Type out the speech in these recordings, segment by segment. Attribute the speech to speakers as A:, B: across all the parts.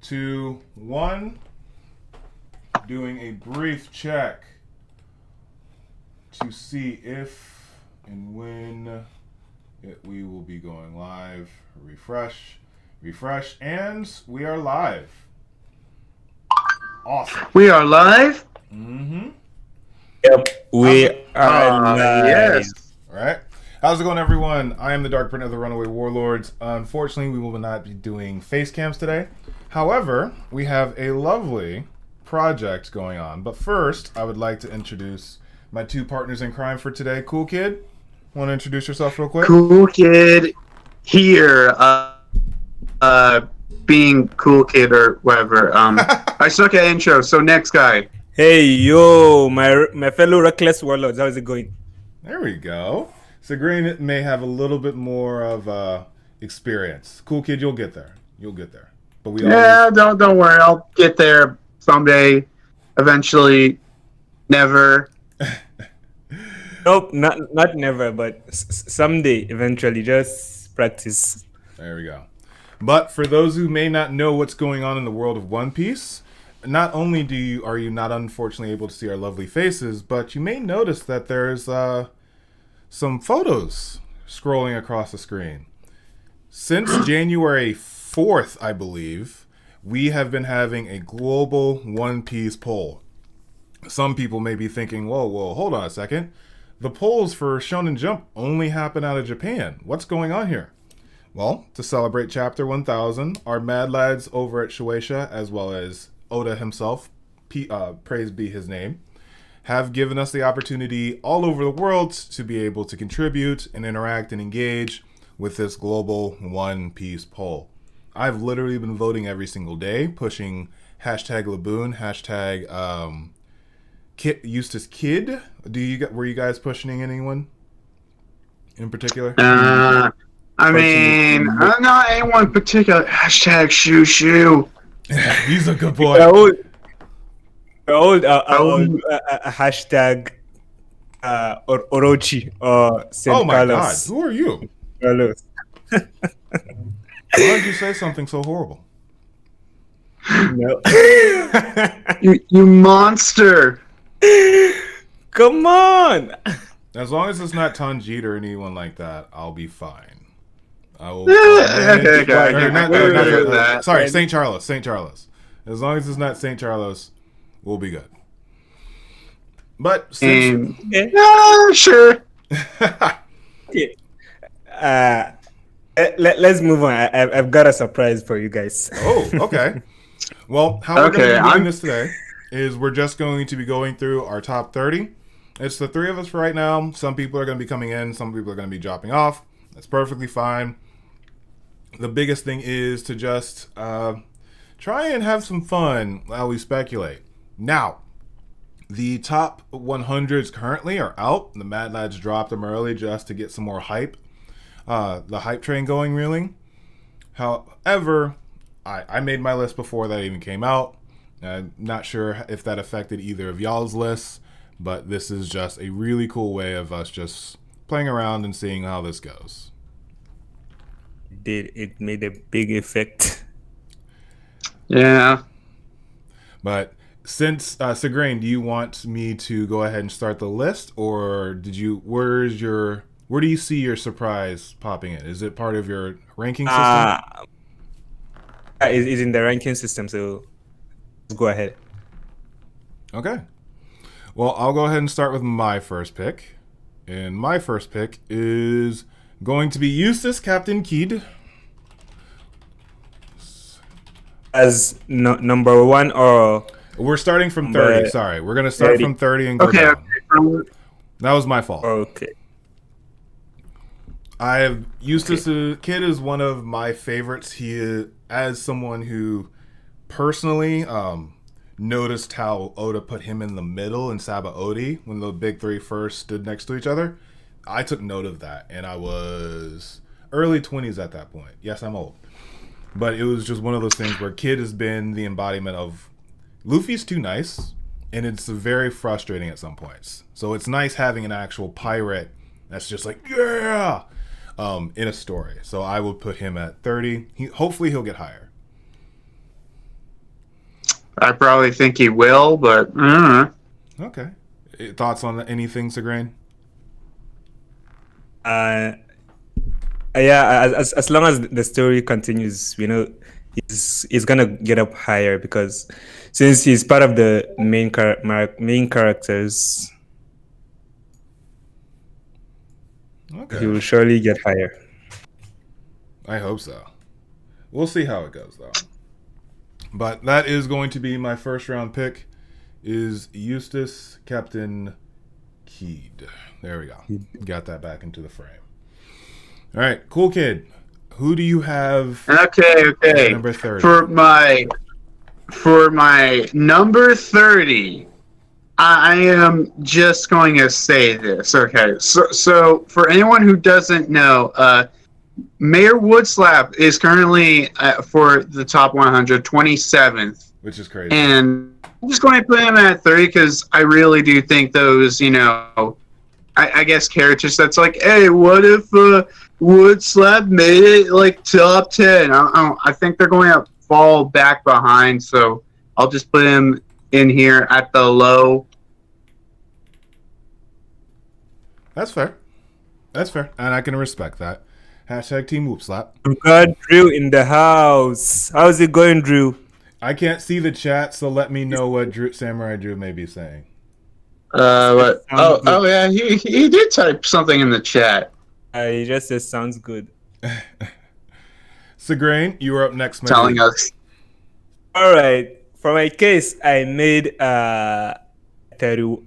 A: 2, 1. Doing a brief check to see if and when we will be going live. Refresh, and we are live. Awesome.
B: We are live?
A: Mm-hmm.
C: Yep, we are live.
B: Yes.
A: All right. How's it going, everyone? I am the DarkBriton of the Runaway Warlords. Unfortunately, we will not be doing face cams today. However, we have a lovely project going on. But first, I would like to introduce my two partners in crime for today. Cool Kid, want to introduce yourself real quick?
B: Cool Kid here. Being Cool Kid or whatever. I suck at intro, so next guy.
C: Hey, yo, my fellow reckless warlords, how's it going?
A: There we go. So Green may have a little bit more of experience. Cool Kid, you'll get there. But we
B: don't worry. I'll get there someday. Eventually. Never.
C: Nope, not never, but someday, eventually. Just practice.
A: There we go. But for those who may not know what's going on in the world of One Piece, not only are you not unfortunately able to see our lovely faces, but you may notice that there's some photos scrolling across the screen. Since January 4th, I believe, we have been having a global One Piece poll. Some people may be thinking, whoa, hold on a second. The polls for Shonen Jump only happen out of Japan. What's going on here? Well, to celebrate Chapter 1000, our madlads over at Shueisha, as well as Oda himself, praise be his name, have given us the opportunity all over the world to be able to contribute and interact and engage with this global One Piece poll. I've literally been voting every single day, pushing hashtag Laboon, hashtag Eustace Kid. Were you guys pushing anyone in particular?
B: I mean, not anyone particular. Hashtag Shoo.
A: He's a good boy.
C: Hashtag Orochi or St.
A: Oh my
C: Carlos.
A: God, who are you?
C: Carlos.
A: Why did you say something so horrible?
C: No.
B: You monster.
C: Come on.
A: As long as it's not Tanjit or anyone like that, I'll be fine. I will. Sorry, St. Charles. As long as it's not St. Charles, we'll be good. But since...
B: sure.
C: Okay. Let's move on. I've got a surprise for you guys.
A: Oh, okay. Well, how we're going to be doing this today is we're just going to be going through our top 30. It's the three of us for right now. Some people are going to be coming in. Some people are going to be dropping off. That's perfectly fine. The biggest thing is to just try and have some fun while we speculate. Now, the top 100s currently are out. The Mad Lads dropped them early just to get some more hype. The hype train going, really. However, I made my list before that even came out. I'm not sure if that affected either of y'all's lists, but this is just a really cool way of us just playing around and seeing how this goes.
C: It made a big effect.
B: Yeah.
A: But since Segrain, do you want me to go ahead and start the list, or where do you see your surprise popping in? Is it part of your ranking system?
C: It's in the ranking system, so let's go ahead.
A: Okay. Well, I'll go ahead and start with my first pick. And my first pick is going to be Eustace Captain Kidd.
C: As number one, or
A: we're starting from 30. Sorry, we're gonna start 30. From 30 and go down. Okay. That was my fault.
C: Okay.
A: Eustace Kid is one of my favorites. He is, as someone who personally noticed how Oda put him in the middle in Sabaody when the big three first stood next to each other. I took note of that, and I was early 20s at that point. Yes, I'm old. But it was just one of those things where Kid has been the embodiment of Luffy's too nice, and it's very frustrating at some points. So it's nice having an actual pirate that's just like, yeah, in a story. So I would put him at 30. Hopefully he'll get higher.
B: I probably think he will, but
A: Okay. Thoughts on anything, Segrain?
C: Yeah, as long as the story continues, he's gonna get up higher because since he's part of the main characters,
A: Okay.
C: he will surely get higher.
A: I hope so. We'll see how it goes, though. But that is going to be my first round pick. Is Eustace Captain Keed? There we go. Got that back into the frame. All right, cool kid. Who do you have?
B: okay.
A: Number 30.
B: For my number 30, I am just going to say this. Okay, so for anyone who doesn't know, Mayor Woodslap is currently for the top 100, 27th.
A: Which is crazy.
B: And I'm just going to put him at 30 because I really do think those, I guess characters that's like, hey, what if Woodslap made it like top 10? I think they're going to fall back behind, so I'll just put him in here at the low.
A: That's fair. And I can respect that. Hashtag Team Whoopslap.
C: God, Drew in the house. How's it going, Drew?
A: I can't see the chat, so let me know what Samurai Drew may be saying.
B: Oh yeah, he did type something in the chat.
C: He just says sounds good.
A: Segrain, you are up next, my
B: Telling
A: dude.
B: us.
C: All right. For my case, I made a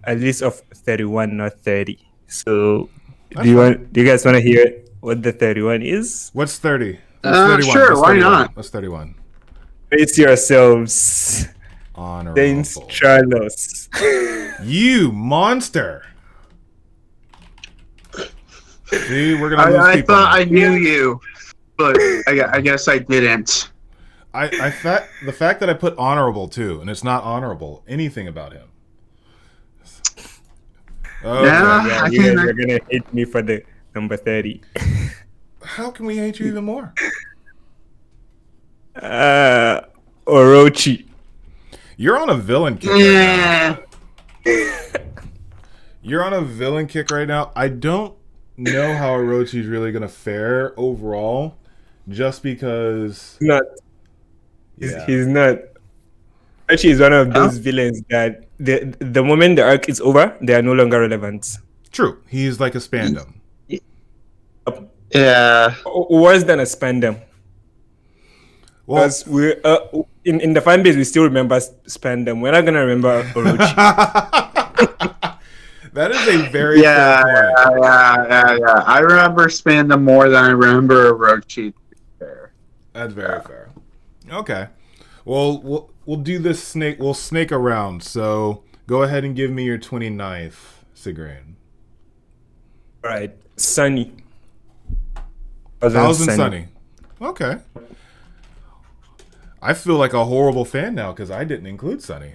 C: list of 31, not 30. So, do you guys want to hear what the 31 is?
A: What's 30? What's 31?
B: Sure,
A: What's
B: why
A: 31?
B: not?
A: What's 31?
C: Brace yourselves.
A: Honorable.
C: Saints Charlos.
A: You monster! See, we're gonna lose
B: I
A: people.
B: thought I knew you, but I guess I didn't.
A: The fact that I put honorable too, and it's not honorable anything about him. Oh,
B: Yeah.
C: You're gonna hate me for the number 30.
A: How can we hate you even more?
C: Orochi.
A: You're on a villain kick right now. You're on a villain kick right now. I don't know how Orochi's really gonna fare overall, just because
C: He's not. Orochi is one of those villains that the moment the arc is over, they are no longer relevant.
A: True, he's like a spandom.
B: Yeah.
C: Worse than a spandom.
A: Well,
C: Because we in the fan base, we still remember spandom. We're not gonna remember Orochi.
A: that is a very fair point.
B: Yeah. I remember Spandam more than I remember Orochi.
A: That's very fair. Okay. Well, we'll do this snake. We'll snake around. So go ahead and give me your 29th, Segrain.
C: All right, Sunny.
A: Thousand Sunny. Okay. I feel like a horrible fan now because I didn't include Sunny.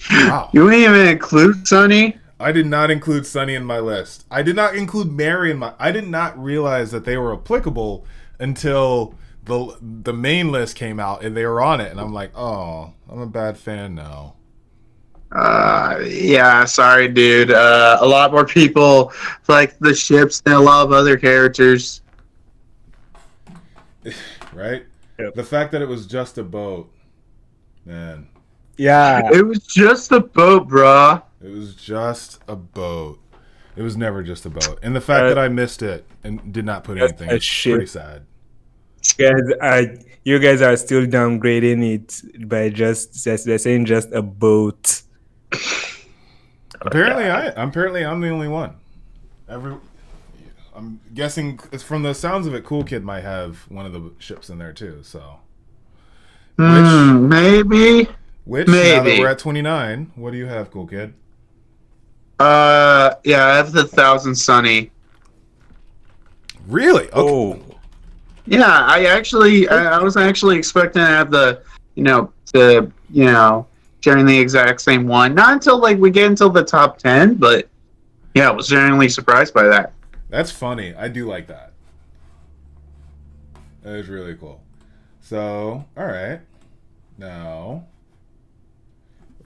A: Wow.
B: You didn't even include Sunny?
A: I did not include Sunny in my list. I did not include Mary in my. I did not realize that they were applicable until the main list came out and they were on it, and I'm like, oh, I'm a bad fan now.
B: Yeah, sorry, dude. A lot more people like the ships than a lot of other characters.
A: Right?
C: Yep.
A: The fact that it was just a boat, man.
C: Yeah.
B: It was just a boat, bruh.
A: It was just a boat. It was never just a boat. And the fact that I missed it and did not put anything,
C: a
A: it's
C: ship.
A: pretty sad.
C: You guys are still downgrading it by they're saying just a boat.
A: Apparently, I'm the only one. I'm guessing it's from the sounds of it. Cool Kid might have one of the ships in there too. So,
B: maybe.
A: Now that we're at 29, what do you have, Cool Kid?
B: Yeah, I have the Thousand Sunny.
A: Really? Okay.
C: Oh.
B: Yeah, I was actually expecting to have sharing the exact same one. Not until we get into the top 10, but yeah, I was genuinely surprised by that.
A: That's funny. I do like that. That is really cool. So, all right. Now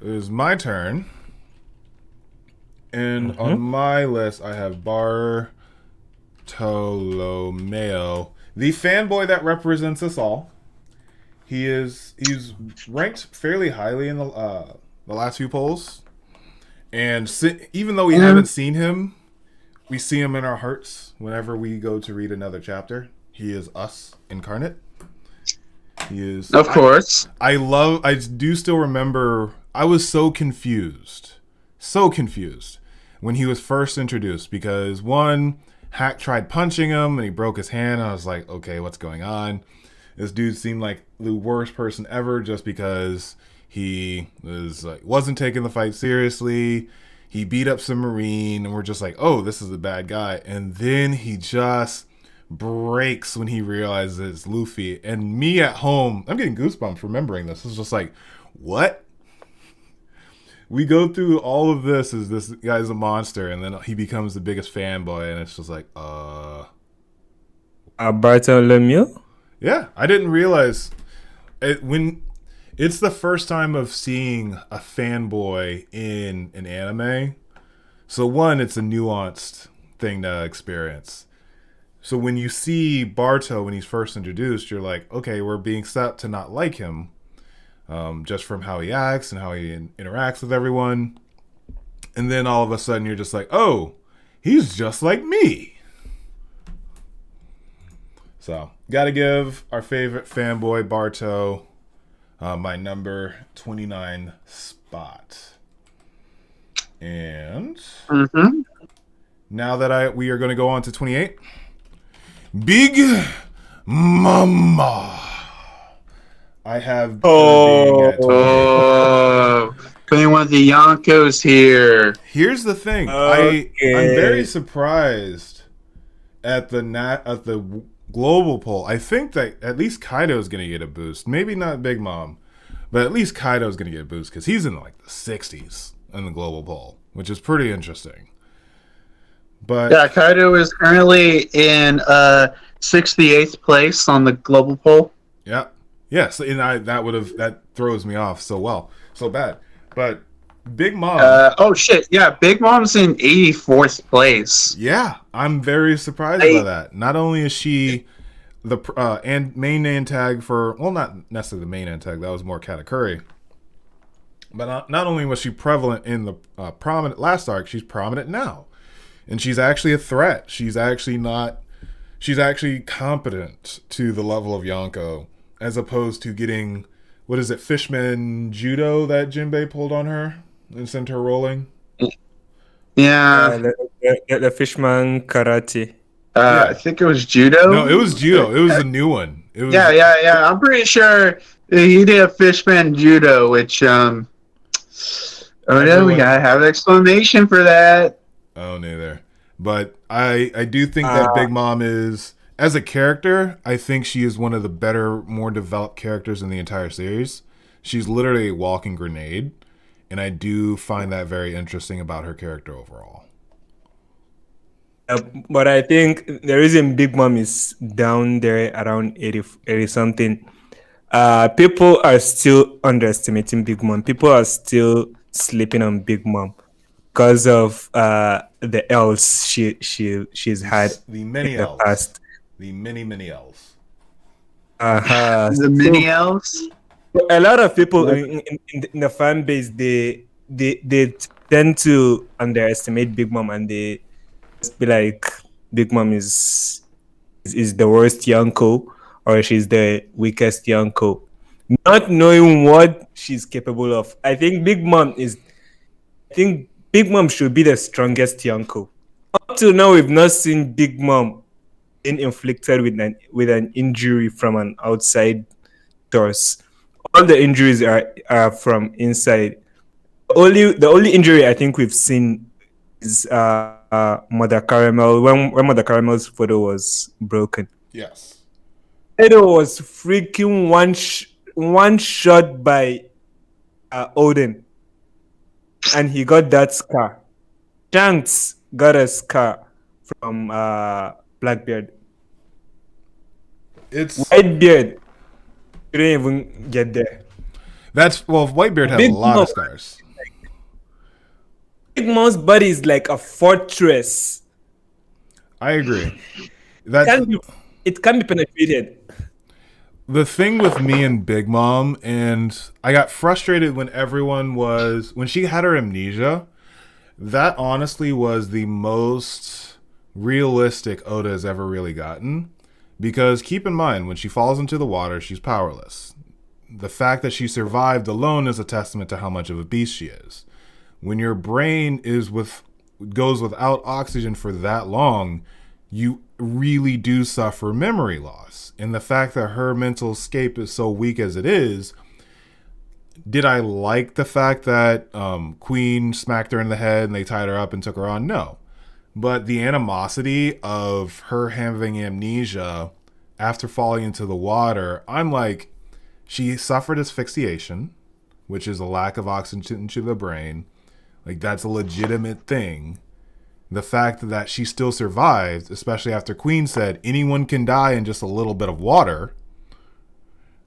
A: it is my turn. And on my list, I have Bartolomeo, the fanboy that represents us all. He's ranked fairly highly in the last few polls, and even though we haven't seen him, we see him in our hearts whenever we go to read another chapter. He is us incarnate. He is,
B: of course.
A: I do still remember. I was so confused when he was first introduced, because one, Hack tried punching him and he broke his hand. And I was like, okay, what's going on? This dude seemed like the worst person ever just because he wasn't taking the fight seriously. He beat up some Marine, and we're just like, oh, this is a bad guy. And then he just breaks when he realizes it's Luffy. And me at home, I'm getting goosebumps remembering this. It's just like, what? We go through all of this as this guy's a monster, and then he becomes the biggest fanboy, and it's just like,
C: Bartolomeo?
A: Yeah, I didn't realize when it's the first time of seeing a fanboy in an anime. So one, it's a nuanced thing to experience. So when you see Barto when he's first introduced, you're like, okay, we're being set to not like him, just from how he acts and how he interacts with everyone. And then all of a sudden you're just like, oh, he's just like me. So, gotta give our favorite fanboy, Barto, my number 29 spot. And now that we are going to go on to 28, Big Mama. I have being at 28.
B: Putting one of the Yonkos here.
A: Here's the thing.
C: Okay.
A: I'm very surprised at the global poll. I think that at least Kaido's going to get a boost. Maybe not Big Mom, but at least Kaido's going to get a boost because he's in like the 60s in the global poll, which is pretty interesting. But
B: yeah, Kaido is currently in 68th place on the global poll.
A: Yeah. Yes, and that throws me off so bad. But Big Mom.
B: Oh shit! Yeah, Big Mom's in 84th place.
A: Yeah, I'm very surprised by that. Not only is she the main antag for, well, not necessarily the main antag. That was more Katakuri. But not only was she prevalent in the prominent last arc, she's prominent now, and she's actually a threat. She's actually competent to the level of Yonko, as opposed to getting, what is it, Fishman Judo that Jinbei pulled on her and sent her rolling?
B: Yeah.
C: The Fishman Karate.
B: I think it was Judo.
A: No, it was Judo. It was a new one. It was,
B: yeah. I'm pretty sure he did a Fishman Judo, which, we gotta have an explanation for that.
A: Oh, neither. But I do think that Big Mom is, as a character, I think she is one of the better, more developed characters in the entire series. She's literally a walking grenade, and I do find that very interesting about her character overall.
C: But I think the reason Big Mom is down there around 80 something, people are still underestimating Big Mom. People are still sleeping on Big Mom because of the L's she's had
A: the many
C: in the
A: L's.
C: past.
A: The many L's.
B: The mini elves.
C: A lot of people in the fan base, they tend to underestimate Big Mom, and they just be like, Big Mom is the worst Yonko, or she's the weakest Yonko, not knowing what she's capable of. I think Big Mom should be the strongest Yonko. Up till now, we've not seen Big Mom being inflicted with an injury from an outside source. All the injuries are from inside. The only injury I think we've seen is Mother Caramel, when Mother Caramel's photo was broken.
A: Yes.
C: Edo was freaking one shot by Odin, and he got that scar. Shanks got a scar from Blackbeard.
A: It's
C: Whitebeard didn't even get there.
A: Whitebeard had
C: Big
A: a lot
C: Mom.
A: of scars.
C: Big Mom's body is like a fortress.
A: I agree.
C: It can be penetrated.
A: The thing with me and Big Mom, and I got frustrated when when she had her amnesia, that honestly was the most realistic Oda has ever really gotten. Because keep in mind, when she falls into the water, she's powerless. The fact that she survived alone is a testament to how much of a beast she is. When your brain goes without oxygen for that long, you really do suffer memory loss. And the fact that her mental escape is so weak as it is, did I like the fact that Queen smacked her in the head and they tied her up and took her on? No. But the animosity of her having amnesia after falling into the water, I'm like, she suffered asphyxiation, which is a lack of oxygen to the brain. Like, that's a legitimate thing. The fact that she still survived, especially after Queen said anyone can die in just a little bit of water,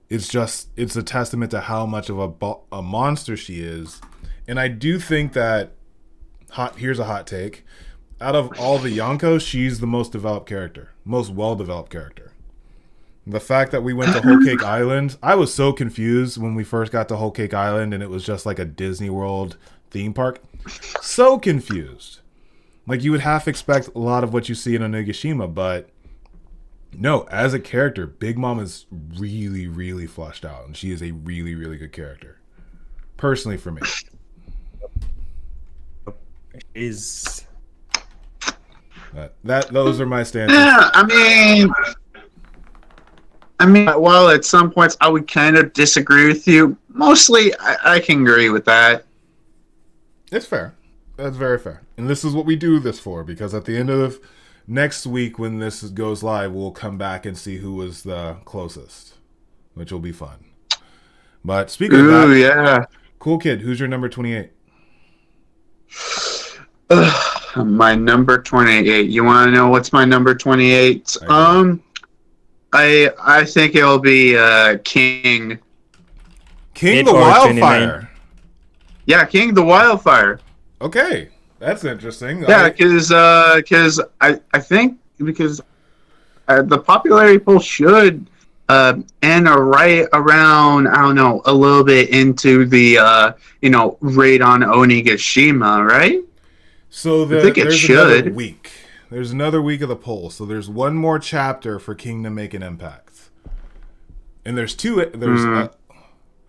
A: it's a testament to how much of a monster she is. And I do think that, here's a hot take, out of all the Yonkos, she's the most developed character, most well-developed character. The fact that we went to Whole Cake Island, I was so confused when we first got to Whole Cake Island and it was just like a Disney World theme park. So confused. Like, you would half expect a lot of what you see in Onigashima, but no, as a character, Big Mom is really, really fleshed out, and she is a really, really good character. Personally, for me.
C: Is
A: those are my stances.
B: Yeah, I mean, while at some points I would kind of disagree with you, mostly I can agree with that.
A: It's fair. That's very fair. And this is what we do this for, because at the end of next week when this goes live, we'll come back and see who was the closest, which will be fun. But speaking of that,
B: yeah.
A: Cool Kid, who's your number 28?
B: My number 28. You want to know what's my number 28? I think it'll be King.
A: King the Wildfire.
B: Yeah, King the Wildfire.
A: Okay, that's interesting.
B: Yeah, because I think because the popularity poll should end right around, I don't know, a little bit into the raid on Onigashima, right?
A: So
B: I think it should.
A: Another week. There's another week of the poll, so there's one more chapter for King to make an impact. And there's two.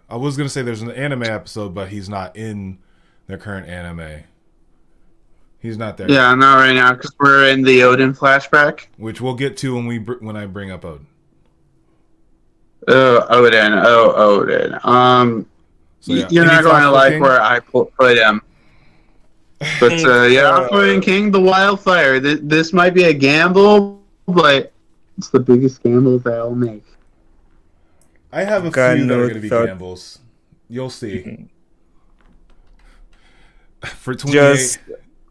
A: I was gonna say there's an anime episode, but he's not in their current anime. He's not there.
B: Yeah, not right now because we're in the Odin flashback,
A: which we'll get to when I bring up Odin.
B: Odin. So, yeah. You're not going to like King? Where I put him. But I'm putting King the Wildfire. This might be a gamble, but it's the biggest gamble that I'll make.
A: I have a few that are going to be gambles. You'll see. For 28,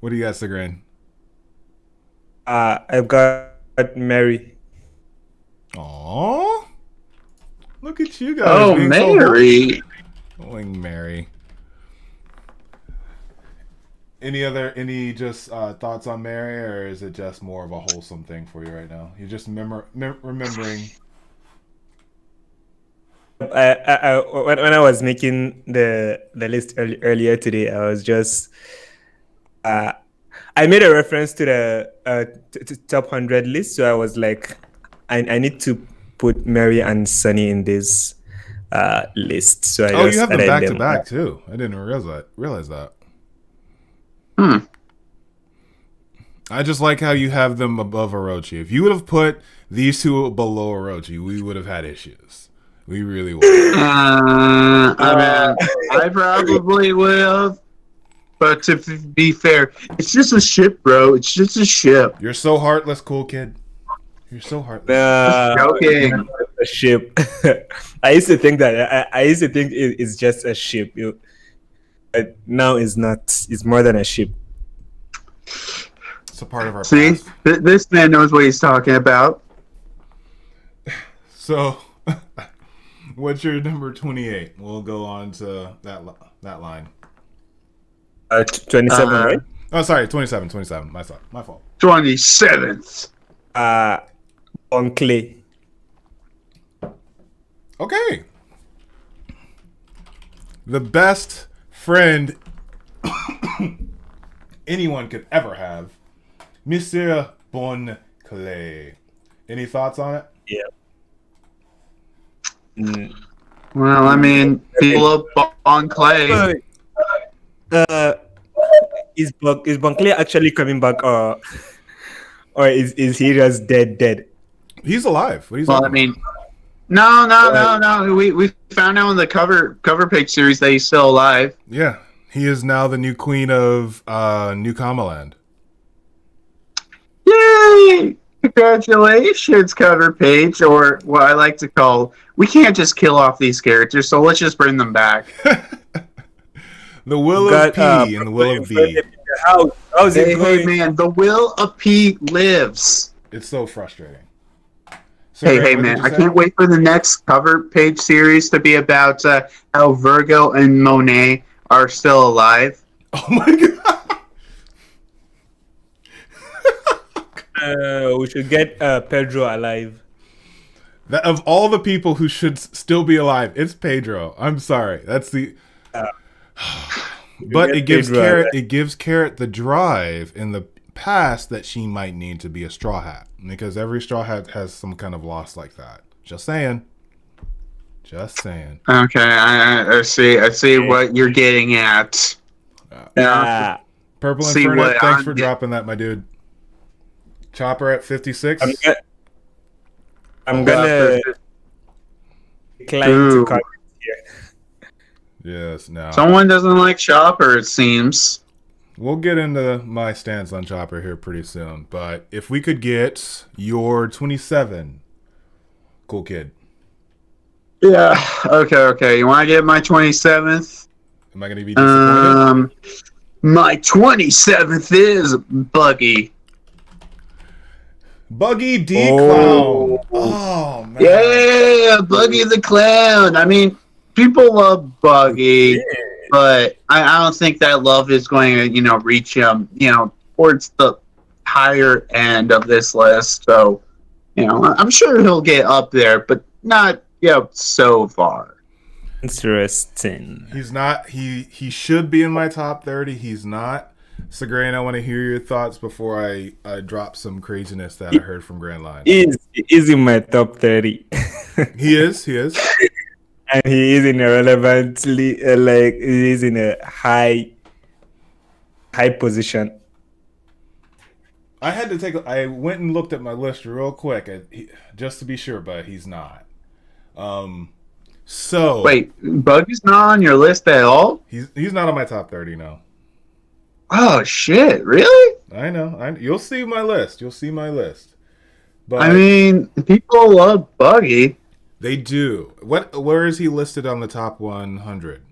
A: what do you got, Sigrain?
C: I've got Mary.
A: Aww. Look at you guys.
B: Oh, Mary.
A: Going Mary. Any thoughts on Mary, or is it just more of a wholesome thing for you right now? You're just remembering.
C: When I was making the list earlier today, I was just I made a reference to the top 100 list, so I was like, I need to put Mary and Sunny in this list. So
A: you have them back to back too. I didn't realize that. I just like how you have them above Orochi. If you would have put these two below Orochi, we would have had issues. We really would.
B: I probably would have. But to be fair, it's just a ship, bro. It's just a ship.
A: You're so heartless, Cool Kid. You're so heartless.
B: Joking.
C: A ship. I used to think that. I used to think it's just a ship. But now it's not. It's more than a ship.
A: It's a part of our
B: past. This man knows what he's talking about.
A: So, What's your number 28? We'll go on to that line.
C: 27, right?
A: Oh, sorry, 27. My fault.
B: 27th.
C: Bonkley.
A: Okay. The best friend anyone could ever have, Monsieur Bonclay. Any thoughts on it?
C: Yeah.
B: Well, I mean, people up on Clay.
C: Is Bonkley actually coming back, or is he just dead?
A: He's alive. What are you
B: Well, I
A: talking
B: mean, no. We found out in the cover page series that he's still alive.
A: Yeah, he is now the new queen of New Kamaland.
B: Yay! Congratulations, cover page, or what I like to call, we can't just kill off these characters, so let's just bring them back.
A: The Will of P and the Will of B.
C: How's it going?
B: Hey, man, the Will of P lives.
A: It's so frustrating.
B: Hey, man, I can't wait for the next cover page series to be about how Virgo and Monet are still alive.
A: Oh my god!
C: We should get Pedro alive.
A: That, of all the people who should still be alive, it's Pedro. I'm sorry. That's the. But it gives Carrot the drive in the past that she might need to be a Straw Hat, because every Straw Hat has some kind of loss like that. Just saying.
B: Okay, I see what you're getting at.
A: Purple Inferno, thanks for dropping that, my dude. Chopper at 56.
C: I'm gonna decline to comment here.
A: Yes, no.
B: Someone doesn't like Chopper, it seems.
A: We'll get into my stance on Chopper here pretty soon, but if we could get your 27, cool kid.
B: Yeah. Okay. You want to get my 27th?
A: Am I going to be disappointed?
B: My 27th is Buggy.
A: Buggy D Clown. Oh man.
B: Yeah, Buggy the Clown. I mean, people love Buggy, but I don't think that love is going to, reach him, towards the higher end of this list. So, I'm sure he'll get up there, but not, so far.
C: Interesting.
A: He's not. He should be in my top 30. He's not. So, Grain, I want to hear your thoughts before I drop some craziness that I heard from Grand Line.
C: He is in my top 30.
A: He is.
C: And he is in a relevantly, he is in a high position.
A: I went and looked at my list real quick just to be sure, but he's not. So
B: wait, Buggy's not on your list at all?
A: He's not on my top 30, no.
B: Oh shit! Really?
A: I know. You'll see my list. But
B: I mean, people love Buggy.
A: They do. Where is he listed on the top 100?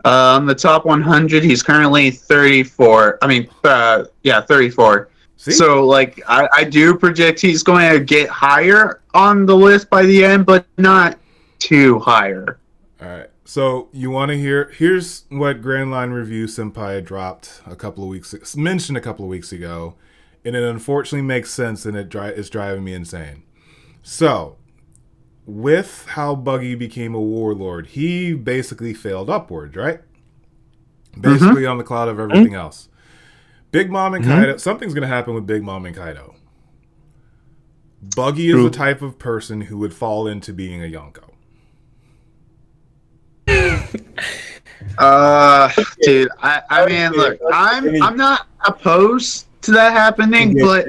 B: On the top 100, he's currently 34. 34.
A: See?
B: So, I do predict he's going to get higher on the list by the end, but not too higher.
A: All right. So you want to hear? Here's what Grand Line Review Senpai dropped mentioned a couple of weeks ago, and it unfortunately makes sense, and it's driving me insane. So, with how Buggy became a warlord, he basically failed upwards, right? Basically on the cloud of everything else. Big Mom and Kaido, something's going to happen with Big Mom and Kaido. Buggy is the type of person who would fall into being a Yonko.
B: Dude, I mean, look, I'm not opposed to that happening, but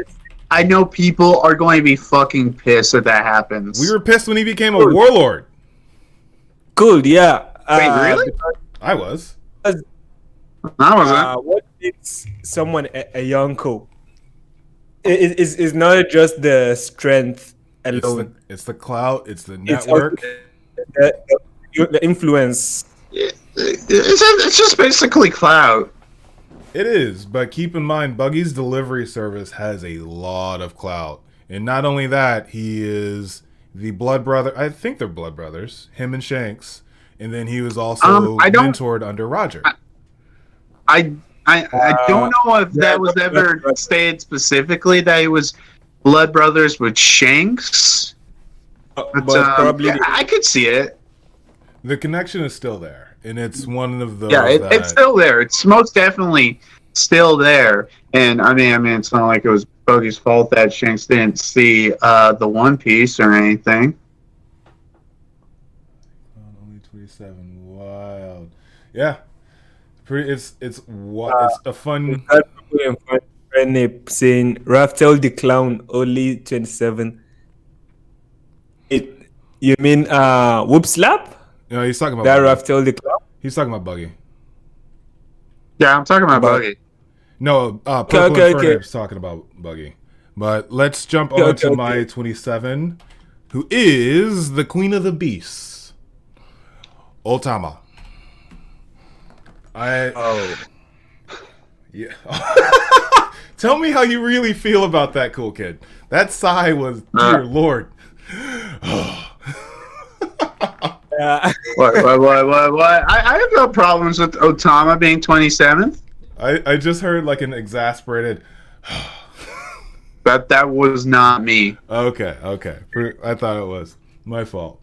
B: I know people are going to be fucking pissed if that happens.
A: We were pissed when he became a warlord.
C: Cool, yeah.
B: Wait, really?
A: I was.
B: I wasn't.
C: What makes someone a Yonko is not just the strength alone.
A: It's the clout. It's the network.
C: The influence.
B: It's just basically clout.
A: It is, but keep in mind, Buggy's delivery service has a lot of clout. And not only that, he is the blood brother. I think they're blood brothers. Him and Shanks, and then he was also
B: I don't-
A: mentored under Roger.
B: I don't know if that was ever stated specifically that he was blood brothers with Shanks. But
C: probably
B: yeah, I could see it.
A: The connection is still there, and it's one of those.
B: Yeah,
A: that,
B: it's still there. It's most definitely still there. And I mean, it's not like it was Bogey's fault that Shanks didn't see the One Piece or anything.
A: Only 27. Wild. Yeah. It's a fun.
C: saying Raftel the Clown only 27. You mean Whoop Slap?
A: No, he's talking about
C: That
A: Buggy.
C: Raftel the Clown?
A: He's talking about Buggy.
B: Yeah, I'm talking about Bogey.
A: No, Purple
C: Okay.
A: Inferno's talking about Buggy. But let's jump on to my 27, who is the Queen of the Beasts, Otama. Yeah. Tell me how you really feel about that, cool kid. That sigh was, dear Lord.
B: What? I have no problems with Otama being 27th.
A: I just heard like an exasperated.
B: That was not me.
A: Okay. I thought it was my fault.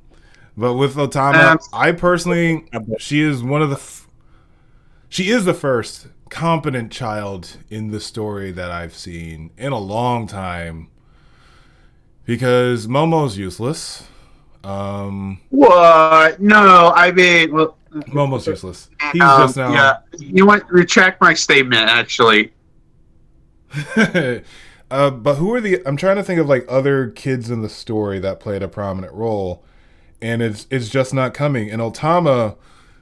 A: But with Otama, I personally, she is one of the. She is the first competent child in the story that I've seen in a long time. Because Momo's useless.
B: What? No, I mean, well,
A: Momo's useless. He's just now.
B: Yeah, you want retract my statement, actually.
A: But who are the? I'm trying to think of like other kids in the story that played a prominent role, and it's just not coming. And Otama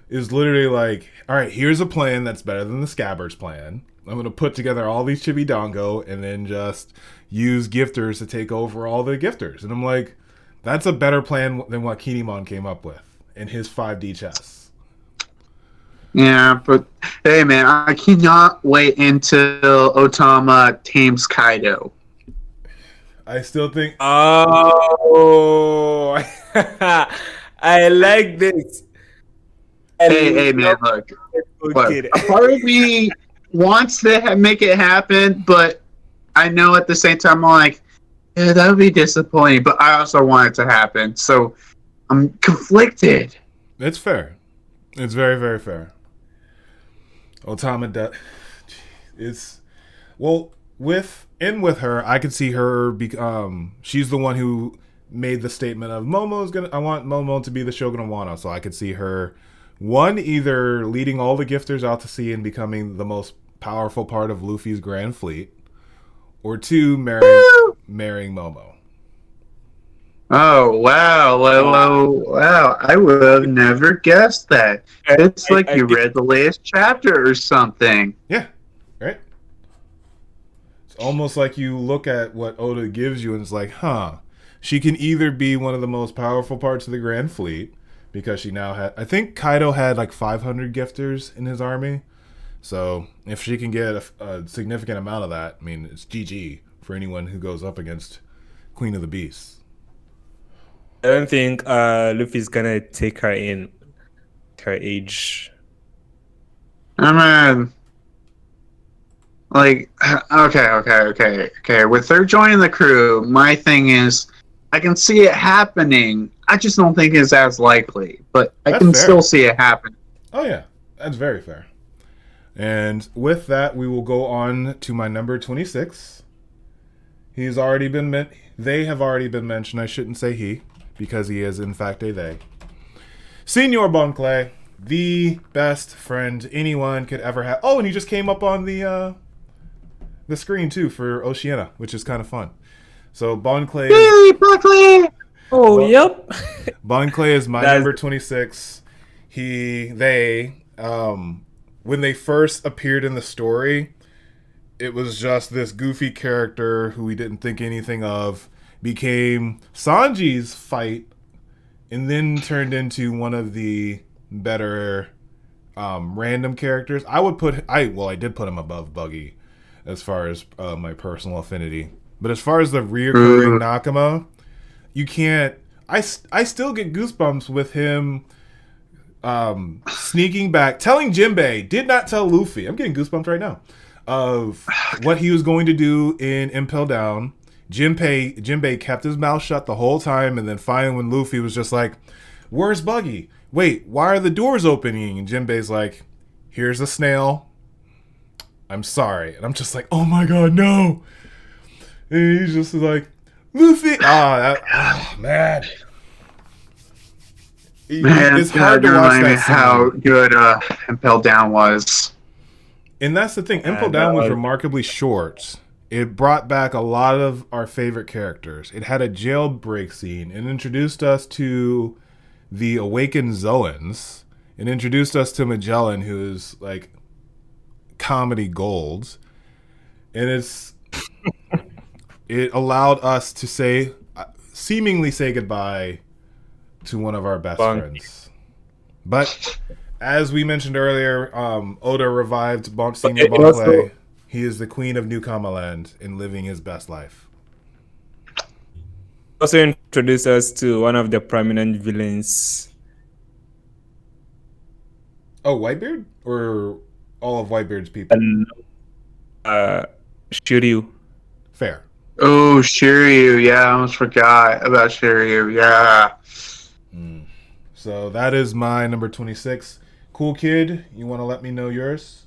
A: is literally like, all right, here's a plan that's better than the Scabbers plan. I'm gonna put together all these Chibidongo and then just use gifters to take over all the gifters. And I'm like, that's a better plan than what Kinemon came up with in his 5D chess.
B: Yeah, but hey, man, I cannot wait until Otama tames Kaido.
A: I still think.
C: Oh, I like this.
B: Hey, man, look. A part of me wants to make it happen, but I know at the same time, I'm like, yeah, that would be disappointing. But I also want it to happen, so I'm conflicted.
A: It's fair. It's very, very fair. Otama it's with her, I could see her she's the one who made the statement of I want Momo to be the Shogun of Wano. So I could see her either leading all the gifters out to sea and becoming the most powerful part of Luffy's grand fleet, or two, marrying Momo.
B: Oh, wow. Wow. I would have never guessed that. It's like you read the latest chapter or something.
A: Yeah, right? It's almost like you look at what Oda gives you and it's like, she can either be one of the most powerful parts of the Grand Fleet, because she now had, I think Kaido had like 500 gifters in his army. So if she can get a significant amount of that, I mean, it's GG for anyone who goes up against Queen of the Beasts.
C: I don't think Luffy's gonna take her in her age.
B: I mean, like, okay. With her joining the crew, my thing is, I can see it happening. I just don't think it's as likely, but I can still see it happen.
A: Oh yeah, that's very fair. And with that, we will go on to my number 26. They have already been mentioned. I shouldn't say he, because he is in fact a they. Senor Bon Clay, the best friend anyone could ever have. Oh, and he just came up on the screen too for Oceana, which is kind of fun. So Bon Clay.
C: Yep.
A: Bon Clay is my number 26. When they first appeared in the story, it was just this goofy character who we didn't think anything of, became Sanji's fight, and then turned into one of the better random characters. I did put him above Buggy as far as my personal affinity. But as far as the reoccurring Nakama, you can't I still get goosebumps with him sneaking back, telling Jinbei, did not tell Luffy. I'm getting goosebumps right now of what he was going to do in Impel Down. Jinbei kept his mouth shut the whole time, and then finally when Luffy was just like, where's Buggy? Wait, why are the doors opening? And Jinbei's like, here's a snail. I'm sorry. And I'm just like, oh my god, no. And he's just like, Luffy. Man.
B: Man,
A: It's hard to watch
B: remind me
A: that scene.
B: how good Impel Down was.
A: And that's the thing. Impel Down was remarkably short. It brought back a lot of our favorite characters. It had a jailbreak scene. It introduced us to the awakened Zoans. It introduced us to Magellan, who is like comedy gold. And it allowed us to seemingly say goodbye to one of our best friends. But as we mentioned earlier, Oda revived Senior Bonplay. He is the queen of Nakama Land and living his best life.
C: Also introduced us to one of the prominent villains.
A: Oh, Whitebeard? Or all of Whitebeard's people?
C: Shiryu.
A: Fair.
B: Oh, Shiryu. Yeah, I almost forgot about Shiryu. Yeah.
A: So that is my number 26. Cool Kid, you want to let me know yours?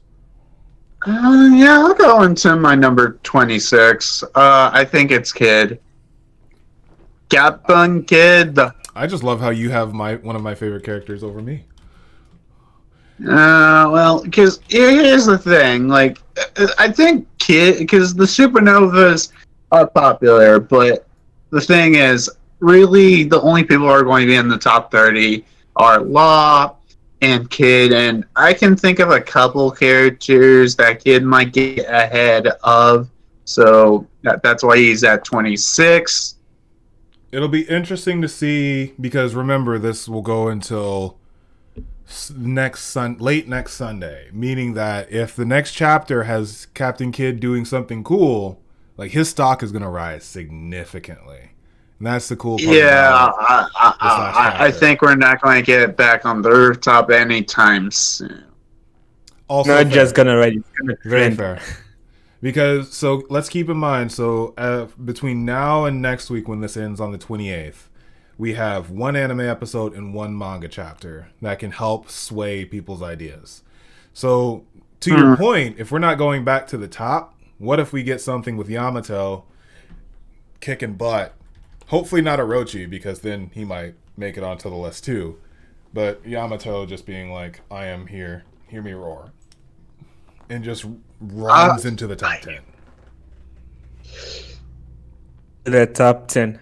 B: Yeah, I'll go into my number 26. I think it's Kid. Gapun Kid.
A: I just love how you have one of my favorite characters over me.
B: Well, because here's the thing. Like, I think Kid, because the supernovas are popular, but the thing is, really, the only people who are going to be in the top 30 are Law and Kid, and I can think of a couple characters that Kid might get ahead of, so that's why he's at 26.
A: It'll be interesting to see, because remember, this will go until late next Sunday, meaning that if the next chapter has Captain Kidd doing something cool, like his stock is going to rise significantly. And that's the cool part.
B: Yeah, I think we're not going to get back on the rooftop anytime soon.
A: Also,
C: Not just gonna write, it's gonna
A: very
C: trend.
A: fair. Because, so let's keep in mind, so between now and next week when this ends on the 28th, we have one anime episode and one manga chapter that can help sway people's ideas. So, to your point, if we're not going back to the top, what if we get something with Yamato kicking butt? Hopefully not Orochi, because then he might make it onto the list too. But Yamato just being like, I am here, hear me roar. And just runs into the top 10.
C: The top 10.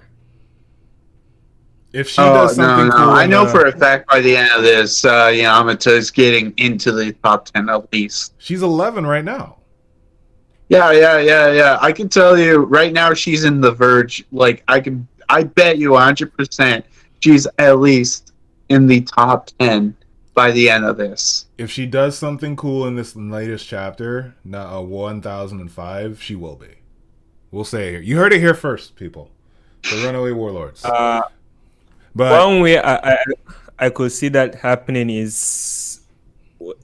A: If she does something cool...
B: I know for a fact by the end of this, Yamato's getting into the top 10 at least.
A: She's 11 right now.
B: Yeah. I can tell you right now she's in the verge. Like, I bet you 100% she's at least in the top 10 by the end of this.
A: If she does something cool in this latest chapter, 1005, she will be. We'll say it here. You heard it here first, people. The Runaway Warlords. But
C: One way I could see that happening is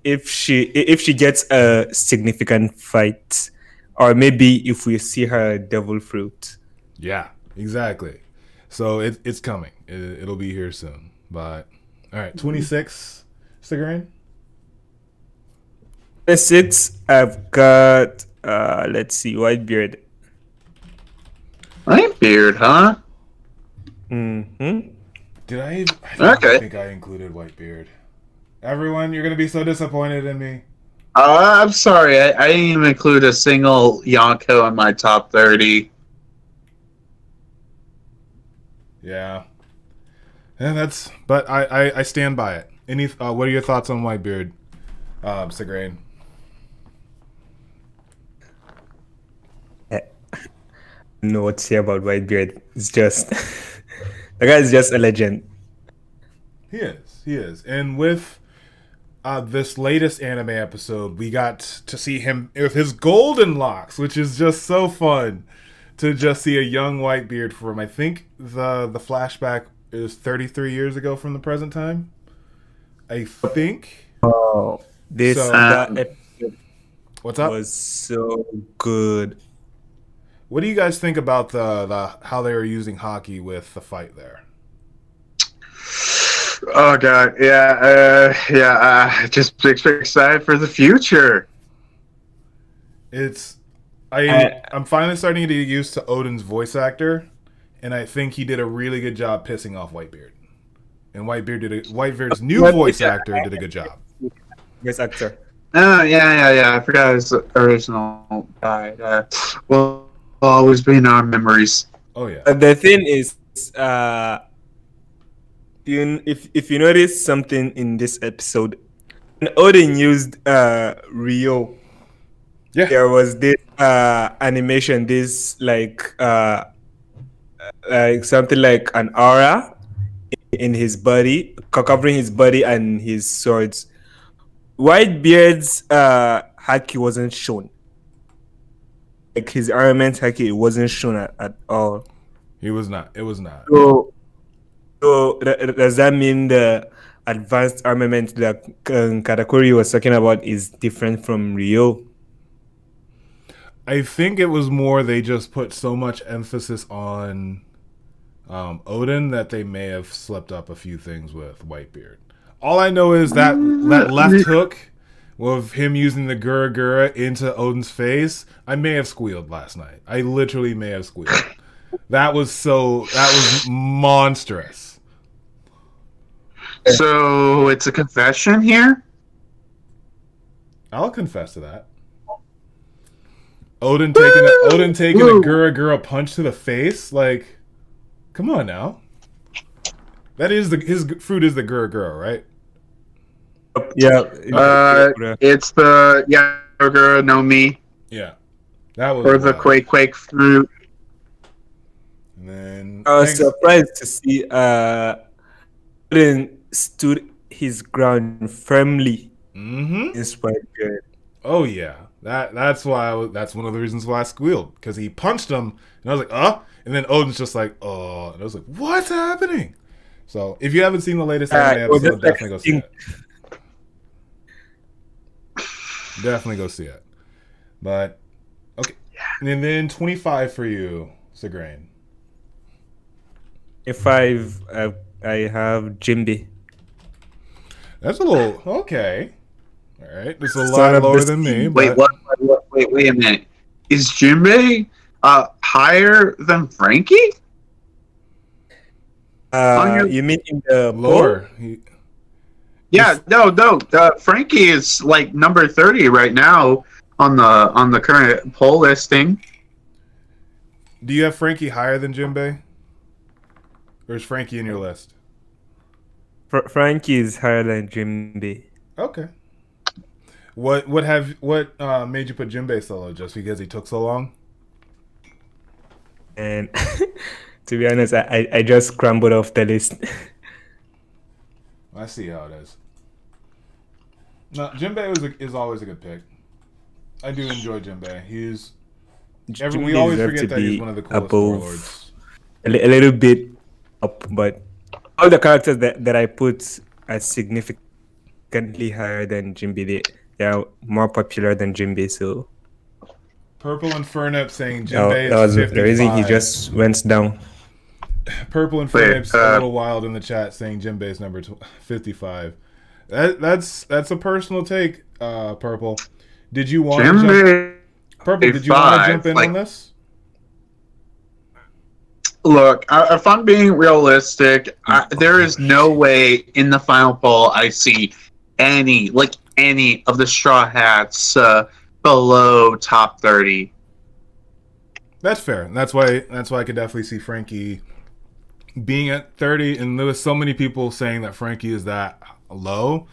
C: if she gets a significant fight, or maybe if we see her devil fruit.
A: yeah, exactly. So it's coming. It'll be here soon. But all right, 26, Stickerain.
C: 26, I've got let's see, Whitebeard.
B: Whitebeard, huh?
C: Mm-hmm.
A: Did I
B: Okay.
A: don't think I included Whitebeard. Everyone, you're gonna be so disappointed in me.
B: I'm sorry, I didn't even include a single Yonko in my top 30.
A: Yeah. But I stand by it. What are your thoughts on Whitebeard, Stickerain?
C: Know what to say about Whitebeard. It's just the guy is just a legend.
A: He is. And with this latest anime episode, we got to see him with his golden locks, which is just so fun to just see a young Whitebeard from, I think the flashback is 33 years ago from the present time. I think.
C: Oh, this
A: So-
C: that episode
A: What's up?
C: was so good.
A: What do you guys think about the how they were using hockey with the fight there?
B: Oh god, just excited for the future.
A: I'm finally starting to get used to Odin's voice actor, and I think he did a really good job pissing off Whitebeard. And Whitebeard's new voice actor did a good job.
C: Best actor.
B: Oh yeah. I forgot his original guy. Will always be in our memories.
A: Oh yeah.
C: The thing is, if you notice something in this episode, when Odin used Rio,
A: Yeah.
C: there was this animation, this like something like an aura in his body, covering his body and his swords. Whitebeard's haki wasn't shown. Like his armament haki wasn't shown at all.
A: He was not. It was not.
C: So does that mean the advanced armament that Katakuri was talking about is different from Rio?
A: I think it was more they just put so much emphasis on Odin that they may have slipped up a few things with Whitebeard. All I know is that left hook of him using the Gura Gura into Odin's face, I may have squealed last night. I literally may have squealed. That was monstrous.
B: So it's a confession here?
A: I'll confess to that. Odin taking a Gura Gura punch to the face, like, come on now. That is his fruit is the Gura Gura, right?
C: Yeah.
B: It's the Gura no Mi
A: Yeah, that was.
B: or the
A: wild.
B: Quake fruit.
A: And then
C: I was surprised to see Odin stood his ground firmly
A: Mm-hmm.
C: in Whitebeard.
A: Oh yeah, that's why that's one of the reasons why I squealed, because he punched him, and I was like, and then Odin's just like, and I was like, what's happening? So if you haven't seen the latest anime
C: well,
A: episode,
C: that's
A: definitely go see it. Definitely go see it. But okay, and then 25 for you, Segrain.
C: If I have Jimby.
A: That's a little okay. All right, it's a
C: Son
A: lot
C: of
A: lower
C: the
A: than me.
C: sea.
B: Wait,
A: But
B: what? Wait a minute. Is Jinbei higher than Frankie?
C: You mean in the
A: lower.
B: Yeah, no. Frankie is like number 30 right now on the current poll listing.
A: Do you have Frankie higher than Jinbei? Or is Frankie in your list?
C: Frankie is higher than Jimby.
A: Okay. What made you put Jinbei so low? Just because he took so long?
C: And to be honest, I just scrambled off the list.
A: I see how it is. No, Jinbei is always a good pick. I do enjoy Jinbei. We always forget that he's one of the coolest warlords.
C: A little bit up, but all the characters that I put are significantly higher than Jimby. They are more popular than Jimby, so
A: Purple and Fernep saying Jinbei
C: that was
A: is 55.
C: the reason he just went down.
A: Purple and Fernep's a little wild in the chat saying Jinbei's number 55. That's a personal take, Purple. Did you want to jump in on this?
B: Look, if I'm being realistic, there is no way in the final poll I see any of the Straw Hats below top 30.
A: That's fair. That's why I could definitely see Frankie being at 30, and there was so many people saying that Frankie is that low.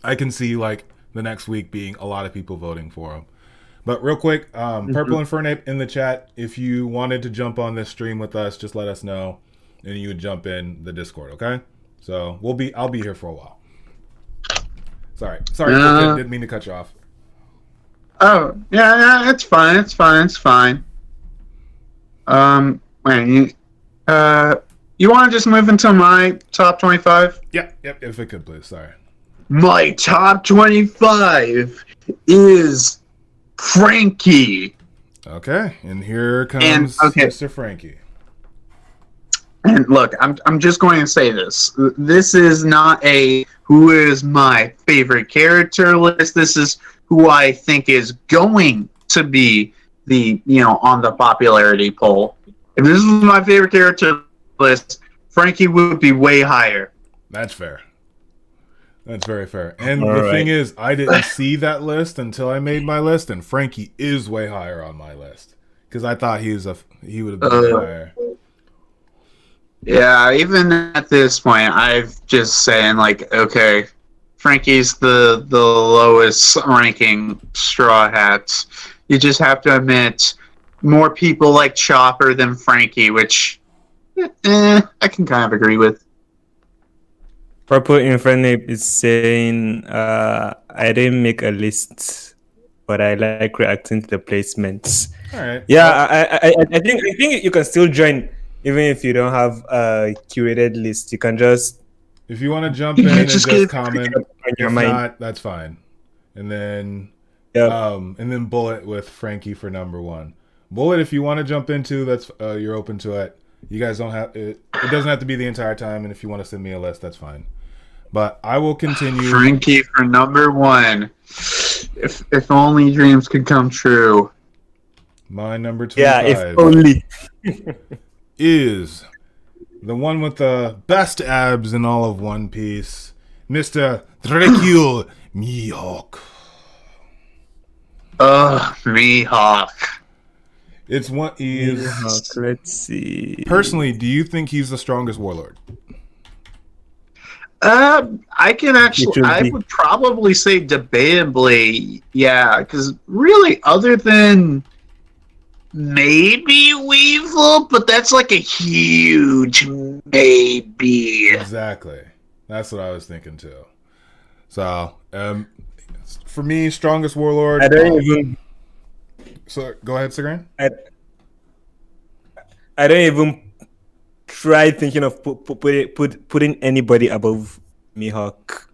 A: I can see like the next week being a lot of people voting for him. But real quick, Purple and Fernape in the chat, if you wanted to jump on this stream with us, just let us know, and you would jump in the Discord, okay? So I'll be here for a while. Sorry, didn't mean to cut you off.
B: Oh yeah, it's fine. You want to just move into my top 25?
A: Yep, if it could, please. Sorry.
B: My top 25 is Frankie.
A: Okay, and here comes Mr. Frankie.
B: And look, I'm just going to say this. This is not a who is my favorite character list. This is who I think is going to be the, on the popularity poll. If this was my favorite character list, Frankie would be way higher.
A: That's fair. That's very fair. And the thing is, I didn't see that list until I made my list, and Frankie is way higher on my list because I thought he would have been higher.
B: Yeah, even at this point, I've just saying like, okay, Frankie's the lowest ranking Straw Hats. You just have to admit, more people like Chopper than Frankie, which I can kind of agree with.
C: Purple Infinite is saying, I didn't make a list, but I like reacting to the placements.
A: All right.
C: Yeah, I think you can still join even if you don't have a curated list. You can just,
A: if you want to jump in and just comment,
C: on your
A: if
C: mind.
A: not, that's fine. And then Bullet with Frankie for number 1. Bullet, if you want to jump into, that's you're open to it. You guys don't have it. It doesn't have to be the entire time, and if you want to send me a list, that's fine. But I will continue.
B: Frankie for number 1. If only dreams could come true.
A: My number 25.
C: Yeah, if only.
A: is the one with the best abs in all of One Piece, Mr. Dracul Mihawk.
B: Mihawk.
A: It's what he is.
C: Mihawk, let's see.
A: Personally, do you think he's the strongest warlord?
B: I can actually. I would probably say debatably, yeah, because really, other than maybe Weevil, but that's like a huge maybe.
A: Exactly. That's what I was thinking too. So, for me, strongest warlord.
C: I don't even.
A: So go ahead, Sigran.
C: I don't even try thinking of putting anybody above Mihawk.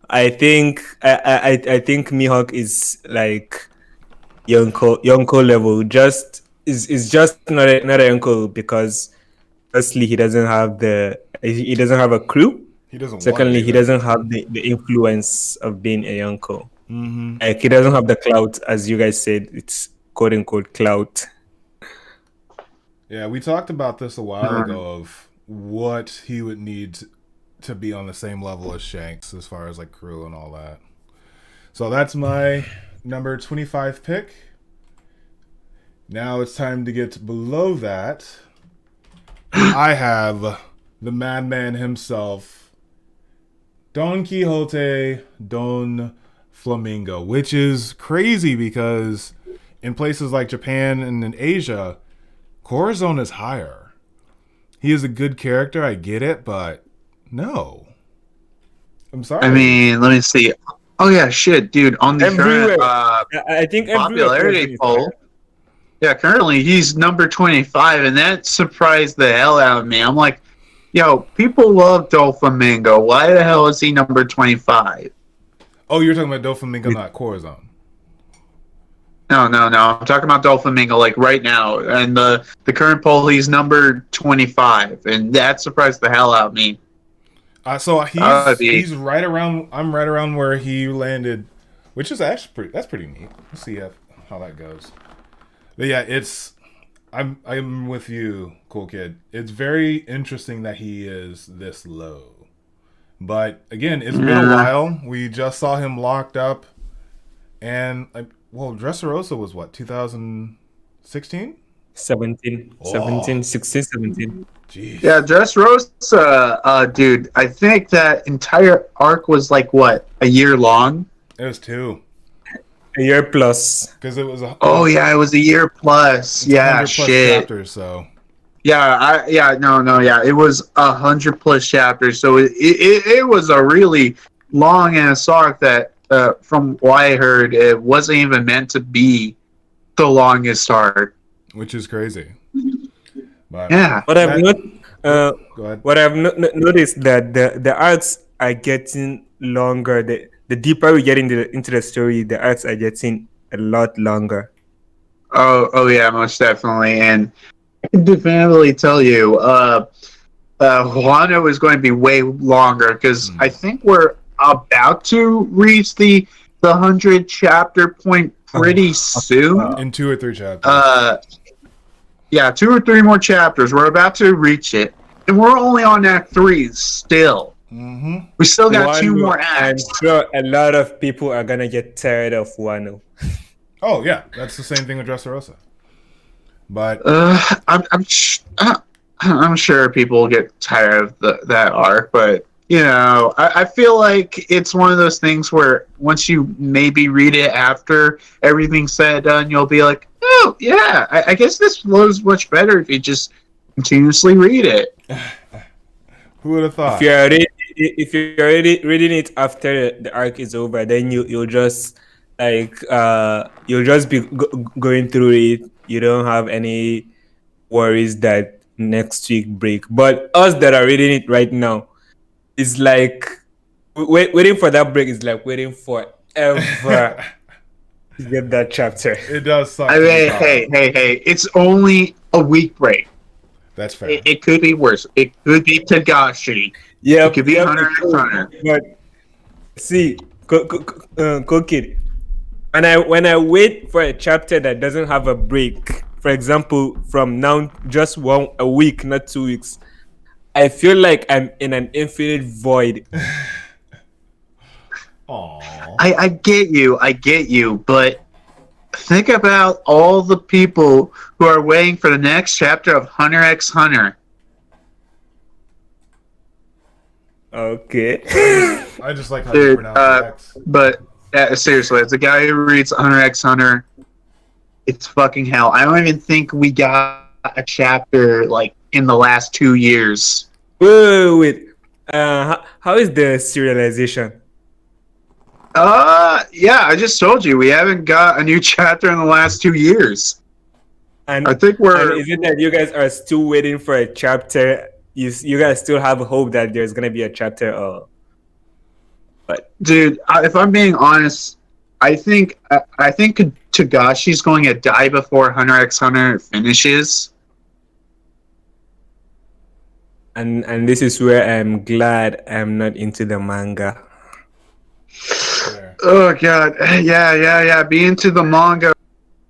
C: I think Mihawk is like Yonko level. Just is just not a Yonko because firstly he doesn't have a crew.
A: He doesn't.
C: Secondly, he doesn't have the influence of being a Yonko.
A: Mm-hmm.
C: Like he doesn't have the clout, as you guys said. It's quote unquote clout.
A: Yeah, we talked about this a while ago of what he would need to be on the same level as Shanks as far as like crew and all that. So that's my number 25 pick. Now it's time to get below that. I have the madman himself, Don Quixote Don Flamingo, which is crazy because in places like Japan and in Asia, Corazon is higher. He is a good character, I get it, but no. I'm sorry.
B: I mean, let me see. Oh yeah, shit, dude. On the current
C: I think
B: popularity poll, yeah, currently he's number 25, and that surprised the hell out of me. I'm like, yo, people love Doflamingo. Why the hell is he number 25?
A: Oh, you're talking about Doflamingo, not Corazon.
B: No. I'm talking about Doflamingo, like right now. And the current poll, he's number 25, and that surprised the hell out of me.
A: So he's right around. I'm right around where he landed, which is actually pretty neat. Let's see how that goes. But yeah, I'm with you, cool kid. It's very interesting that he is this low. But again, it's been a while. We just saw him locked up, and Dressrosa was what, 2016?
C: 17, 16, 17.
A: Jeez.
B: Yeah, Dressrosa, dude, I think that entire arc was like, what, a year long?
A: It was 2.
C: A year plus.
A: Because it was
B: it was a year plus. Yeah, shit.
A: Chapters, so.
B: Yeah, it was 100 plus chapters, so it was a really long ass arc that, from what I heard, it wasn't even meant to be the longest arc.
A: Which is crazy. But
C: yeah. But Uh,
A: Go ahead.
C: what I've noticed that the arcs are getting longer. The deeper we get into the story, the arcs are getting a lot longer.
B: Oh yeah, most definitely. And I can definitively tell you, Wano is going to be way longer because I think we're about to reach the 100 chapter point pretty soon.
A: In 2 or 3 chapters.
B: Yeah, 2 or 3 more chapters. We're about to reach it, and we're only on Act 3 still.
A: Mm-hmm.
B: We still got 2
C: Wano,
B: more
C: I'm
B: acts.
C: sure a lot of people are gonna get tired of Wano.
A: Oh yeah, that's the same thing with Dressrosa. But
B: I'm sure people will get tired of that arc, but you know, I feel like it's one of those things where once you maybe read it after everything's said and done, you'll be like, oh yeah, I guess this flows much better if you just continuously read it.
A: who would have thought?
C: If you're already reading it after the arc is over, then you'll just like you'll just be going through it. You don't have any worries that next week break. But us that are reading it right now, it's like waiting for that break is like waiting forever to get that chapter.
A: It does suck.
B: I mean, hey, it's only a week break.
A: That's fair.
B: It could be worse. It could be Tagashi.
C: Yeah,
B: It could be Hunter x Hunter.
C: But see, Kid, when I wait for a chapter that doesn't have a break, for example, from now just a week, not 2 weeks, I feel like I'm in an infinite void.
A: Aww.
B: I get you, but think about all the people who are waiting for the next chapter of Hunter x Hunter.
C: Okay.
A: I just like how you
B: Dude,
A: pronounce the X.
B: but seriously, as a guy who reads Hunter x Hunter, it's fucking hell. I don't even think we got a chapter like in the last 2 years.
C: Wait. How is the serialization?
B: Yeah, I just told you we haven't got a new chapter in the last 2 years.
C: And
B: I think
C: and is it that you guys are still waiting for a chapter? You guys still have hope that there's gonna be a chapter, or what?
B: Dude, if I'm being honest, I think Tagashi's going to die before Hunter x Hunter finishes.
C: And this is where I'm glad I'm not into the manga.
A: Fair.
B: Oh god, yeah. Be into the manga,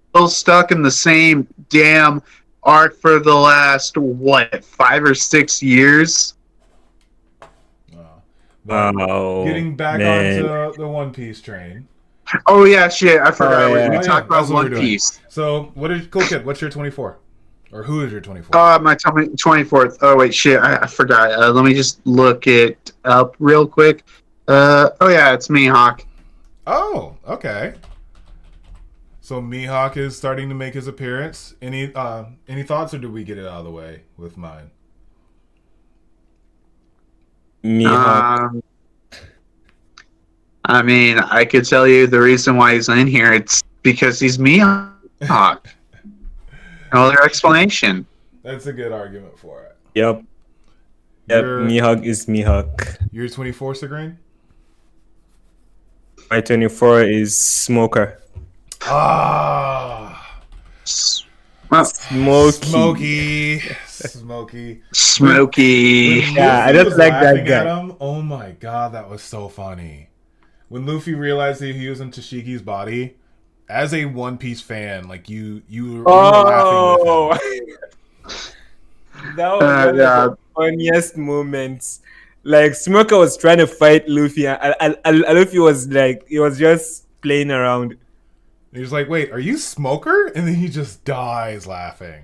B: still stuck in the same damn arc for the last 5 or 6 years.
A: But
C: Oh,
A: getting back
C: man.
A: onto the One Piece train.
B: Oh yeah, shit, I forgot.
C: Oh, yeah.
B: We talked about
A: That's what
B: One
A: we're doing.
B: Piece.
A: So, Cool Kid, what's your 24? Or who is your 24?
B: My 24th. Oh wait, shit, I forgot. Let me just look it up real quick. Oh yeah, it's Mihawk.
A: Oh, okay. So Mihawk is starting to make his appearance. Any thoughts, or did we get it out of the way with mine?
C: Mihawk.
B: I mean, I could tell you the reason why he's in here. It's because he's Mihawk. No other explanation.
A: That's a good argument for it.
C: Yep. Mihawk is Mihawk.
A: Your 24, Sigrain?
C: My 24 is Smoker.
A: Ah,
B: Well,
C: Smoky.
B: Smoky.
A: When
C: Yeah, I
A: Luffy
C: don't
A: was
C: like that
A: laughing
C: guy.
A: at him, oh my god, that was so funny. When Luffy realized that he was in Tashiki's body, as a One Piece fan, like you were laughing with him.
C: That was one of the funniest moments. Like Smoker was trying to fight Luffy, and Luffy was like, he was just playing around.
A: He was like, "Wait, are you Smoker?" And then he just dies laughing.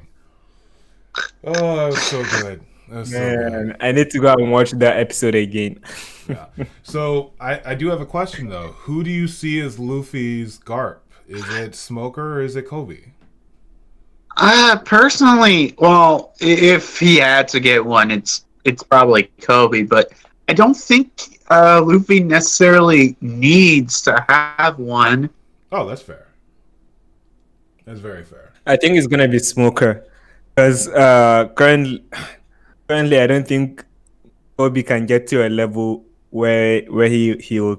A: Oh, that was so good. That was so good.
C: Man, I need to go and watch that episode again.
A: Yeah. So I do have a question though. Who do you see as Luffy's Garp? Is it Smoker or is it Kobe?
B: Personally, well, if he had to get one, it's probably Kobe. But I don't think Luffy necessarily needs to have one.
A: Oh, that's fair. That's very fair.
C: I think it's gonna be Smoker, because currently, currently I don't think Kobe can get to a level where he'll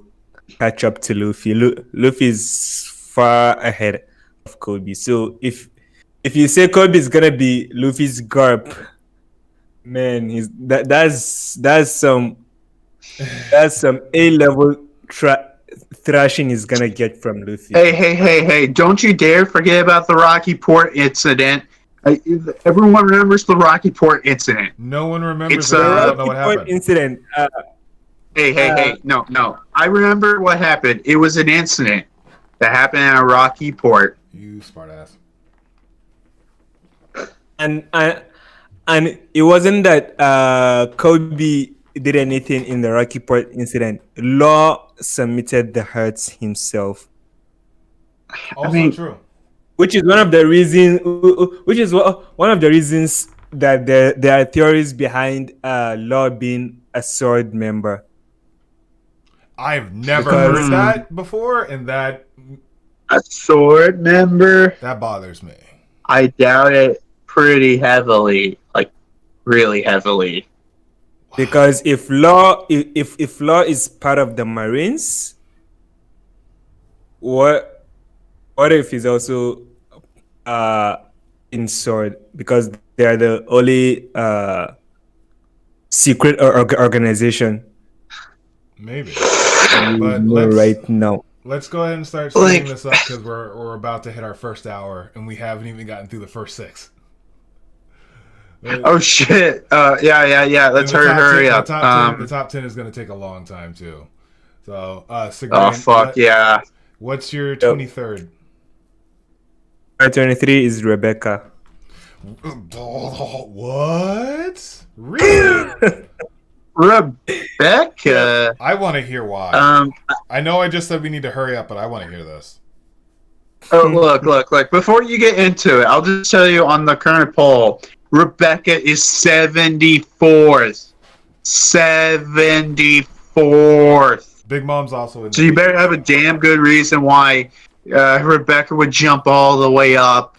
C: catch up to Luffy. Luffy is far ahead of Kobe. So if you say Kobe is gonna be Luffy's GARP, man, that's some A-level thrashing he's gonna get from Luffy.
B: Hey! Don't you dare forget about the Rocky Port incident. Everyone remembers the Rocky Port incident.
A: No one remembers
B: It's,
A: it. I don't know what happened.
C: Incident.
B: Hey! No. I remember what happened. It was an incident that happened at a Rocky Port.
A: You smartass.
C: And it wasn't that Kobe did anything in the Rocky Port incident. Law submitted the hurts himself.
A: Also true.
C: Which is one of the reasons. One of the reasons that there are theories behind Law being a sword member.
A: I've never heard that before, and that
B: A sword member?
A: bothers me.
B: I doubt it pretty heavily, like really heavily.
C: Because if Law is part of the Marines, what if he's also in sword? Because they are the only secret organization.
A: Maybe.
C: But right now.
A: Let's go ahead and start speeding this up because we're about to hit our first hour and we haven't even gotten through the first 6.
B: Oh shit! Yeah. Let's hurry up.
A: The top 10 is going to take a long time too. So,
B: oh fuck yeah!
A: What's your 23rd?
C: My 23 is Rebecca.
A: What? Really?
B: Rebecca.
A: I want to hear why. I know I just said we need to hurry up, but I want to hear this.
B: Oh look! Before you get into it, I'll just tell you on the current poll. Rebecca is 74th. 74th.
A: Big Mom's also in.
B: So you better have a damn good reason why Rebecca would jump all the way up.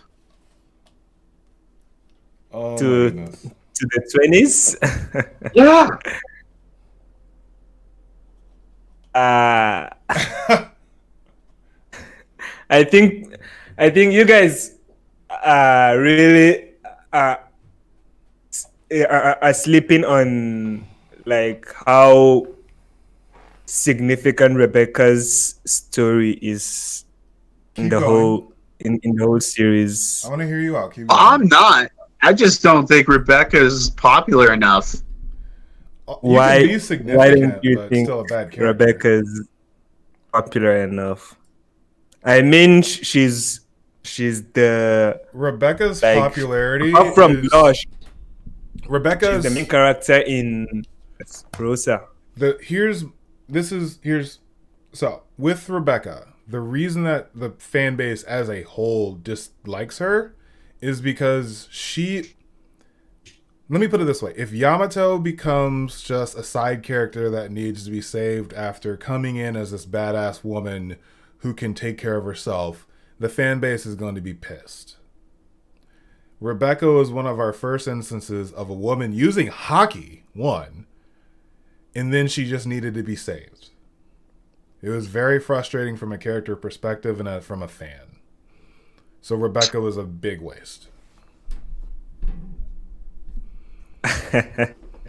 A: Oh,
C: to the 20s.
B: Yeah.
C: I think you guys really are sleeping on like how significant Rebecca's story is in the whole series.
A: I want to hear you out.
B: I'm not. I just don't think Rebecca's popular enough.
C: Why don't you think
A: still a bad character.
C: Rebecca's popular enough? I mean, she's the
A: Rebecca's popularity.
C: Apart from Lush,
A: Rebecca's
C: she's the main character in Rosa.
A: So with Rebecca, the reason that the fan base as a whole dislikes her is because let me put it this way. If Yamato becomes just a side character that needs to be saved after coming in as this badass woman who can take care of herself, the fan base is going to be pissed. Rebecca was one of our first instances of a woman using hockey, and then she just needed to be saved. It was very frustrating from a character perspective and from a fan. So Rebecca was a big waste.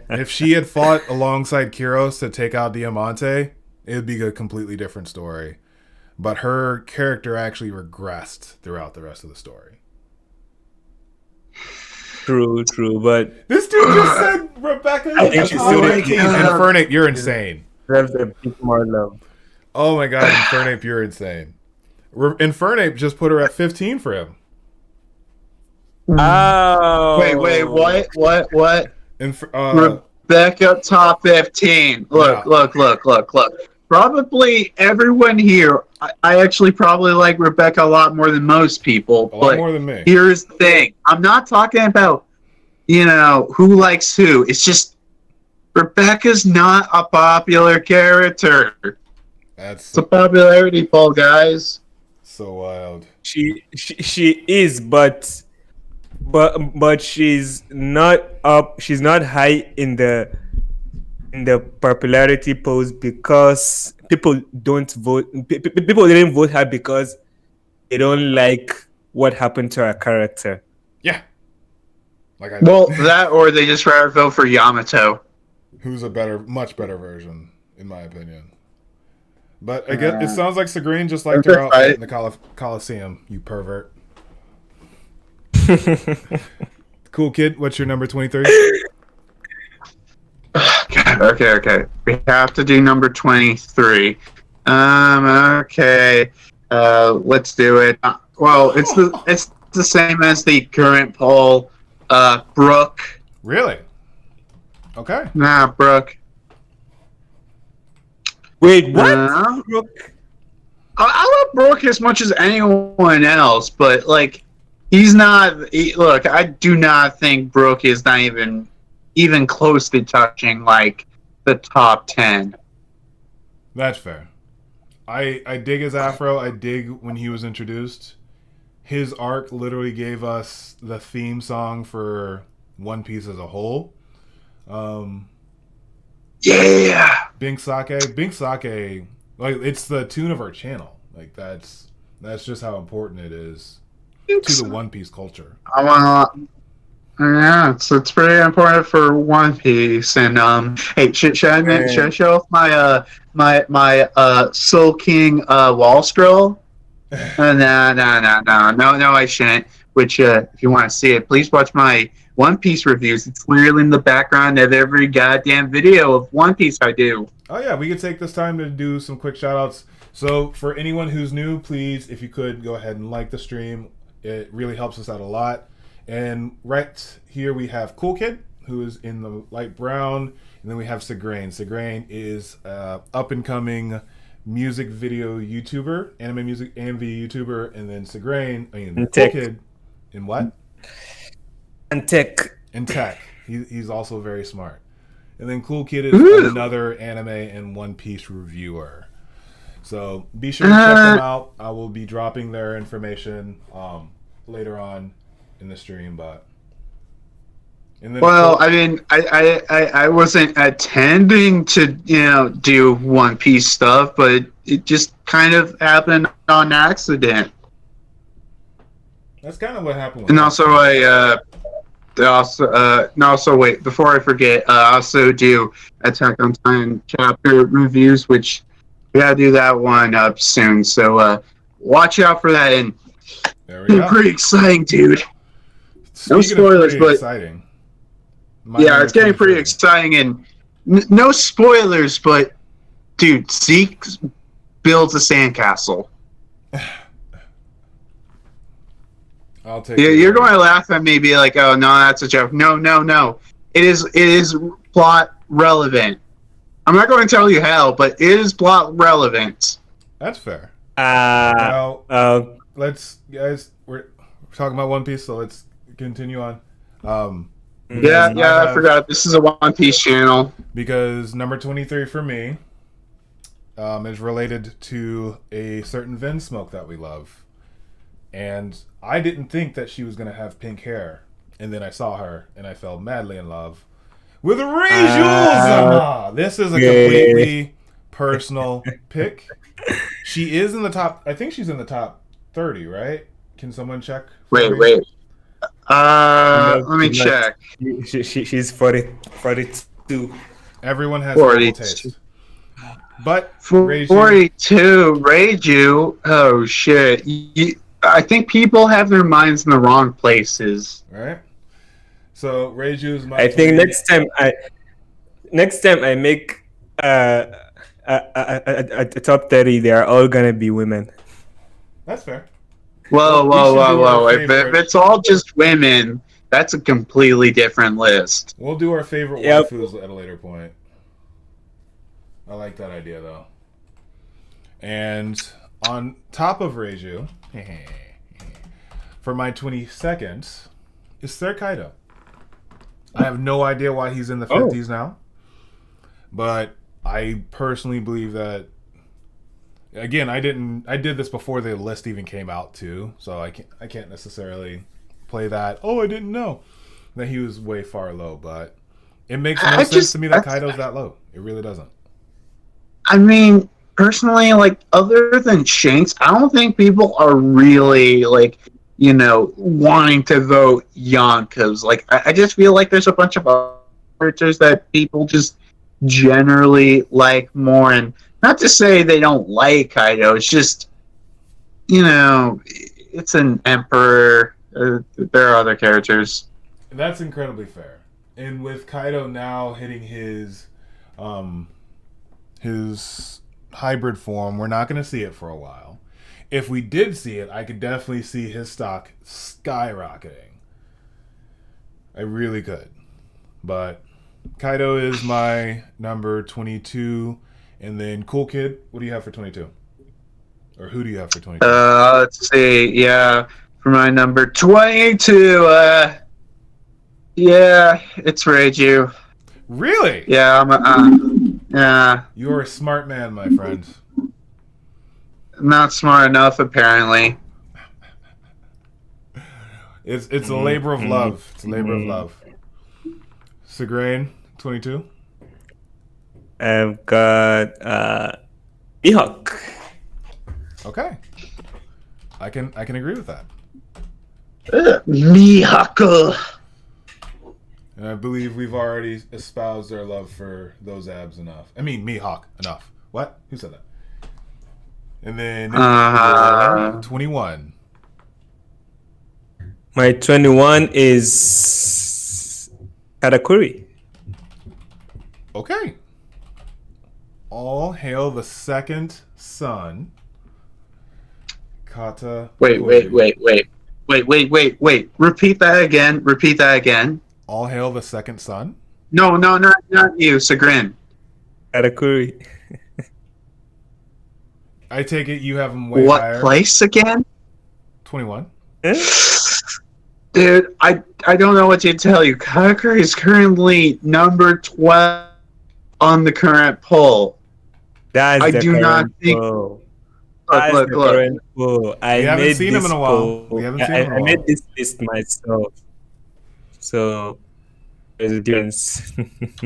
A: If she had fought alongside Kyros to take out Diamante, it would be a completely different story. But her character actually regressed throughout the rest of the story.
C: True, but
A: this dude just said Rebecca.
C: I think she's still
A: Infernape, you're insane.
C: Deserves a bit more love.
A: Oh my god, Infernape, you're insane. Infernape just put her at 15 for him.
C: Oh.
B: Wait, what? Rebecca top 15. Look. Probably everyone here, I actually probably like Rebecca a lot more than most people.
A: A lot more than me.
B: Here's the thing. I'm not talking about, who likes who. It's just Rebecca's not a popular character. It's a popularity poll, guys.
A: So wild.
C: She is, but but she's not up. She's not high in the popularity polls because people don't vote. People didn't vote her because they don't like what happened to her character.
A: Yeah. Like
B: Well, that or they just rather vote for Yamato.
A: who's a much better version, in my opinion. But I guess it sounds like Segreen just liked her outfit in the Coliseum, you pervert. Cool Kid, what's your number 23?
B: Okay. We have to do number 23. Okay. Let's do it. Well, it's the same as the current poll. Brooke.
A: Really? Okay.
B: Nah, Brooke.
C: Wait, what? Brooke?
B: I love Brooke as much as anyone else, but like, he's not. Look, I do not think Brooke is not even close to touching like the top 10.
A: That's fair. I dig his afro. I dig when he was introduced. His arc literally gave us the theme song for One Piece as a whole.
B: Yeah.
A: Bink Sake, like it's the tune of our channel. Like that's just how important it is to the One Piece culture.
B: Yeah, it's pretty important for One Piece. And hey, should I show off my Soul King wall scroll? No, I shouldn't. Which, if you want to see it, please watch my One Piece reviews. It's literally in the background of every goddamn video of One Piece I do.
A: Oh yeah, we could take this time to do some quick shout outs. So for anyone who's new, please, if you could, go ahead and like the stream. It really helps us out a lot. And right here we have Cool Kid, who is in the light brown. And then we have Segrain. Segrain is up and coming music video YouTuber, anime music AMV YouTuber. And then Segrain, Cool Kid, in what?
C: And tech.
A: In tech. He's also very smart. And then Cool Kid is another anime and One Piece reviewer. So be sure to check them out. I will be dropping their information later on in the stream. But and then
B: I mean, I wasn't intending to do One Piece stuff, but it just kind of happened on accident.
A: That's kind of what happened.
B: And also, also wait, before I forget, I also do Attack on Titan chapter reviews, which we gotta do that one up soon. So watch out for that. And it's pretty exciting, dude. No spoilers, but
A: exciting.
B: Yeah, it's getting pretty exciting, and no spoilers, but dude, Zeke builds a sandcastle.
A: I'll take
B: You're going to laugh at me, be like, "Oh no, that's a joke." No. It is plot relevant. I'm not going to tell you how, but it is plot relevant.
A: That's fair.
C: Let's
A: guys, we're talking about One Piece, so let's continue on.
B: I forgot. This is a One Piece channel.
A: Because number 23 for me is related to a certain Vinsmoke that we love. And I didn't think that she was going to have pink hair. And then I saw her, and I fell madly in love with Ray Jules! This is a completely personal pick. She is in the top... I think she's in the top 30, right? Can someone check?
B: Wait. Let me check.
C: She's 42.
A: Everyone has equal taste. But
B: 42, Reiju. Oh shit! I think people have their minds in the wrong places.
A: Right. So Reiju is my.
C: I think next time I make a top 30, they are all gonna be women.
A: That's fair.
B: Whoa. If it's all just women, that's a completely different list.
A: We'll do our favorite waifus at a later point. I like that idea, though. And on top of Reiju, for my 22nd, is Serkaido. I have no idea why he's in the 50s now. But I personally believe that... Again, I did this before the list even came out too, so I can't necessarily play that. Oh, I didn't know that he was way far low, but it makes no sense to me that Kaido's that low. It really doesn't.
B: I mean, personally, like, other than Shanks, I don't think people are really, like, you know, wanting to vote Yonkos. Like, I just feel like there's a bunch of characters that people just generally like more. And not to say they don't like Kaido, it's just, you know, it's an emperor. There are other characters.
A: That's incredibly fair. And with Kaido now hitting his hybrid form, we're not going to see it for a while. If we did see it, I could definitely see his stock skyrocketing. I really could. But Kaido is my number 22. And then Cool Kid, what do you have for 22? Or who do you have for 22?
B: Let's see. Yeah, for my number 22, yeah, it's Reiju.
A: Really?
B: Yeah, yeah.
A: You're a smart man, my friend.
B: Not smart enough, apparently.
A: It's a labor of love. It's a labor of love. Segrain, 22.
C: I've got Mihawk.
A: Okay, I can agree with that.
B: Mihawk.
A: And I believe we've already espoused our love for those abs enough. I mean, Mihawk enough. What? Who said that? And then 21.
C: My 21 is Katakuri.
A: Okay. All hail the second son. Kata.
B: Wait. Repeat that again.
A: All hail the second son?
B: No, not you, Sagrin.
C: Katakuri.
A: I take it you have him way
B: What
A: higher.
B: place again?
A: 21.
B: Dude, I don't know what to tell you. Katakuri is currently number 12 on the current poll.
C: That's
B: I
C: the
B: do not
C: current
B: think.
C: poll.
B: Look,
C: That's
B: look,
C: the
B: look.
C: current poll. I
A: We haven't
C: made
A: seen him
C: this
A: in a while.
C: poll.
A: We haven't seen him in a
C: I
A: while.
C: made this list myself. So there's a difference.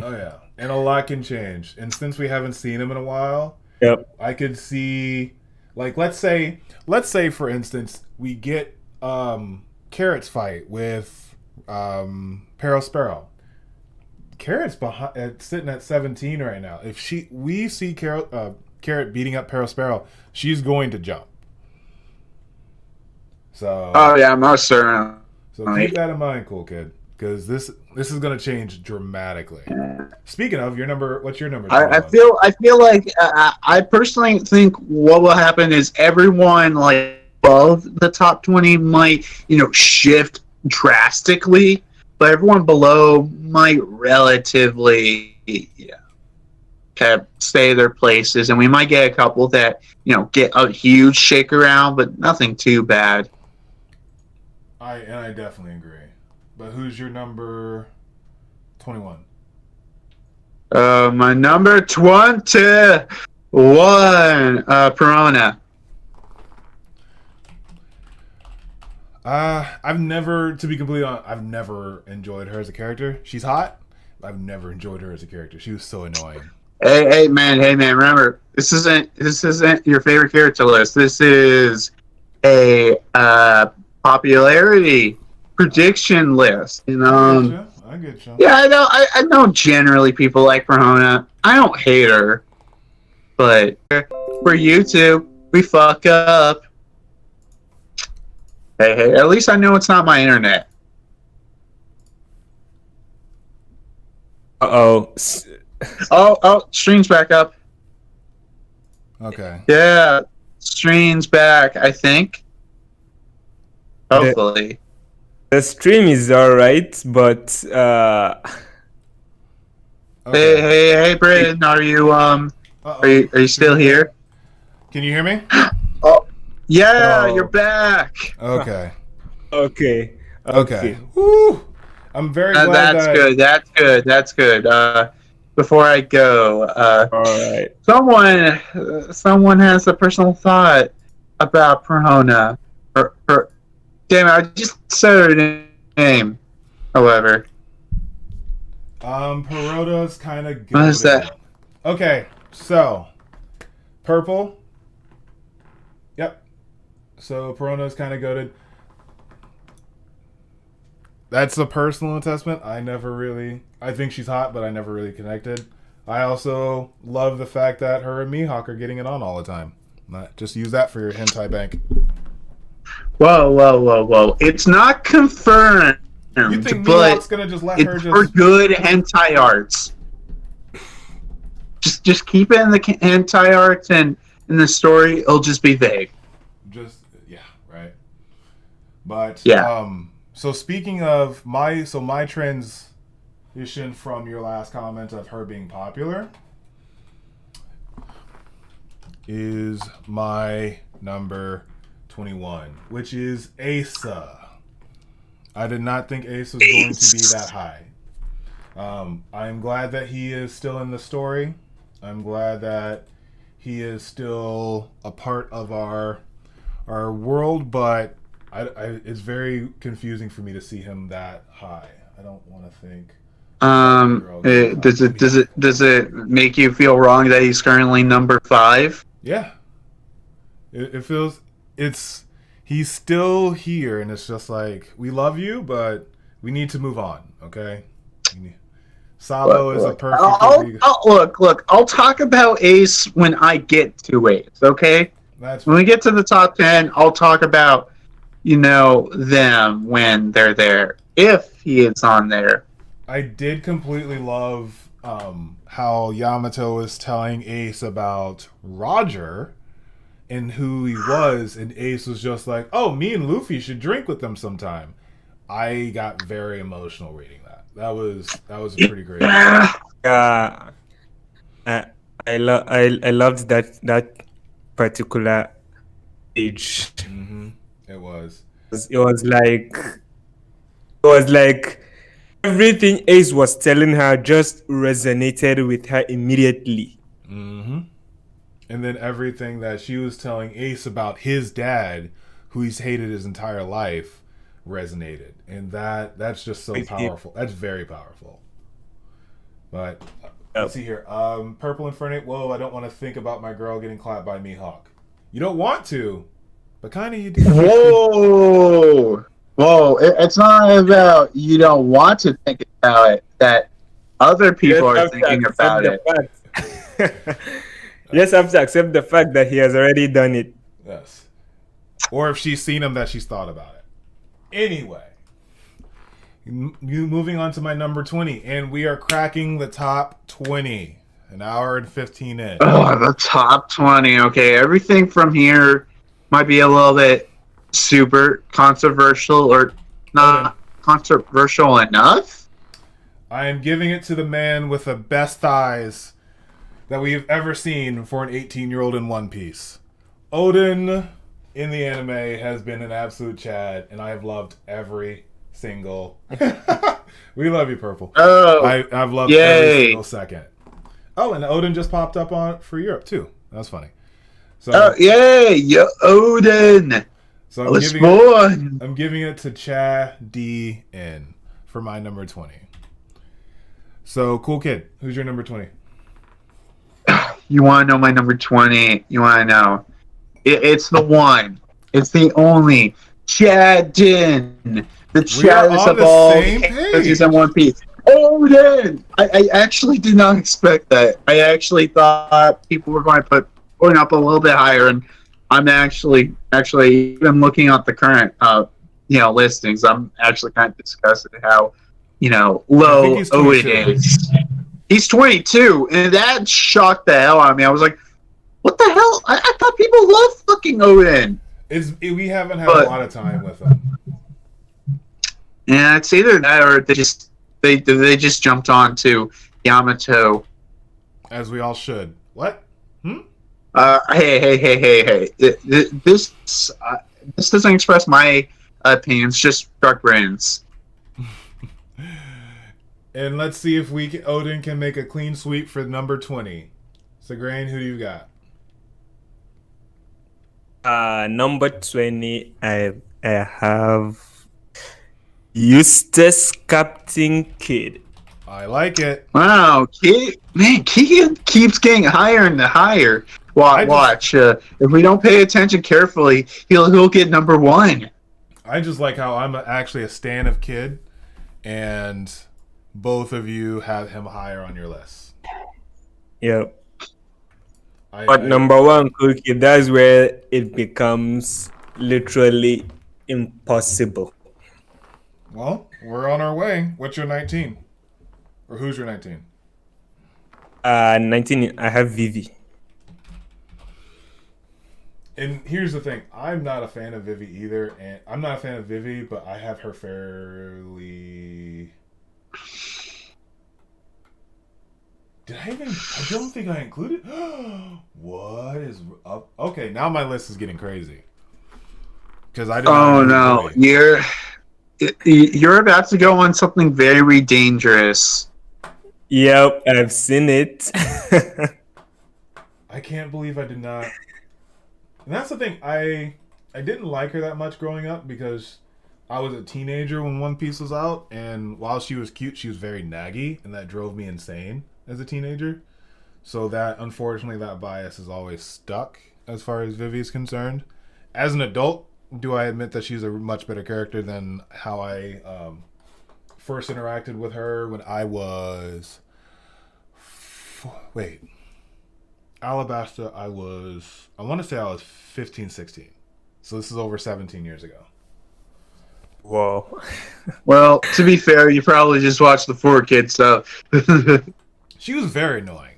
A: Oh, yeah. And a lot can change. And since we haven't seen him in a while,
C: Yep.
A: I could see, like, let's say for instance, we get Carrot's fight with Perospero. Carrot's behind, sitting at 17 right now. If we see Carrot beating up Perospero, she's going to jump. So.
B: Oh yeah, most certainly.
A: So keep that in mind, Cool Kid, because this is going to change dramatically. Speaking of, what's your number?
B: I feel like I personally think what will happen is everyone like above the top 20 might shift drastically, but everyone below might relatively stay their places, and we might get a couple that get a huge shake around, but nothing too bad.
A: I definitely agree. But who's your number 21?
B: My number 21, Perona.
A: I've never, to be completely honest, I've never enjoyed her as a character. She's hot, but I've never enjoyed her as a character. She was so annoying.
B: Hey man, remember, this isn't your favorite character list. This is a popularity prediction list.
A: I get you.
B: Yeah, I know generally people like Perona. I don't hate her, but for YouTube, we fuck up. Hey, at least I know it's not my internet.
C: Oh,
B: stream's back up.
A: Okay.
B: Yeah, stream's back, I think. Hopefully.
C: the stream is alright, but
A: Okay.
B: Hey, Brayden, are you still here?
A: Can you hear me?
B: Yeah,
C: Oh.
B: you're back.
A: Okay.
C: okay.
A: Woo! I'm very glad
B: That's good. Before I go,
C: Alright.
B: someone has a personal thought about Perona. Damn it, I just said her name. However.
A: Perota's kind of
B: What is that?
A: Okay, so purple. Yep. So Perota's kind of goated. That's a personal assessment. I think she's hot, but I never really connected. I also love the fact that her and Mihawk are getting it on all the time. Just use that for your hentai bank.
B: Whoa. It's not confirmed.
A: You think
B: but
A: Mihawk's gonna just let
B: it's
A: her
B: for
A: just...
B: good hentai arts. Just keep it in the hentai arts, and in the story, it'll just be vague.
A: Right. But
B: yeah.
A: So speaking of my transition from your last comment of her being popular is my number 21, which is Asa. I did not think Ace was going to be that high. I'm glad that he is still in the story. I'm glad that he is still a part of our world, but it's very confusing for me to see him that high. I don't want to think.
B: Does it make you feel wrong that he's currently number 5?
A: Yeah. It feels he's still here, and it's just like, we love you, but we need to move on, okay? Sabo is a perfect...
B: Look, I'll talk about Ace when I get to Ace, okay? When we get to the top 10, I'll talk about, them when they're there, if he is on there.
A: I did completely love how Yamato was telling Ace about Roger and who he was, and Ace was just like, oh, me and Luffy should drink with them sometime. I got very emotional reading that. That was a pretty great.
C: I loved that particular age.
A: Mm-hmm. It was
C: like everything Ace was telling her just resonated with her immediately.
A: Mm-hmm. And then everything that she was telling Ace about his dad, who he's hated his entire life, resonated. And that's just so powerful. That's very powerful. But let's see here. Purple Inferno. Whoa, I don't want to think about my girl getting clapped by Mihawk. You don't want to, but kind of you do.
B: Whoa, it's not about you don't want to think about it, that other people are thinking about it.
C: You just have to accept the fact that he has already done it.
A: Yes. Or if she's seen him, that she's thought about it. Anyway, moving on to my number 20, and we are cracking the top 20. An hour and 15 in.
B: Oh, the top 20. Okay, everything from here might be a little bit super controversial or not controversial enough.
A: I am giving it to the man with the best thighs that we have ever seen for an 18-year-old in One Piece. Oden in the anime has been an absolute Chad, and I have loved every single... We love you, Purple.
B: Oh,
A: I've loved every single second. Oh, and Oden just popped up for Europe, too. That's funny. So,
B: yay! Oden!
A: So I'm giving it to Cha D-N for my number 20. So, Cool Kid, who's your number 20?
B: You want to know my number 20? You want to know? It's the one. It's the only. Chad Din. The chaddest of all characters in One Piece. Oden! I actually did not expect that. I actually thought people were going to put Oden up a little bit higher, and I'm actually even looking at the current listings. I'm actually kind of disgusted at how low Oden is. He's 22, and that shocked the hell out of me. I was like, what the hell? I thought people love fucking Oden.
A: We haven't had a lot of time with him.
B: Yeah, it's either that or they just jumped on to Yamato.
A: As we all should. What?
B: Hey. This doesn't express my opinion. It's just DarkBriton's.
A: And let's see if Oden can make a clean sweep for number 20. Segrain, who do you got?
C: Number 20, I I have Eustace Captain Kid.
A: I like it.
B: Wow, Keegan keeps getting higher and higher. Watch. If we don't pay attention carefully, he'll get number one.
A: I just like how I'm actually a stan of Kid, and both of you have him higher on your list.
C: Yep. But number one, Cookie, that's where it becomes literally impossible.
A: Well, we're on our way. What's your 19? Or who's your 19?
C: 19, I have Vivi.
A: And here's the thing. I'm not a fan of Vivi either. And I'm not a fan of Vivi, but I have her fairly... I don't think I included... What is up? Okay, now my list is getting crazy. Because I did not
B: no. You're about to go on something very dangerous.
C: Yep, I've seen it.
A: I can't believe I did not... And that's the thing. I didn't like her that much growing up because I was a teenager when One Piece was out, and while she was cute, she was very naggy, and that drove me insane as a teenager. So that, unfortunately, that bias is always stuck as far as Vivi is concerned. As an adult, do I admit that she's a much better character than how I first interacted with her when I was... Wait... Alabasta, I want to say I was 15, 16. So this is over 17 years ago.
C: Whoa.
B: Well, to be fair, you probably just watched the 4Kids stuff.
A: She was very annoying.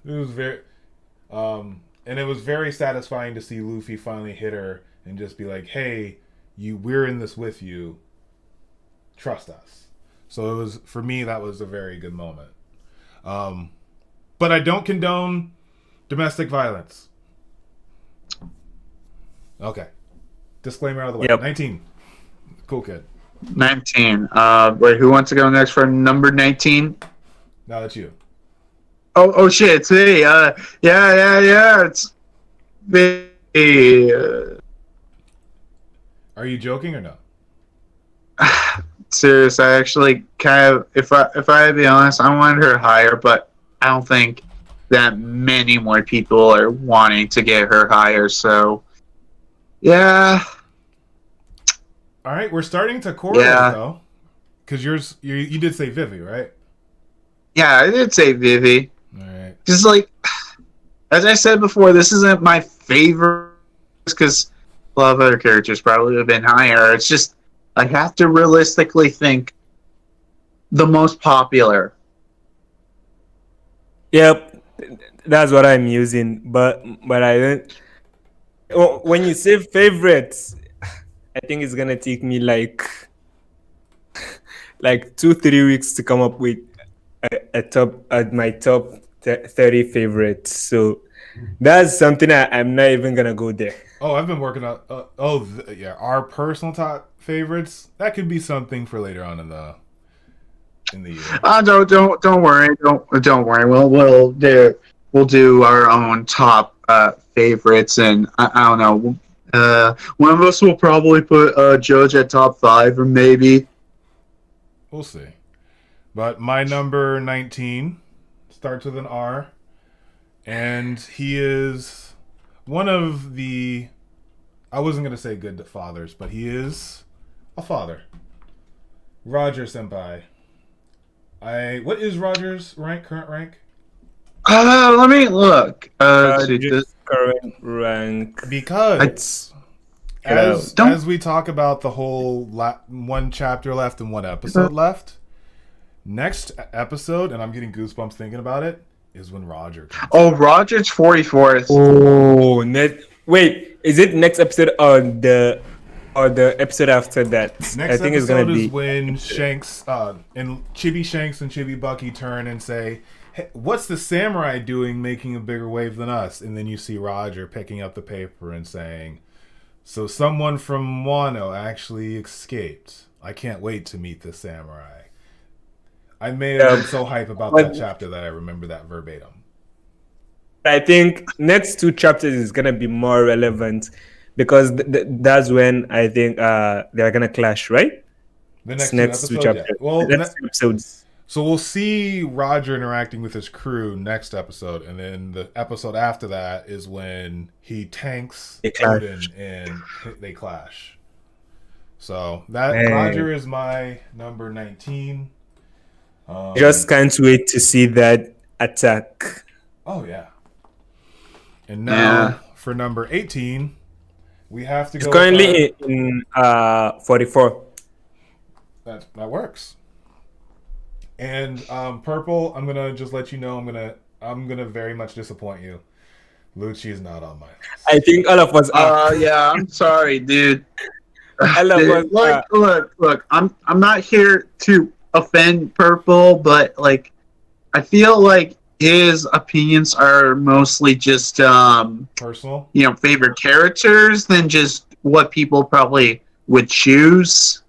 A: It was very... and it was very satisfying to see Luffy finally hit her and just be like, hey, we're in this with you. Trust us. So it was, for me, that was a very good moment. But I don't condone domestic violence. Okay. Disclaimer out of the way.
C: Yep.
A: 19. Cool kid.
B: 19. Wait, who wants to go next for number 19?
A: Now that's you.
B: Oh shit, it's me. Yeah. It's me.
A: Are you joking or no?
B: Serious, I actually kind of, if I had to be honest, I wanted her higher, but I don't think that many more people are wanting to get her higher, so yeah.
A: All right, we're starting to correlate though, because you did say Vivi, right?
B: Yeah, I did say Vivi.
A: All right.
B: Just like, as I said before, this isn't my favorite because a lot of other characters probably would have been higher. It's just I have to realistically think the most popular.
C: Yep, that's what I'm using. But I don't. When you say favorites, I think it's gonna take me like 2-3 weeks to come up with my top 30 favorites. So that's something I'm not even gonna go there.
A: Oh, I've been working on. Our personal top favorites. That could be something for later on in the year.
B: Don't worry. Don't worry. We'll do our own top favorites, and I don't know. One of us will probably put Judge at top 5, or maybe.
A: We'll see. But my number 19 starts with an R, and he is one of the... I wasn't going to say good fathers, but he is a father. Roger Senpai. What is Roger's current rank?
B: Let me look.
C: Current rank.
A: Because as we talk about the whole one chapter left and one episode left, next episode, and I'm getting goosebumps thinking about it, is when Roger comes.
B: Oh, Roger's 44th.
C: Oh, wait, is it next episode or the episode after that?
A: Next episode it's gonna be when Shanks and Chibi Shanks and Chibi Bucky turn and say, hey, what's the samurai doing making a bigger wave than us? And then you see Roger picking up the paper and saying, so someone from Wano actually escaped. I can't wait to meet the samurai. I may have been so hype about that chapter that I remember that verbatim.
C: I think next 2 chapters is gonna be more relevant because that's when I think they're gonna clash, right?
A: The
C: It's
A: next two
C: next two
A: episodes, yeah.
C: chapters.
A: Well,
C: The next two episodes.
A: so we'll see Roger interacting with his crew next episode, and then the episode after that is when he tanks
C: They clash.
A: Odin and they clash. So that
C: Man.
A: Roger is my number 19.
C: Just can't wait to see that attack.
A: Oh yeah. And now for number 18, we have to
C: It's
A: go.
C: currently in 44.
A: That works. And purple, I'm gonna just let you know I'm gonna very much disappoint you. Lucci is not on my list.
C: I think all of us are.
B: Yeah, I'm sorry, dude.
C: All of us
B: Look, I'm not here to offend Purple, but like I feel like his opinions are mostly just
A: Personal.
B: favorite characters than just what people probably would choose.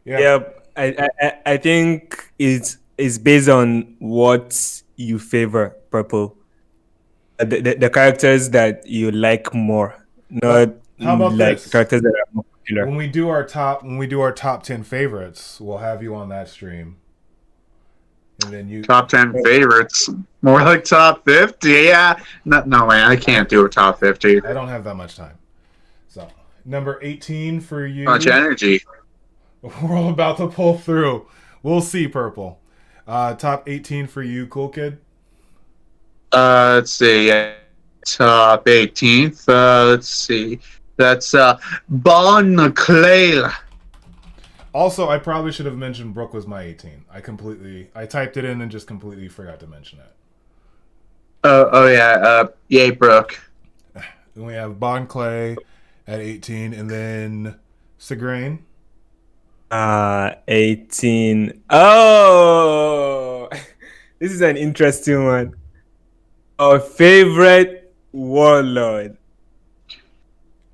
C: Yeah, I think it's based on what you favor, Purple. The characters that you like more, not
A: How about
C: like
A: this?
C: characters that are more popular.
A: When we do our top 10 favorites, we'll have you on that stream. And then you
B: Top 10 favorites, more like top 50. Yeah, no way, I can't do a top 50.
A: I don't have that much time. So, number 18 for you.
B: Much energy.
A: We're all about to pull through. We'll see, Purple. Top 18 for you, cool kid.
B: Let's see. Top 18th. Let's see. That's Bon Claire.
A: Also, I probably should have mentioned Brooke was my 18. I typed it in and just completely forgot to mention it.
B: Oh yeah. Yay, Brooke.
A: Then we have Bon Clay at 18, and then Sigrain.
C: 18. Oh, this is an interesting one. Our favorite warlord,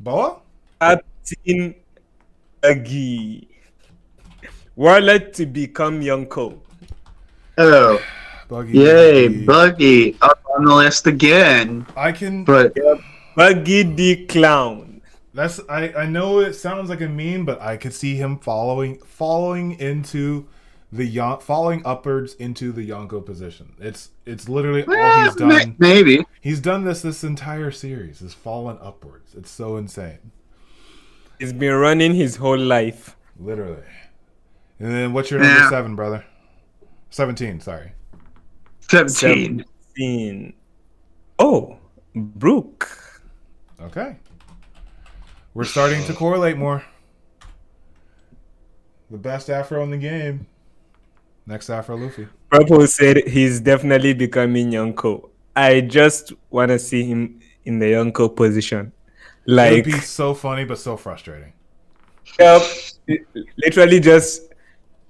A: Boa?
C: Captain Buggy. Warlord to become Yonko.
B: Oh,
A: Buggy.
B: yay, Buggy up on the list again. But
C: Buggy the Clown.
A: I know it sounds like a meme, but I could see him falling upwards into the Yonko position. It's literally all he's done.
B: Maybe
A: He's done this entire series, is fallen upwards. It's so insane.
C: He's been running his whole life.
A: Literally. And then what's your number 7, brother? 17, sorry.
B: 17.
C: 17. Oh, Brooke.
A: Okay. We're starting to correlate more. The best Afro in the game. Next Afro Luffy.
C: Purple said he's definitely becoming Yonko. I just want to see him in the Yonko position.
A: It would
C: Like,
A: be so funny, but so frustrating.
C: yep, literally just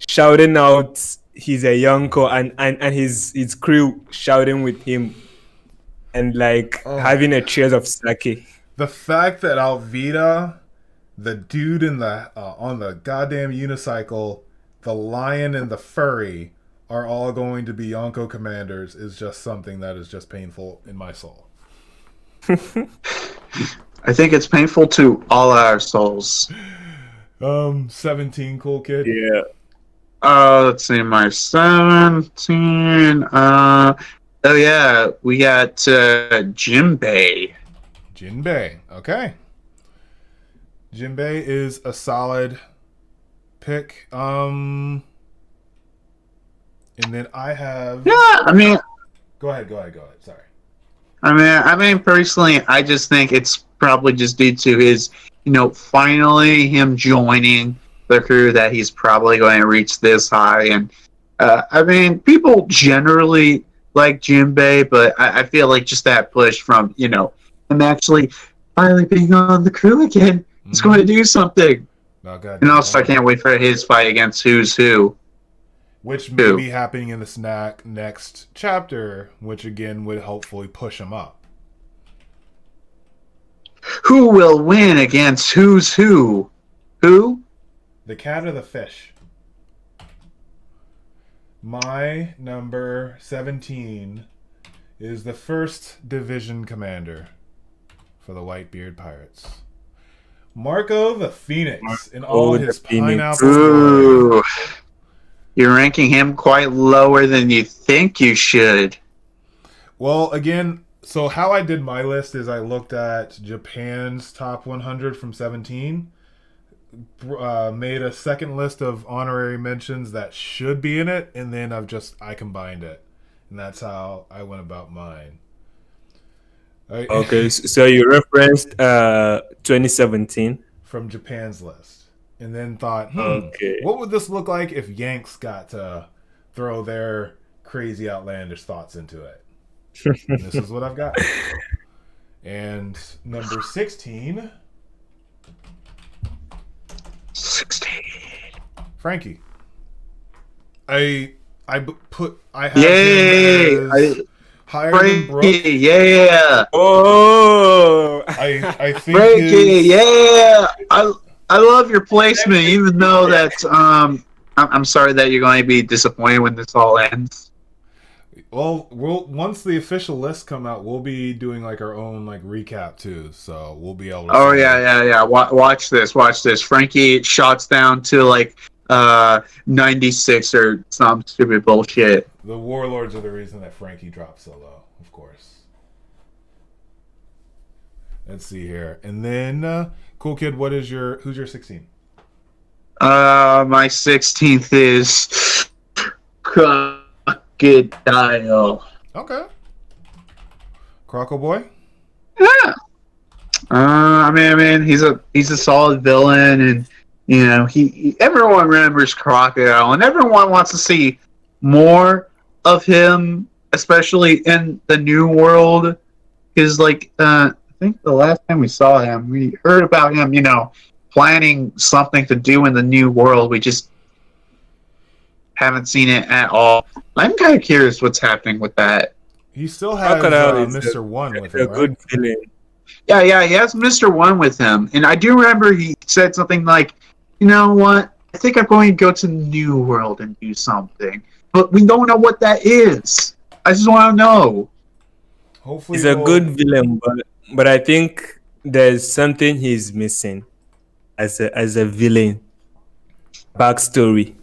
C: shouting out he's a Yonko and his crew shouting with him and like having a cheers of sake.
A: The fact that Alvida, the dude in the on the goddamn unicycle, the lion and the furry are all going to be Yonko commanders is just something that is just painful in my soul.
B: I think it's painful to all our souls.
A: 17, cool kid.
C: Yeah.
B: Let's see, my 17. Oh yeah, we got Jinbei.
A: Jinbei. Okay. Jinbei is a solid pick. And then I have.
B: Yeah, I mean,
A: Go ahead. Sorry.
B: I mean, personally, I just think it's probably just due to his, finally him joining the crew that he's probably going to reach this high. And I mean, people generally like Jinbei, but I feel like just that push from him actually finally being on the crew again is going to do something.
A: Oh, God.
B: And also, I can't wait for his fight against Who's Who.
A: Which may be happening in the next chapter, which again would hopefully push him up.
B: Who will win against Who's Who? Who?
A: The cat or the fish? My number 17 is the first division commander for the Whitebeard Pirates. Marco the Phoenix in
C: Marco
A: all
C: the
A: his
C: Phoenix.
A: pineapple glory.
B: Ooh. You're ranking him quite lower than you think you should.
A: Well, again, so how I did my list is I looked at Japan's top 100 from 17, made a second list of honorary mentions that should be in it, and then I combined it, and that's how I went about mine.
C: Okay, so you referenced 2017.
A: From Japan's list, and then thought,
C: Okay.
A: what would this look like if Yanks got to throw their crazy outlandish thoughts into it? And this is what I've got. And number 16.
B: 16.
A: Frankie. I have
B: Yay!
A: him as higher than Brooke.
B: Frankie, yeah!
C: Oh,
A: I think
B: Frankie, yeah! I love your placement, even though that I'm sorry that you're going to be disappointed when this all ends.
A: Well, once the official lists come out, we'll be doing like our own like recap too, so we'll be able to.
B: Oh yeah. Watch this. Frankie shots down to like 96 or some stupid bullshit.
A: The Warlords are the reason that Frankie dropped so low, of course. Let's see here, and then Cool Kid, who's your 16?
B: My 16th is Crocodile.
A: Okay. Croco Boy.
B: Yeah. I mean, he's a solid villain, and you know, everyone remembers Crocodile, and everyone wants to see more of him, especially in the new world. Because, like, I think the last time we saw him, we heard about him, you know, planning something to do in the new world. We just haven't seen it at all. I'm kind of curious what's happening with that.
A: He still has Mr. One with him,
C: a good
A: right?
C: villain.
B: Yeah, he has Mr. One with him. And I do remember he said something like, you know what, I think I'm going to go to the new world and do something. But we don't know what that is. I just want to know.
A: Hopefully
C: He's a good villain, but I think there's something he's missing as a villain. Backstory.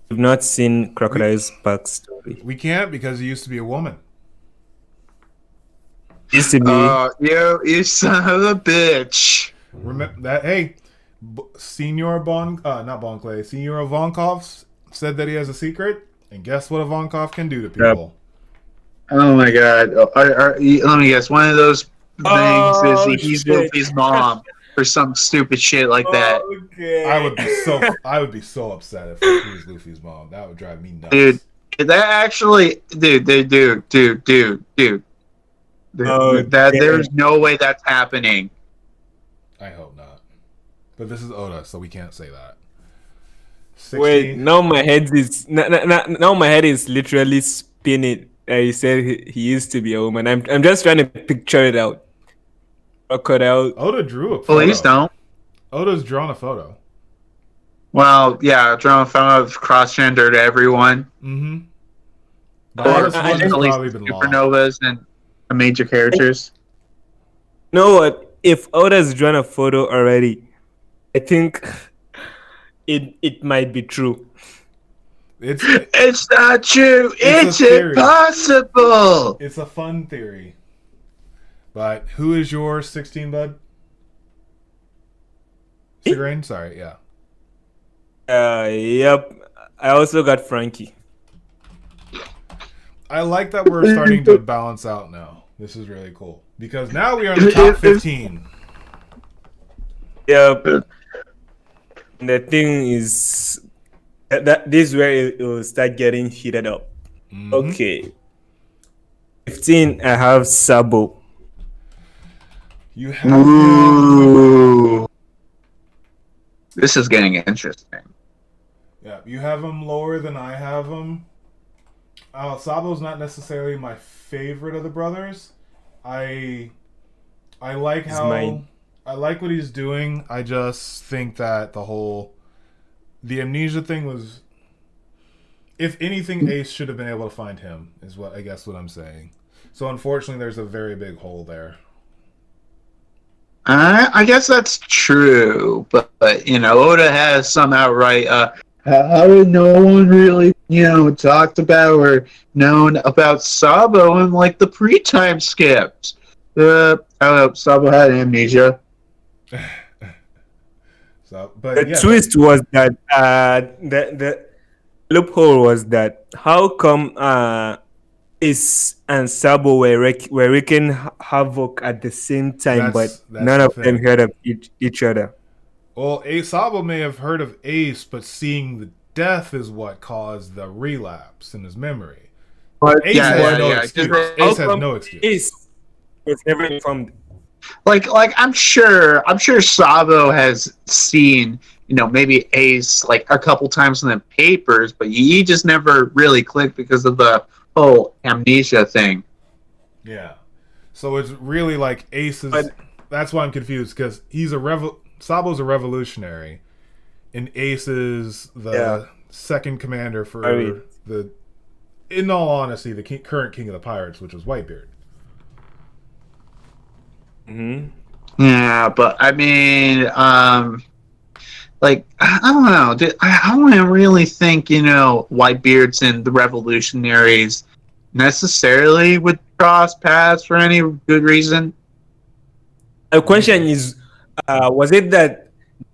C: We've not seen Crocodile's backstory.
A: We can't because he used to be a woman.
C: Used to be.
B: You son of a bitch.
A: Remember that? Hey, Senior Ivankov said that he has a secret, and guess what Ivankov can do to people?
B: Oh my god. Let me guess. One of those things is he's Luffy's mom or some stupid shit like that.
C: Okay.
A: I would be so upset if he was Luffy's mom. That would drive me nuts.
B: Dude, that actually, dude. There's no way that's happening.
A: I hope not. But this is Oda, so we can't say that. 16.
C: Wait, now my head is literally spinning. He said he used to be a woman. I'm just trying to picture it out. Crocodile.
A: Oda drew a photo.
B: Please don't.
A: Oda's drawn a photo.
B: Well, yeah, drawn a photo of cross-gendered everyone.
A: Mm-hmm.
B: Or
A: Oda's
B: at
A: one's
B: least
A: probably been long.
B: supernovas and major characters.
C: You know what? If Oda's drawn a photo already, I think it might be true.
B: It's not true.
A: It's
B: It's
A: a theory.
B: impossible.
A: It's a fun theory. But who is your 16, bud? Sigrain? Sorry, yeah.
C: Yep. I also got Frankie.
A: I like that we're starting to balance out now. This is really cool. Because now we are in the top 15.
C: Yep. The thing is that this is where it will start getting heated up.
A: Mhm.
C: Okay. 15, I have Sabo.
A: You have him.
B: Ooh. This is getting interesting.
A: Yeah, you have him lower than I have him. Sabo's not necessarily my favorite of the brothers. I like I like what he's doing. I just think that the amnesia thing was, if anything, Ace should have been able to find him, is what I'm saying. So unfortunately there's a very big hole there.
B: I guess that's true, but Oda has some outright. How did no one really, talked about or known about Sabo in like the pre-time skips? Sabo had amnesia.
C: The twist was that the loophole was that how come Ace and Sabo were wreaking havoc at the same time, but none of them heard of each other.
A: Well, Sabo may have heard of Ace, but seeing the death is what caused the relapse in his memory. Ace has no excuse. Ace has no excuse.
C: Ace was never informed.
B: Like I'm sure Sabo has seen, maybe Ace like a couple times in the papers, but he just never really clicked because of the whole amnesia thing.
A: Yeah. So it's really like Ace's. That's why I'm confused, because he's Sabo's a revolutionary, and Ace is the second commander for the. In all honesty, the current king of the pirates, which was Whitebeard.
B: Yeah, but I mean, like I don't know. I don't really think Whitebeards and the revolutionaries necessarily would cross paths for any good reason.
C: The question is, was it that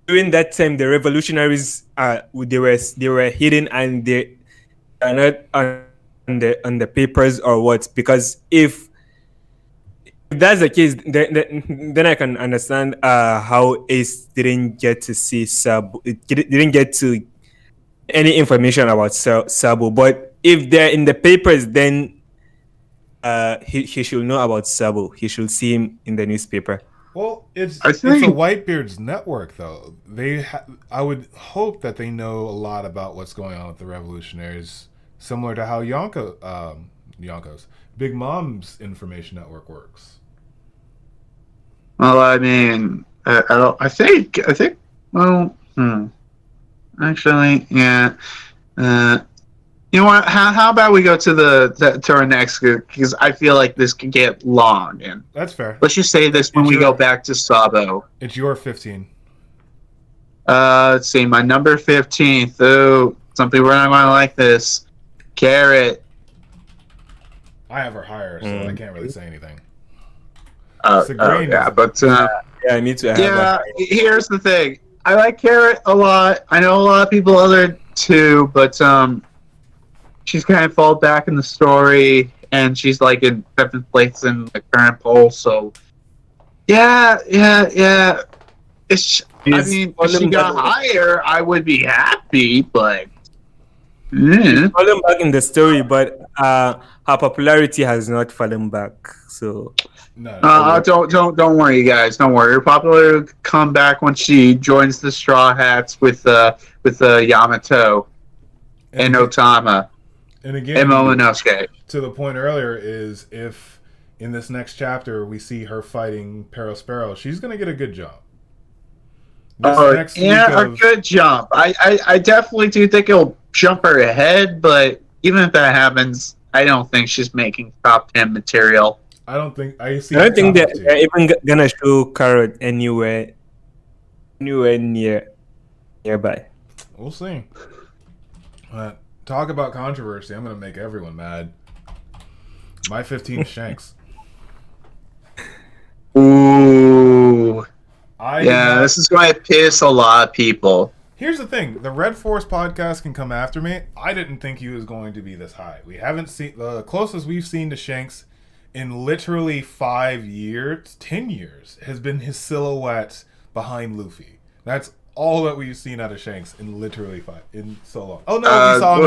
C: during that time the revolutionaries they were hidden and they are not on the papers, or what? Because if that's the case, then I can understand how Ace didn't get to see Sabo. Didn't get to any information about Sabo. But if they're in the papers, then he should know about Sabo. He should see him in the newspaper.
A: Well, it's a Whitebeard's network, though. I would hope that they know a lot about what's going on with the revolutionaries, similar to how Yonko's Big Mom's information network works.
B: Well, I mean, I think. Well, actually, yeah. You know what? How about we go to our next, because I feel like this could get long. And
A: that's fair.
B: Let's just say this when we go back to Sabo.
A: It's your 15.
B: Let's see, my number 15th. Oh, some people are not going to like this. Carrot.
A: I have her higher, so I can't really say anything.
B: Yeah, but
C: I need to.
B: Yeah, here's the thing. I like Carrot a lot. I know a lot of people other too, but she's kind of fall back in the story, and she's like in 7th place in the current poll. So, yeah. It's. I mean, if she got higher, I would be happy, but.
C: Fallen back in the story, but her popularity has not fallen back. So.
B: No, don't worry, guys. Don't worry. Her popularity will come back when she joins the Straw Hats with Yamato and Otama
A: and again,
B: and Momonosuke.
A: To the point earlier is, if in this next chapter we see her fighting Perospero, she's going to get a good jump.
B: A good jump. I definitely do think it'll jump her ahead, but even if that happens, I don't think she's making top 10 material.
A: I don't think
C: that they're even gonna show Carrot anywhere nearby.
A: We'll see. Talk about controversy. I'm gonna make everyone mad. My 15 Shanks.
B: Ooh. This is going to piss a lot of people.
A: Here's the thing. The Red Force podcast can come after me. I didn't think he was going to be this high. We haven't seen... The closest we've seen to Shanks in literally 5 years, 10 years, has been his silhouette behind Luffy. That's all that we've seen out of Shanks in literally in so long. Oh, no, we saw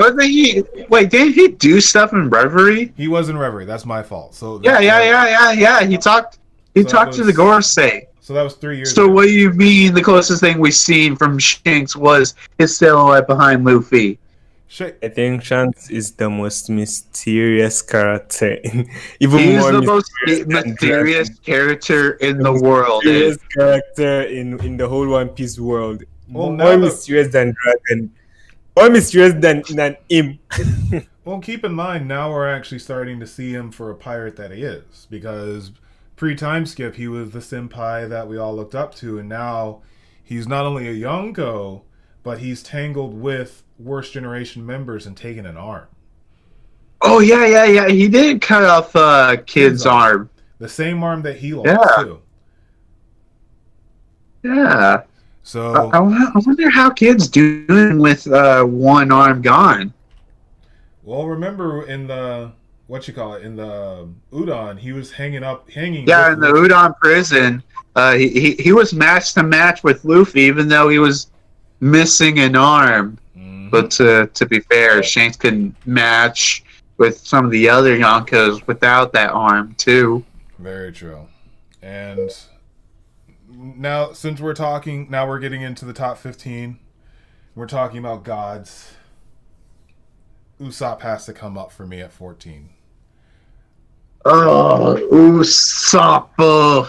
A: him.
B: Wait, didn't he do stuff in Reverie?
A: He was in Reverie. That's my fault. So
B: yeah. He talked to the Gorosei.
A: So that was 3 years
B: ago.
A: ago.
B: What do you mean the closest thing we've seen from Shanks was his silhouette behind Luffy?
C: I think Shanks is the most mysterious character.
B: He's the most mysterious character in the world.
C: Mysterious character in the whole One Piece world. Well, more mysterious than Dragon. More mysterious than him.
A: Well, keep in mind, now we're actually starting to see him for a pirate that he is. Because pre-time skip, he was the senpai that we all looked up to, and now he's not only a Yonko, but he's tangled with worst generation members and taken an arm.
B: Oh yeah. He did cut off Kid's arm.
A: The same arm that he lost too.
B: Yeah.
A: So
B: I wonder how Kid's doing with one arm gone.
A: Well, remember in the in the Udon, he was hanging.
B: Yeah, in the Udon prison, he was match to match with Luffy, even though he was missing an arm.
A: Mm-hmm.
B: But to be fair, Shanks couldn't match with some of the other Yonkos without that arm too.
A: Very true. And now, since we're getting into the top 15. We're talking about gods. Usopp has to come up for me at 14.
B: Oh, Usopp.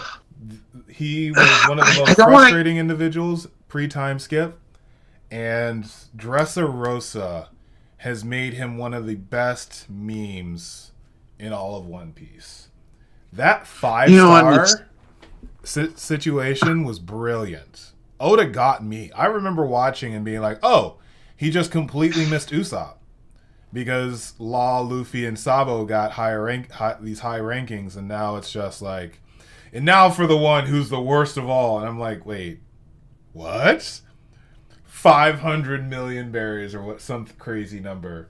A: He was one of the most frustrating individuals pre-time skip, and Dressrosa has made him one of the best memes in all of One Piece. That 5-star situation was brilliant. Oda got me. I remember watching and being like, oh, he just completely missed Usopp. Because Law, Luffy, and Sabo got these high rankings, and now it's just like, and now for the one who's the worst of all, and I'm like, wait, what? 500 million berries or what? Some crazy number,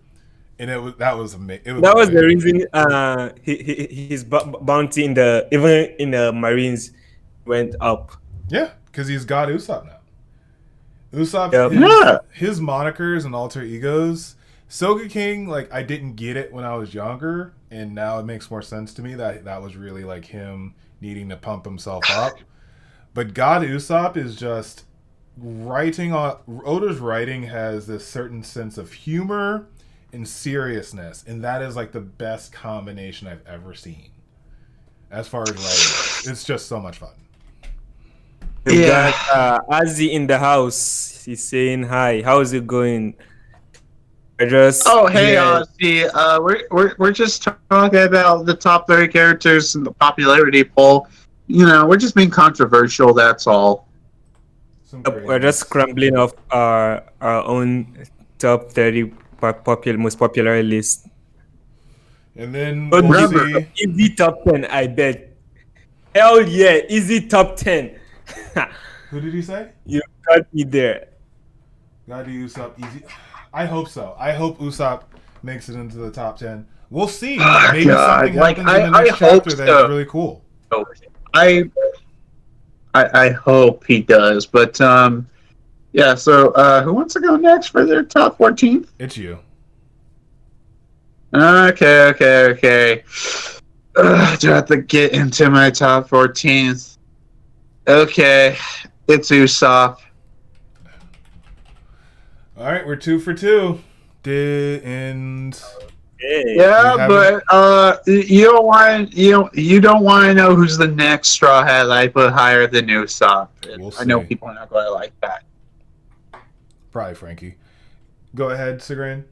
A: and that was amazing.
C: That was the reason his bounty in the Marines went up.
A: Yeah, because he's got Usopp now. Usopp, his monikers and alter egos. Soga King, like, I didn't get it when I was younger, and now it makes more sense to me that was really like him needing to pump himself up. But God Usopp is just Oda's writing has this certain sense of humor and seriousness, and that is like the best combination I've ever seen. As far as writing, it's just so much fun.
C: We got Azzy in the house. He's saying hi. How's it going? Hey
B: Ozzy. We're just talking about the top 30 characters in the popularity poll. You know, we're just being controversial. That's all.
C: We're just scrambling off our own top 30 most popular list.
A: And then
C: But
A: we'll
C: remember, easy top 10, I bet. Hell yeah, easy top 10.
A: Who did he say?
C: You got me there.
A: Gotta do Usopp easy. I hope so. I hope Usopp makes it into the top 10. We'll see. Maybe something happens in the next chapter that is really cool.
B: I hope he does. But, yeah, so who wants to go next for their top 14?
A: It's you.
B: Okay. Do I have to get into my top 14th? Okay, it's Usopp.
A: All right, we're 2 for 2.
B: Yeah, but you don't want to know who's the next Straw Hat I put higher than Usopp.
A: We'll
B: I know people are not going to like that.
A: Probably Frankie. Go ahead, Sigrid.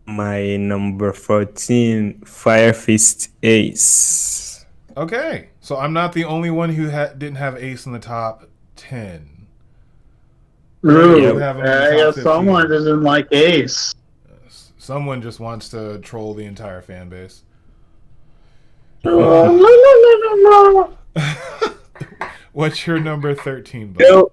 C: My number 14, Fire Fist Ace.
A: Okay, so I'm not the only one who didn't have Ace in the top 10.
B: Someone doesn't like Ace.
A: Someone just wants to troll the entire fan base. What's your number 13, bud?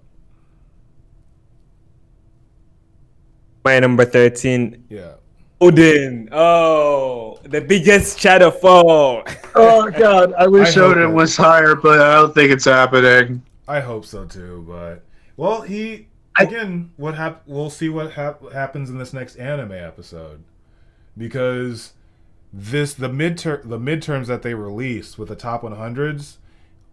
C: My number 13.
A: Yeah.
C: Odin. Oh, the biggest shadow fall.
B: Oh God, I wish Odin was higher, but I don't think it's happening.
A: I hope so too, but well, we'll see what happens in this next anime episode, because the midterms that they released with the top 100s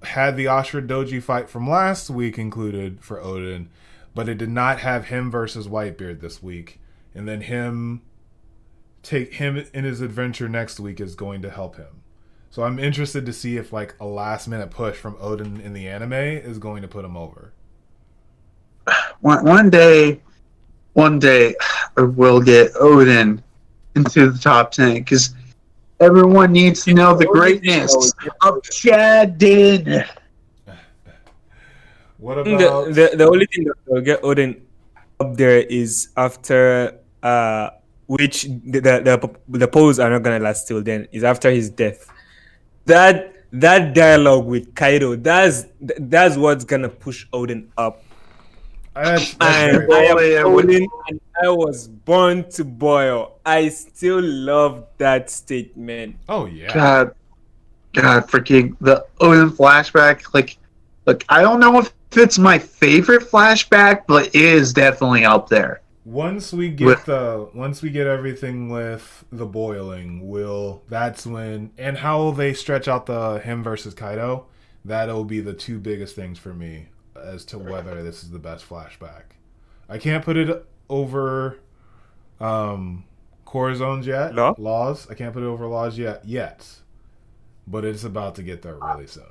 A: had the Ashura Doji fight from last week included for Odin, but it did not have him versus Whitebeard this week, and then him in his adventure next week is going to help him. So I'm interested to see if like a last minute push from Odin in the anime is going to put him over.
B: One day we'll get Odin into the top 10, because Everyone needs to know the greatness of Shadin.
A: What about
C: The only thing that will get Odin up there is after which the polls are not gonna last till then, is after his death. That dialogue with Kaido, that's what's gonna push Odin up.
A: that's
C: And
A: very
C: I am
B: Oh, yeah,
C: Odin, and I was born to boil. I still love that statement.
A: Oh yeah.
B: God, freaking the Odin flashback. Like, I don't know if it's my favorite flashback, but it is definitely up there.
A: Once we get everything with the boiling, that's when, and how they stretch out the him versus Kaido, that'll be the two biggest things for me as to whether this is the best flashback. I can't put it over Corazone's yet. Laws. I can't put it over Laws yet. But it's about to get there really soon.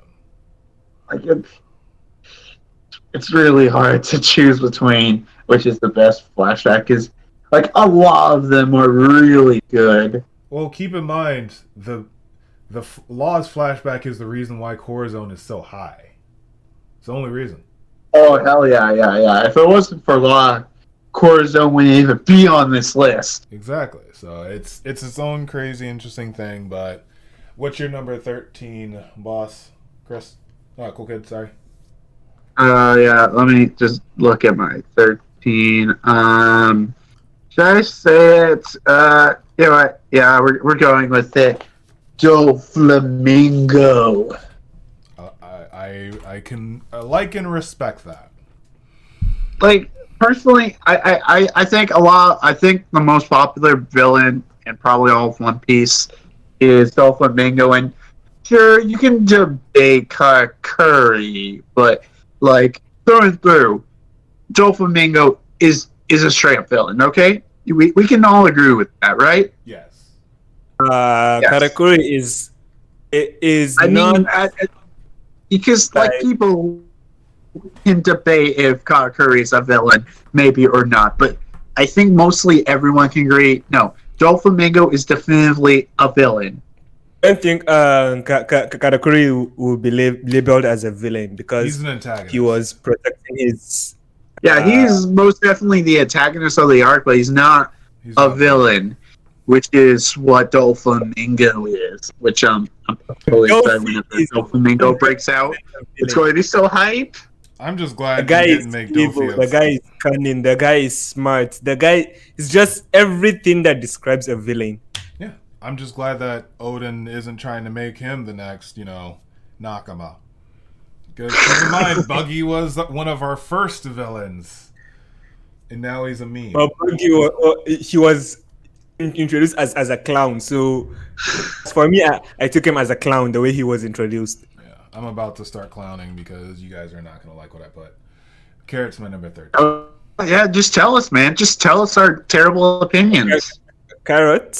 B: It's really hard to choose between which is the best flashback, because like a lot of them are really good.
A: Well, keep in mind the Law's flashback is the reason why Corazon is so high. It's the only reason.
B: Oh hell yeah! If it wasn't for Law, Corazon wouldn't even be on this list.
A: Exactly. So it's its own crazy interesting thing. But what's your number 13, boss, Chris? Oh, cool kid. Sorry.
B: Yeah. Let me just look at my 13. Should I say it? Yeah, we're going with it. Doflamingo.
A: I can like and respect that.
B: Like personally, I think I think the most popular villain in probably all of One Piece is Doflamingo, and sure you can debate Karakuri, but like through, Doflamingo is a straight up villain. Okay, we can all agree with that, right?
A: Yes.
B: Yes.
C: Karakuri is not.
B: Because like people can debate if Karakuri is a villain, maybe or not, but I think mostly everyone can agree. No, Doflamingo is definitively a villain.
C: I don't think Karakuri will be labeled as a villain because
A: he's an antagonist.
C: He was protecting his.
B: Yeah, he's most definitely the antagonist of the arc, but he's not a villain, which is what Doflamingo is. Which I'm totally excited when Doflamingo breaks out. It's going to be so hype.
A: I'm just glad
C: the guy
A: didn't
C: is
A: make
C: evil.
A: Dofi
C: The guy is cunning. The guy is smart. The guy is just everything that describes a villain.
A: Yeah, I'm just glad that Odin isn't trying to make him the next, Nakama. Because keep in mind, Buggy was one of our first villains, and now he's a meme.
C: Well, Buggy he was introduced as a clown, so for me, I took him as a clown the way he was introduced.
A: Yeah, I'm about to start clowning because you guys are not going to like what I put. Carrot's my number 13.
B: Yeah, just tell us, man. Just tell us our terrible opinions.
C: Carrot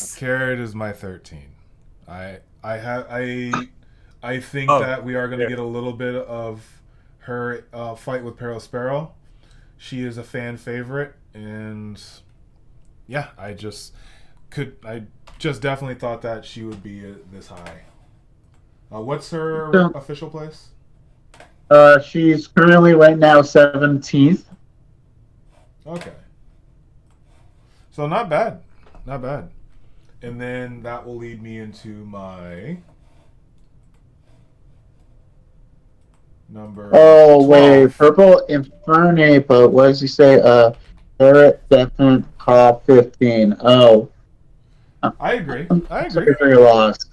A: is my 13. I think that we are going to get a little bit of her fight with Perospero. She is a fan favorite, and yeah, I just definitely thought that she would be this high. What's her official place?
B: She's currently right now 17th.
A: Okay. So not bad. And then that will lead me into my number 12.
B: Wait, Purple Infernape, but what does he say? Barrett Defin Top 15. Oh.
A: I agree.
B: Very lost.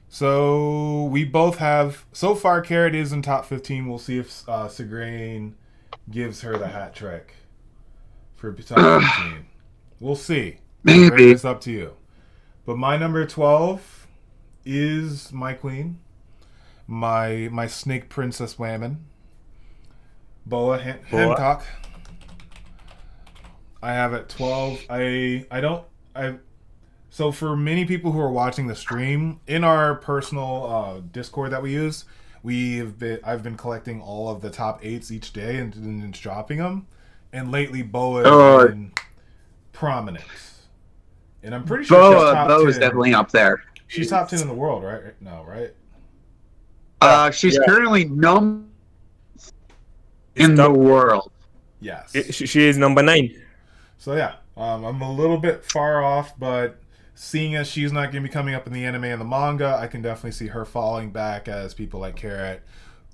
A: So we both have, so far Carrot is in top 15. We'll see if Segrain gives her the hat trick for top 15. We'll see.
B: Maybe.
A: It's up to you. But my number 12 is my queen. My snake princess woman, Boa Hancock. I have at 12. So for many people who are watching the stream, in our personal Discord that we use, I've been collecting all of the top 8s each day and dropping them. And lately, Boa has been prominent. And I'm pretty sure
B: Boa is definitely up there.
A: she's top 10 in the world, right? No, right?
B: She's
C: Yeah.
B: currently number
C: It's
B: in the
C: top-
B: world.
A: Yes.
C: She is number 9.
A: So yeah, I'm a little bit far off, but seeing as she's not going to be coming up in the anime and the manga, I can definitely see her falling back as people like Carrot,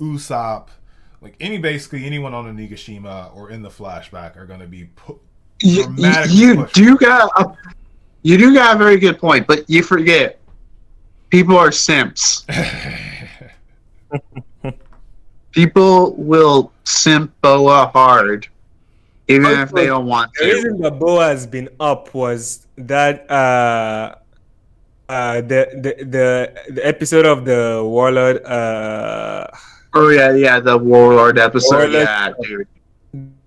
A: Usopp, like basically anyone on Onigashima or in the flashback are going to be dramatically
B: You
A: pushed.
B: do got a very good point, but you forget people are simps. People will simp Boa hard, even if they don't want
C: The
B: to.
C: reason the boa has been up was that the episode of the Warlord
B: Oh yeah, the Warlord episode.
C: Warlord-
B: Yeah, dude.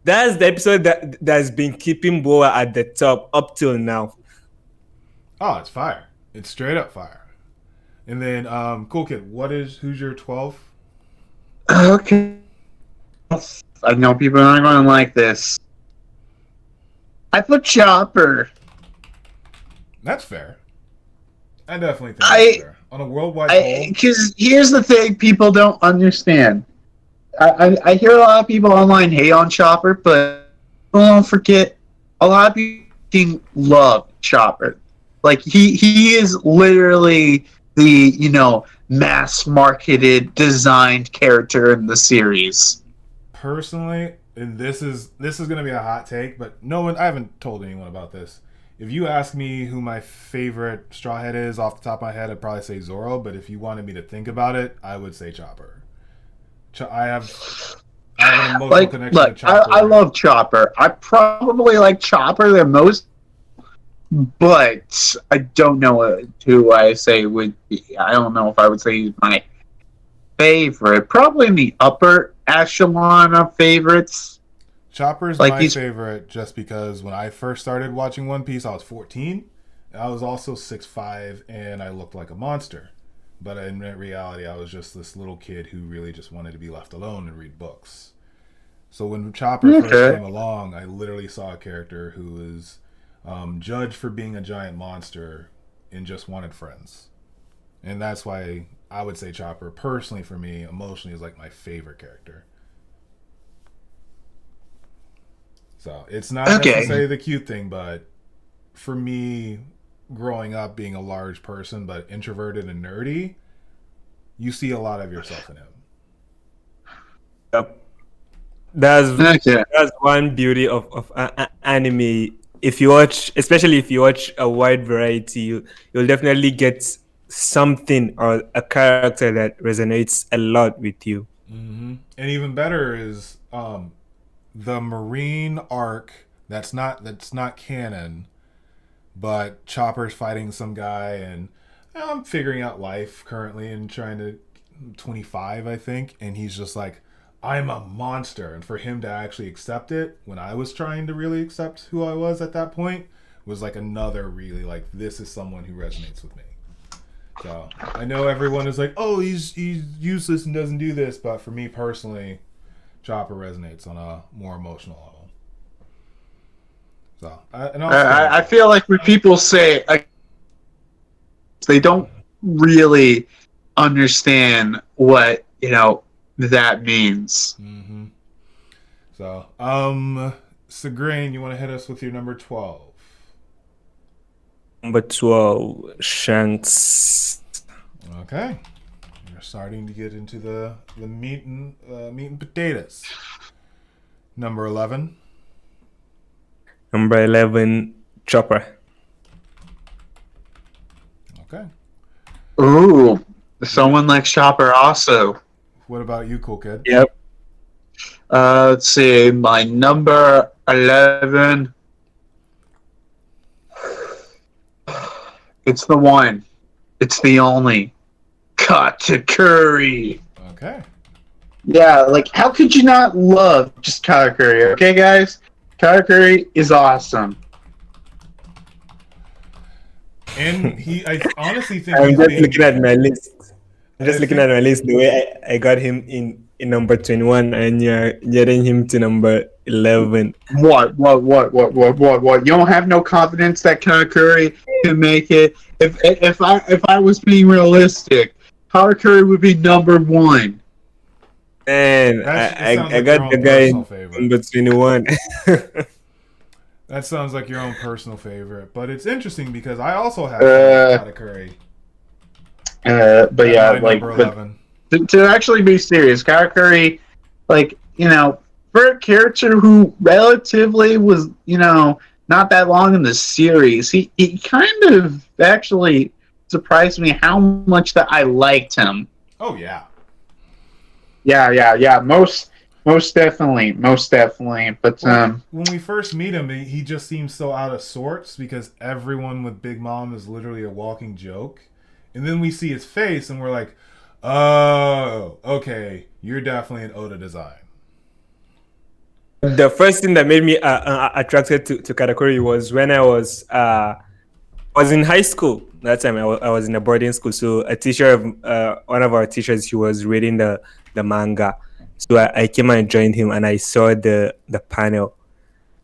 C: that's the episode that's been keeping Boa at the top up till now.
A: Oh, it's fire. It's straight up fire. And then, Cool Kid, who's your 12?
B: Okay. I know people are not going to like this. I put Chopper.
A: That's fair. I definitely think that's fair. On a worldwide poll,
B: Because here's the thing people don't understand. I hear a lot of people online hate on Chopper, but don't forget, a lot of people love Chopper. Like, he is literally the, mass marketed, designed character in the series.
A: personally, and this is going to be a hot take, but I haven't told anyone about this. If you ask me who my favorite Straw Hat is off the top of my head, I'd probably say Zoro, but if you wanted me to think about it, I would say Chopper. I have an emotional connection to Chopper.
B: I love Chopper. I probably like Chopper the most, but I don't know who I say would be. I don't know if I would say he's my favorite. Probably in the upper echelon of favorites.
A: Chopper's my favorite just because when I first started watching One Piece, I was 14. I was also 6'5", and I looked like a monster. But in reality, I was just this little kid who really just wanted to be left alone and read books. So when Chopper first came along, I literally saw a character who was judged for being a giant monster and just wanted friends. And that's why I would say Chopper, personally for me, emotionally, is like my favorite character. So it's not necessarily the cute thing, but for me, growing up being a large person but introverted and nerdy, you see a lot of yourself in him.
C: Yep. That's one beauty of anime. Especially if you watch a wide variety, you'll definitely get something or a character that resonates a lot with you.
A: Mm-hmm. And even better is the Marine arc that's not canon, but Chopper's fighting some guy, and I'm figuring out life currently and trying to 25, I think, and he's just like, I'm a monster. And for him to actually accept it when I was trying to really accept who I was at that point was like another really like, this is someone who resonates with me. So I know everyone is like, oh, he's useless and doesn't do this, but for me personally, Chopper resonates on a more emotional level. So
B: I feel like when people say they don't really understand what that means.
A: Mm-hmm. So, Segrain, you want to hit us with your number 12?
C: Number 12, Shanks.
A: Okay, you're starting to get into the meat and potatoes. Number 11.
C: Number 11, Chopper.
A: Okay.
B: Ooh, someone like Chopper also.
A: What about you, Cool Kid?
C: Yep.
B: Let's see, my number 11. It's the one. It's the only. Katakuri.
A: Okay.
B: Yeah, like, how could you not love just Katakuri? Okay, guys? Katakuri is awesome.
A: And I honestly think
C: I'm just looking at my list. The way I got him in in number 21 and you're getting him to number 11.
B: What? You don't have no confidence that Karakuri can make it. If I was being realistic, Karakuri would be number 1.
C: And I got the guy number 21.
A: That sounds like your own personal favorite, but it's interesting because I also have Katakuri.
B: But yeah, like, but to actually be serious, Katakuri, like, you know, for a character who relatively was, you know, not that long in the series, he kind of actually surprised me how much that I liked him.
A: Oh yeah.
B: Yeah. Most definitely. But
A: when we first meet him, he just seems so out of sorts because everyone with Big Mom is literally a walking joke. And then we see his face and we're like, oh, okay, you're definitely an Oda design.
C: The first thing that made me attracted to Katakuri was when I was in high school. That time I was in a boarding school. So a teacher, one of our teachers, he was reading the manga. So I came and joined him, and I saw the panel.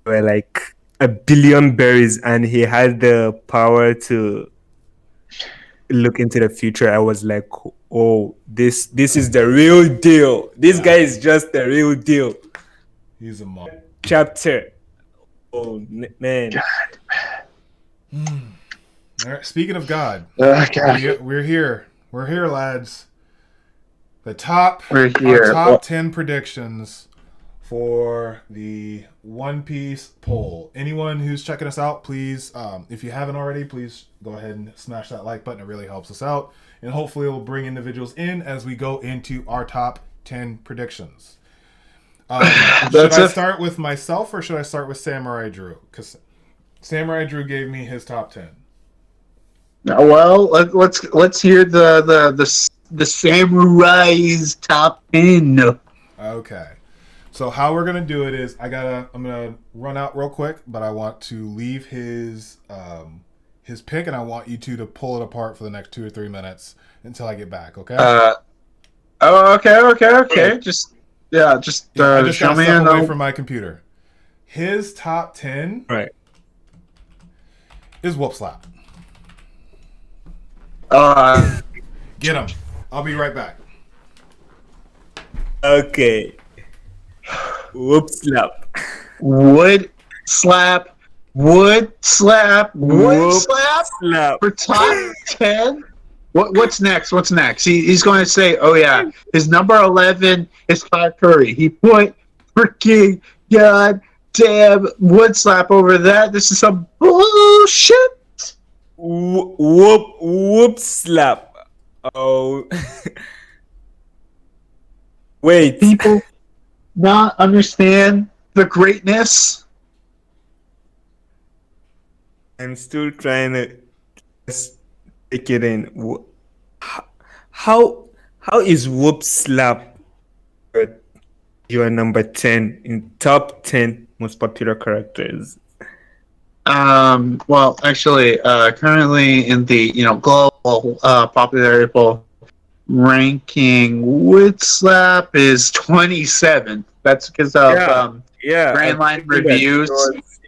C: There were like a billion berries, and he had the power to look into the future. I was like, oh, this is the real deal. This guy is just the real deal.
A: He's a mom.
C: Chapter. Oh man.
A: God. All right. Speaking of God, we're here. We're here, lads. Our top 10 predictions for the One Piece poll. Anyone who's checking us out, please, if you haven't already, please go ahead and smash that like button. It really helps us out. And hopefully it will bring individuals in as we go into our top 10 predictions. Should I start with myself or should I start with Samurai Drew? Because Samurai Drew gave me his top 10.
B: Well, let's hear the Samurai's top 10.
A: Okay. So how we're gonna do it is I'm gonna run out real quick, but I want to leave his pick and I want you two to pull it apart for the next 2 or 3 minutes until I get back, okay?
B: Okay. Just
A: I just
B: show me
A: away from my computer. His top 10 is Whoop Slap. Get him. I'll be right back.
C: Okay. Whoop slap.
B: Wood slap for top 10. What's next? He's going to say, oh yeah, his number 11 is Katakuri. He put freaking goddamn wood slap over that. This is some bullshit.
C: Whoop slap. Oh. Wait.
B: People not understand the greatness.
C: I'm still trying to just take it in. How is Whoop Slap your number 10 in top 10 most popular characters?
B: Well, actually, currently in the global popularity poll ranking, Wood Slap is 27. That's because of Grand Line Reviews.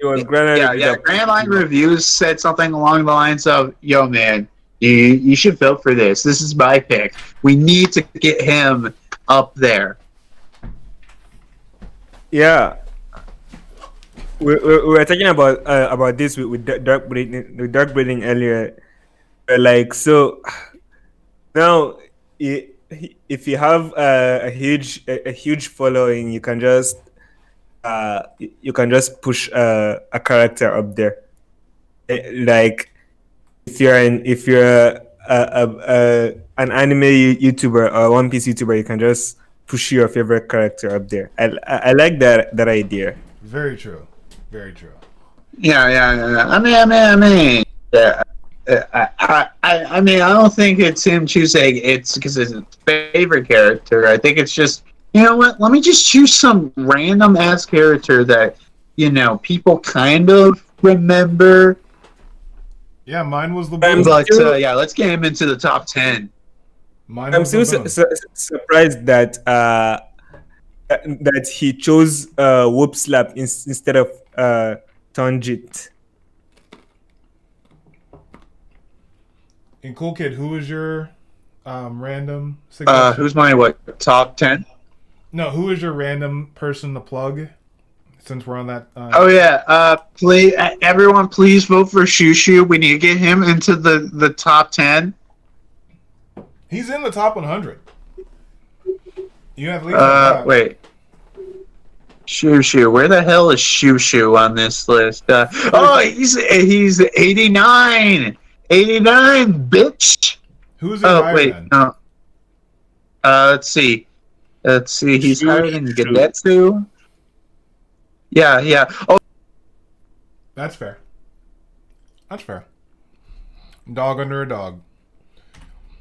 C: It was
B: Grand Line Reviews said something along the lines of, "Yo, man, you should vote for this. This is my pick. We need to get him up there."
C: Yeah. We were talking about this with DarkBriton earlier. Like, so now if you have a huge following, you can just push a character up there. Like if you're an anime YouTuber or One Piece YouTuber, you can just push your favorite character up there. I like that idea.
A: Very true. Very true.
B: Yeah. I mean, I don't think it's him choosing it's because it's his favorite character. I think it's just, you know what? Let me just choose some random ass character that people kind of remember.
A: Yeah, mine was the.
B: But let's get him into the top 10.
C: I'm still surprised that that he chose Whoop Slap instead of Tonjit.
A: And Cool Kid, who was your random suggestion?
B: Who's my top 10?
A: No, who is your random person to plug? Since we're on that.
B: Oh yeah, please, everyone, please vote for Shushu. We need to get him into the top 10.
A: He's in the top 100. You have least.
B: Wait. Shushu, where the hell is Shushu on this list? He's 89. 89, bitch.
A: Who's in higher
B: wait,
A: then?
B: no. Let's see. He's higher than Gedetsu. Yeah. Oh,
A: That's fair. Dog under a dog.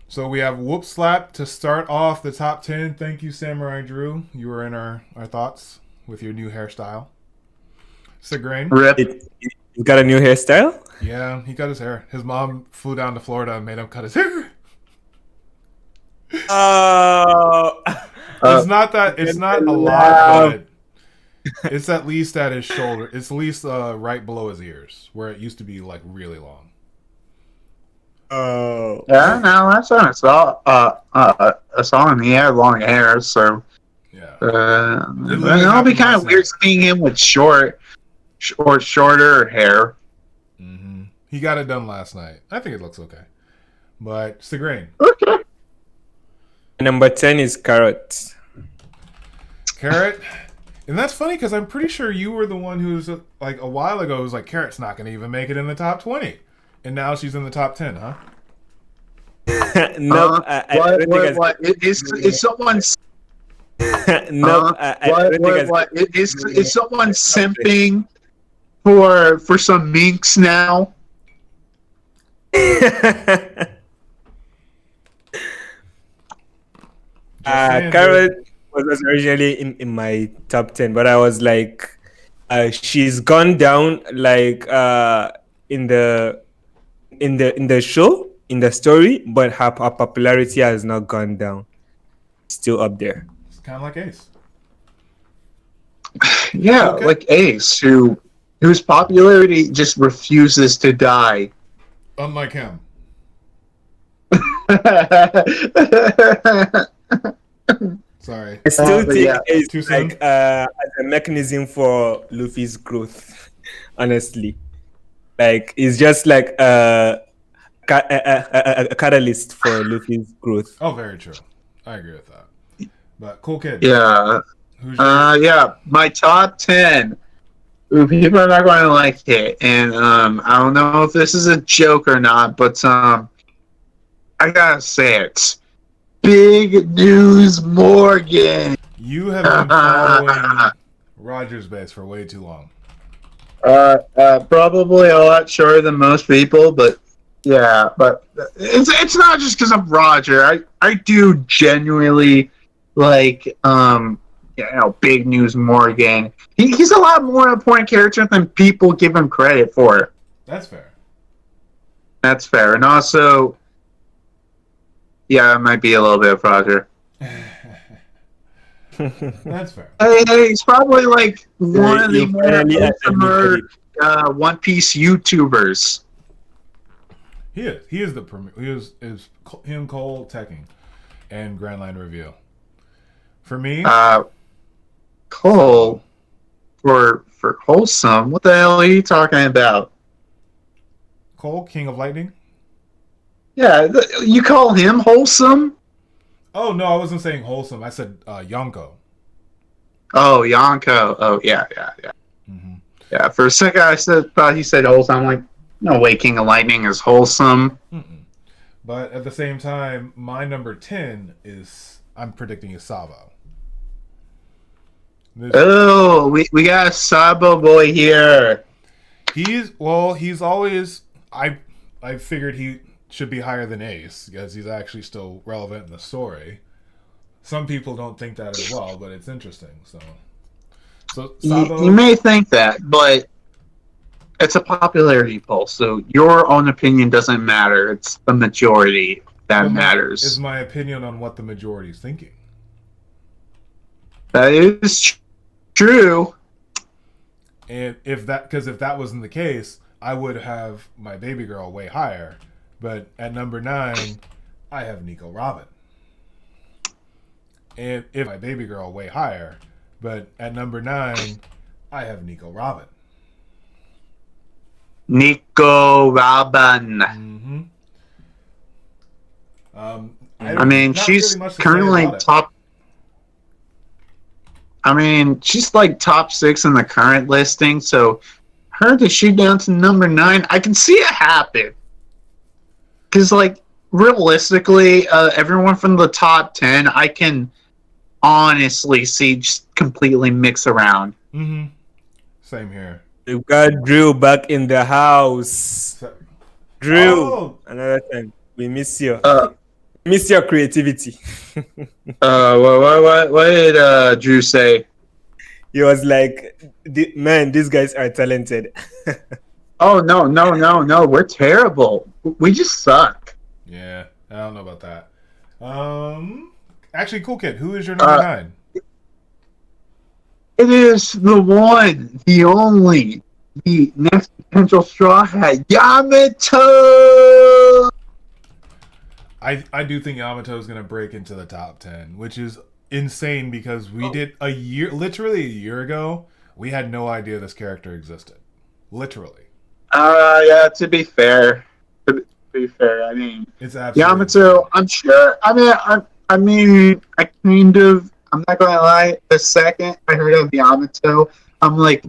A: So we have Whoop Slap to start off the top 10. Thank you, Samurai Drew. You were in our thoughts with your new hairstyle. Sigrain.
B: rip.
C: You got a new hairstyle?
A: Yeah, he cut his hair. His mom flew down to Florida and made him cut his hair.
C: Oh.
A: It's not a lot, but it's at least at his shoulder. It's at least right below his ears, where it used to be like really long.
C: Oh.
B: Yeah, no, that's on it's all. It's on. He had long hair, so
A: Yeah.
B: it'll be kind of weird seeing him with shorter hair.
A: Mm-hmm. He got it done last night. I think it looks okay. But Sigrain.
B: Okay.
C: Number 10 is Carrot.
A: Carrot. And that's funny because I'm pretty sure you were the one who was like a while ago was like, Carrot's not going to even make it in the top 20. And now she's in the top 10, huh?
C: No, I don't think
B: what? Is someone?
C: No, I don't think
B: what? Is someone simping for some minks now?
C: Carrot was originally in my top 10, but I was like, she's gone down like in the show, in the story, but her popularity has not gone down. Still up there.
A: It's kind of like Ace.
B: Yeah,
A: Okay.
B: like Ace, whose popularity just refuses to die.
A: Unlike him. Sorry.
C: I still
B: but
C: think
B: yeah.
C: it's
A: Too soon?
C: like as a mechanism for Luffy's growth. Honestly, like it's just like a catalyst for Luffy's growth.
A: Oh, very true. I agree with that. But Cool Kid.
B: Yeah.
A: Who's your...
B: Yeah, my top 10. Ooh, people are not going to like it, and I don't know if this is a joke or not, but I gotta say it. Big News Morgan.
A: You have been following Roger's base for way too long.
B: Probably a lot shorter than most people, but yeah, but it's not just because of Roger. I do genuinely like Big News Morgan. He's a lot more important character than people give him credit for.
A: That's fair.
B: That's fair, and also, yeah, it might be a little bit of Roger.
A: That's fair.
B: He's probably like one of the
C: You
B: more
C: finally
B: ultimate One Piece YouTubers.
A: He is. He is the premier. He is him, Cole, Tekking, and Grand Line Review. For me,
B: Cole, for wholesome. What the hell are you talking about?
A: Cole, King of Lightning.
B: Yeah, you call him wholesome?
A: Oh no, I wasn't saying wholesome. I said Yonko.
B: Oh, Yonko. Oh, yeah.
A: Mm-hmm.
B: Yeah, for a second I thought he said wholesome. I'm like, no way King of Lightning is wholesome.
A: Mm-mm. But at the same time, my number 10 is, I'm predicting, is Sabo.
B: Oh, we got a Sabo boy here.
A: He's always, I figured he should be higher than Ace because he's actually still relevant in the story. Some people don't think that as well, but it's interesting. So Sabo,
B: You may think that, but it's a popularity poll, so your own opinion doesn't matter. It's the majority that matters.
A: is my opinion on what the majority is thinking.
B: That is true.
A: And if that wasn't the case, I would have my baby girl way higher. But at number 9, I have Nico Robin. And if my baby girl way higher, but at number 9, I have Nico Robin.
B: Nico Robin.
A: Mm-hmm.
B: I mean, she's
A: really
B: currently top. I mean, she's like top 6 in the current listing, so her to shoot down to number 9, I can see it happen. Because, like, realistically, everyone from the top 10, I can honestly see just completely mix around.
A: Mm-hmm. Same here.
C: We've got Drew back in the house. Drew, another time. We miss you. Miss your creativity.
B: What did Drew say?
C: He was like, man, these guys are talented.
B: Oh, no. We're terrible. We just suck.
A: Yeah, I don't know about that. Actually, Cool Kid, who is your number 9?
B: It is the one, the only, the next potential Straw Hat, Yamato!
A: I do think Yamato is going to break into the top 10, which is insane because we did literally a year ago, we had no idea this character existed. Literally.
B: Yeah, to be fair, I mean,
A: it's absolutely
B: Yamato, I'm sure, I'm not going to lie, the second I heard of Yamato, I'm like,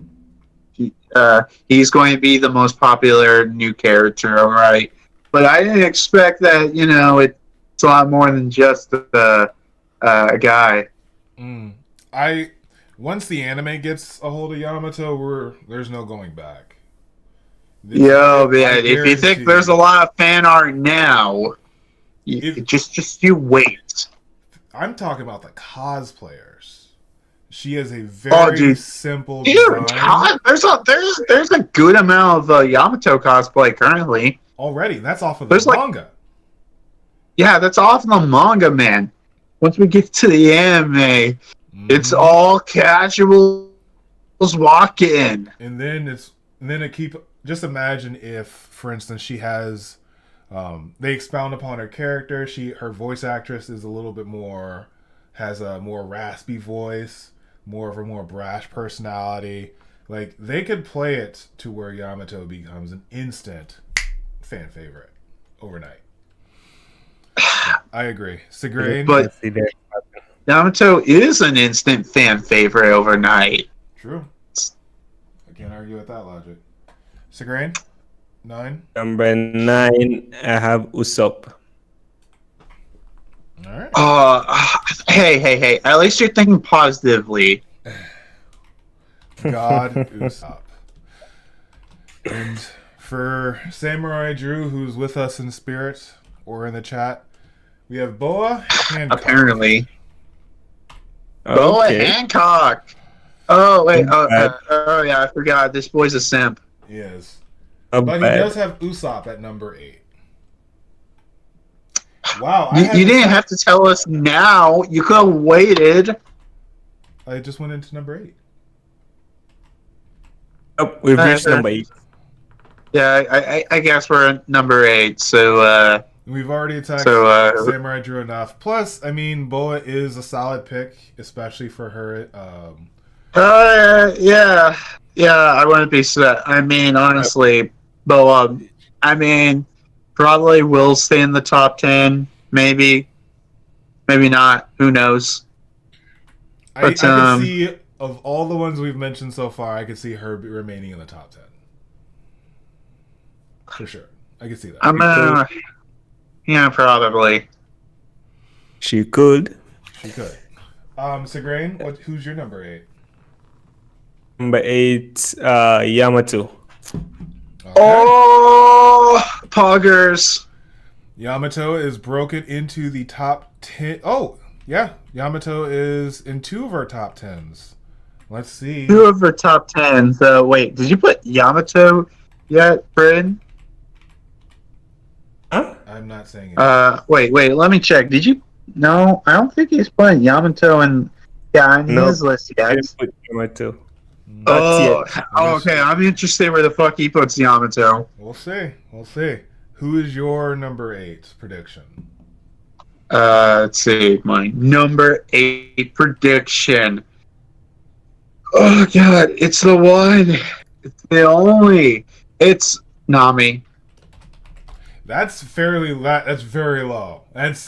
B: he's going to be the most popular new character, alright? But I didn't expect that, it's a lot more than just a guy.
A: Once the anime gets a hold of Yamato, there's no going back.
B: Yo, man, if you think there's a lot of fan art now, just you wait.
A: I'm talking about the cosplayers. She has a very simple design.
B: There's a good amount of Yamato cosplay currently.
A: Already, that's off of the manga.
B: Yeah, that's off of the manga, man. Once we get to the anime, it's all casuals walking.
A: And then just imagine if, for instance, she has they expound upon her character. Her voice actress is a little bit more, has a more raspy voice, more brash personality. Like, they could play it to where Yamato becomes an instant fan favorite overnight. I agree. Sigrain?
B: But Yamato is an instant fan favorite overnight.
A: True. I can't argue with that logic. Sigrain? 9?
C: Number 9, I have Usopp.
A: Alright.
B: Hey. At least you're thinking positively.
A: God Usopp. And for Samurai Drew, who's with us in spirit or in the chat, we have Boa Hancock.
B: Apparently. Boa Hancock! Oh, wait. Oh, yeah, I forgot. This boy's a simp.
A: He is. But he does have Usopp at number 8. Wow.
B: You didn't have to tell us now. You could have waited.
A: I just went into number 8.
C: Oh, we've reached number 8.
B: Yeah, I guess we're at number 8. So,
A: we've already attacked Samurai Drew enough. Plus, I mean, Boa is a solid pick, especially for her.
B: Yeah, I wouldn't be set. I mean, honestly, Boa, probably will stay in the top 10. Maybe not. Who knows?
A: I can see, of all the ones we've mentioned so far, I could see her remaining in the top 10. For sure. I can see that.
B: Yeah, probably.
C: She could.
A: Sigrain, who's your number 8?
C: Number 8, Yamato.
A: Okay.
B: Oh, poggers.
A: Yamato is broken into the top 10. Oh, yeah. Yamato is in 2 of our top 10s. Let's see.
B: 2 of our top 10s. Wait, did you put Yamato yet, Bryn?
C: Huh?
A: I'm not saying it.
B: Wait, let me check. Did you? No, I don't think he's putting Yamato in Yeah, on
C: No.
B: his list,
C: I
B: yes.
C: didn't put Yamato.
A: Mm,
C: Not
B: Oh,
C: yet.
B: okay. I'm interested where the fuck he puts Yamato.
A: We'll see. We'll see. Who is your number 8 prediction?
B: Let's see. My number 8 prediction. Oh god, it's the one. It's the only. It's Nami.
A: That's fairly. That's very low. That's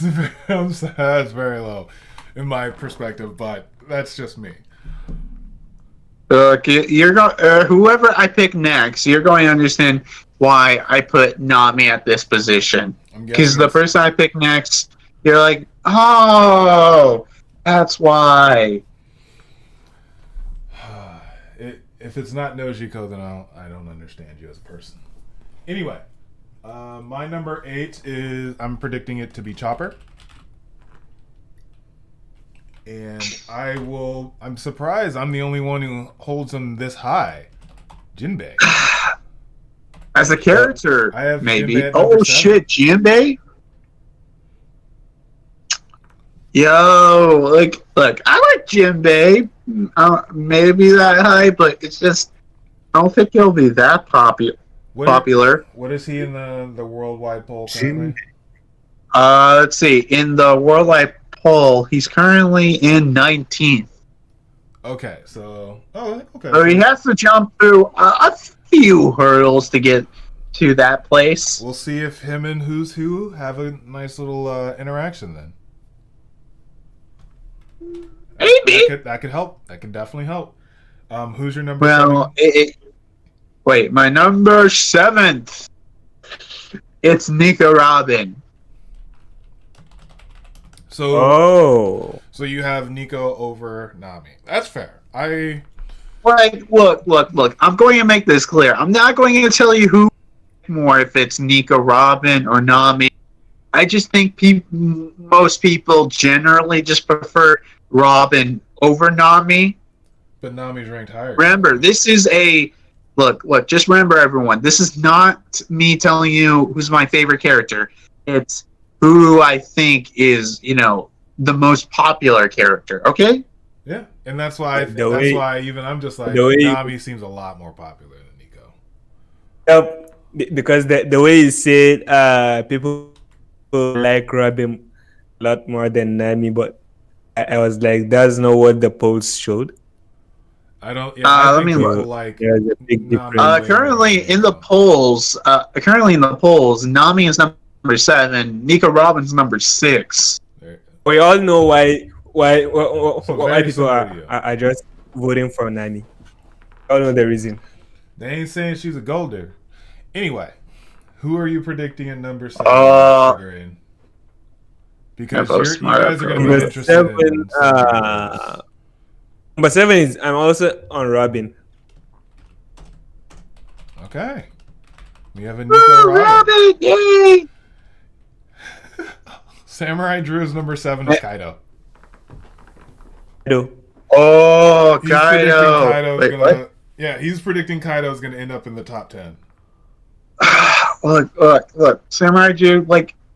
A: that's very low, in my perspective. But that's just me.
B: Look, you're going. Whoever I pick next, you're going to understand why I put Nami at this position.
A: I'm
B: Because
A: guessing
B: the
A: it's-
B: person I pick next, you're like, oh, that's why.
A: if it's not Nojiko, then I don't understand you as a person. Anyway, my number 8 is, I'm predicting it to be Chopper. And I'm surprised I'm the only one who holds him this high. Jinbei.
B: As a character,
A: I have
B: maybe.
A: Jinbei at
B: Oh
A: number
B: shit, Jinbei? Yo, look, I like Jinbei. Maybe that high, but it's just, I don't think he'll be that popular.
A: What is he in the worldwide poll currently?
B: Let's see. In the worldwide poll, he's currently in 19th.
A: Okay, so okay.
B: So he has to jump through a few hurdles to get to that place.
A: We'll see if him and Who's Who have a nice little interaction then.
B: Maybe.
A: That could help. That could definitely help. Who's your number?
B: Well, wait, my number 7th. It's Nico Robin.
A: So you have Nico over Nami. That's fair.
B: Look. I'm going to make this clear. I'm not going to tell you who more, if it's Nico Robin or Nami. I just think most people generally just prefer Robin over Nami.
A: But Nami's ranked higher.
B: Remember, this is look. Just remember, everyone. This is not me telling you who's my favorite character. It's who I think is, the most popular character. Okay.
A: Yeah, and that's why even I'm just like, Nami seems a lot more popular than Nico.
C: Yep, because the way you say it, people like Robin a lot more than Nami, but I was like, that's not what the polls showed.
A: I don't. Yeah, I think people
B: look.
A: like.
C: There's a big difference.
B: Currently in the polls, Nami is number 7. Nico Robin's number 6.
C: We all know why
A: very
C: people
A: similar to you.
C: are just voting for Nami. We all know the reason.
A: They ain't saying she's a gold digger. Anyway, who are you predicting at number 7? Green? Because you guys are going to be interested in
C: number 7 is, I'm also on Robin.
A: Okay. We have a Nico Robin.
B: Yay!
A: Samurai Drew's number 7 is Kaido.
B: Oh,
A: He's
B: Kaido.
A: predicting
B: Wait, what?
A: Yeah, he's predicting Kaido's going to end up in the top 10.
B: Look, Samurai Drew,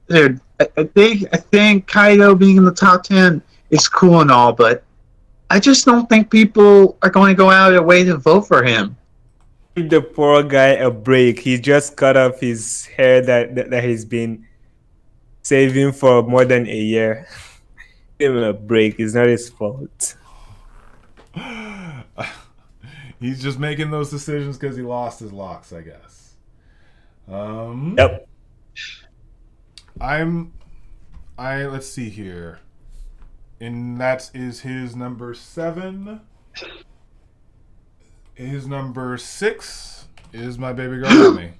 B: dude, I think Kaido being in the top 10 is cool and all, but I just don't think people are going to go out of their way to vote for him.
C: Give the poor guy a break. He just cut off his hair that he's been saving for more than a year. Give him a break. It's not his fault.
A: He's just making those decisions because he lost his locks, I guess.
C: Yep.
A: Let's see here. And that is his number 7. His number 6 is my baby girl Nami.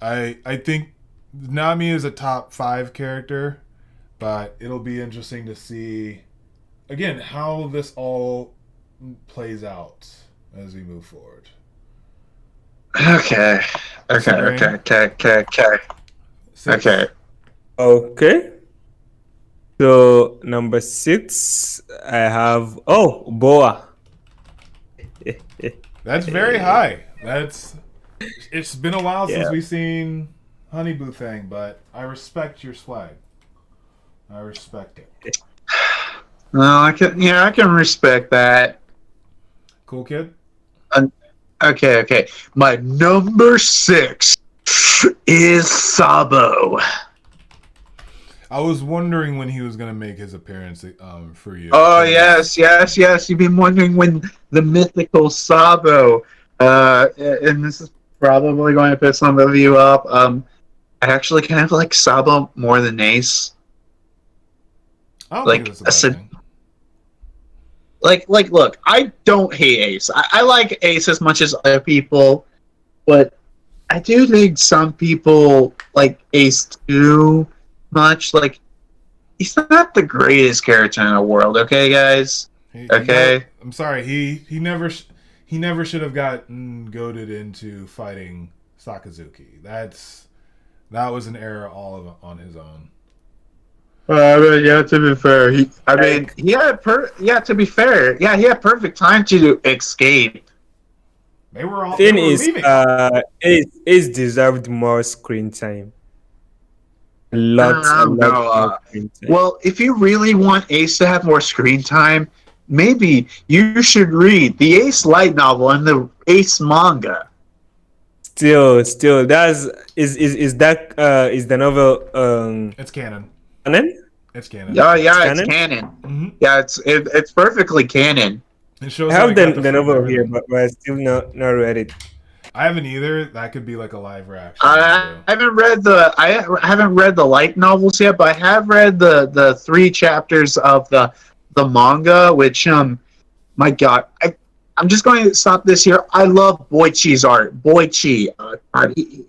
A: I think Nami is a top 5 character, but it'll be interesting to see again how this all plays out as we move forward.
B: Okay.
C: So number 6, I have Boa.
A: That's very high. It's been a while since
C: Yeah.
A: we've seen Honey Boo Thang, but I respect your swag. I respect it.
B: No, I can respect that.
A: Cool kid.
B: Okay. My number 6 is Sabo.
A: I was wondering when he was gonna make his appearance for you.
B: Oh yes. You've been wondering when the mythical Sabo. And this is probably going to piss some of you up. I actually kind of like Sabo more than Ace.
A: I don't think that's a bad thing.
B: Like, look, I don't hate Ace. I like Ace as much as other people, but I do think some people like Ace too much. Like, he's not the greatest character in the world, okay, guys? Okay?
A: I'm sorry, he never should have gotten goaded into fighting Sakazuki. That was an error on his own.
B: To be fair, he had perfect time to escape.
A: They were
C: leaving. Ace deserved more screen time. Lots more screen time.
B: Well, if you really want Ace to have more screen time, maybe you should read the Ace light novel and the Ace manga.
C: Still, is the novel
A: it's canon.
C: Canon?
A: It's canon.
B: It's canon.
A: Mm-hmm.
B: Yeah, it's perfectly canon.
A: It shows
C: I have the novel here, but I still not read it.
A: I haven't either. That could be like a live reaction.
B: I haven't read the light novels yet, but I have read the 3 chapters of the manga, which my God, I'm just going to stop this here. I love Boichi's art. Boichi,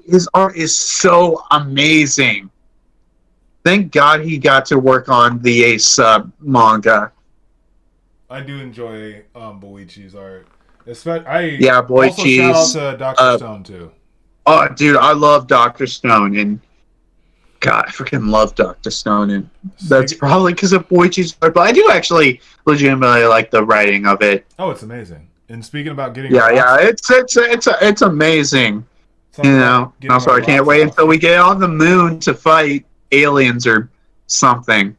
B: his art is so amazing. Thank God he got to work on the Ace manga.
A: I do enjoy Boichi's art.
B: Boichi's.
A: Also shout out to Dr. Stone too.
B: Oh, dude, I love Dr. Stone, and God, I freaking love Dr. Stone, and that's probably because of Boichi's art. But I do actually legitimately like the writing of it.
A: Oh, it's amazing. And speaking about getting
B: it's amazing. Also, I can't wait until we get on the moon to fight aliens or something.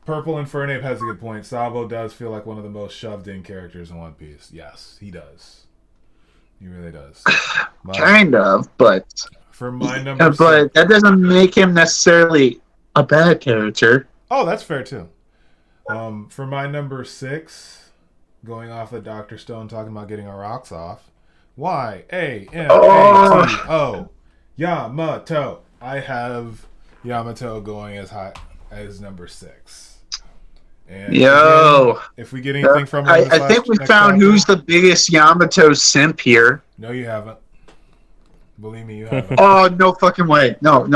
A: Purple Infernape has a good point. Sabo does feel like one of the most shoved in characters in One Piece. Yes, he does. He really does.
B: Kind of, but
A: for my number
B: but that doesn't make him necessarily a bad character.
A: Oh, that's fair too. For my number 6, going off of Dr. Stone talking about getting our rocks off. Yamato. Yamato. I have Yamato going as high as number 6. And again, if we get anything from him,
B: I think we found who's the biggest Yamato simp here.
A: No, you haven't. Believe me, you haven't.
B: Oh, no fucking way. No. If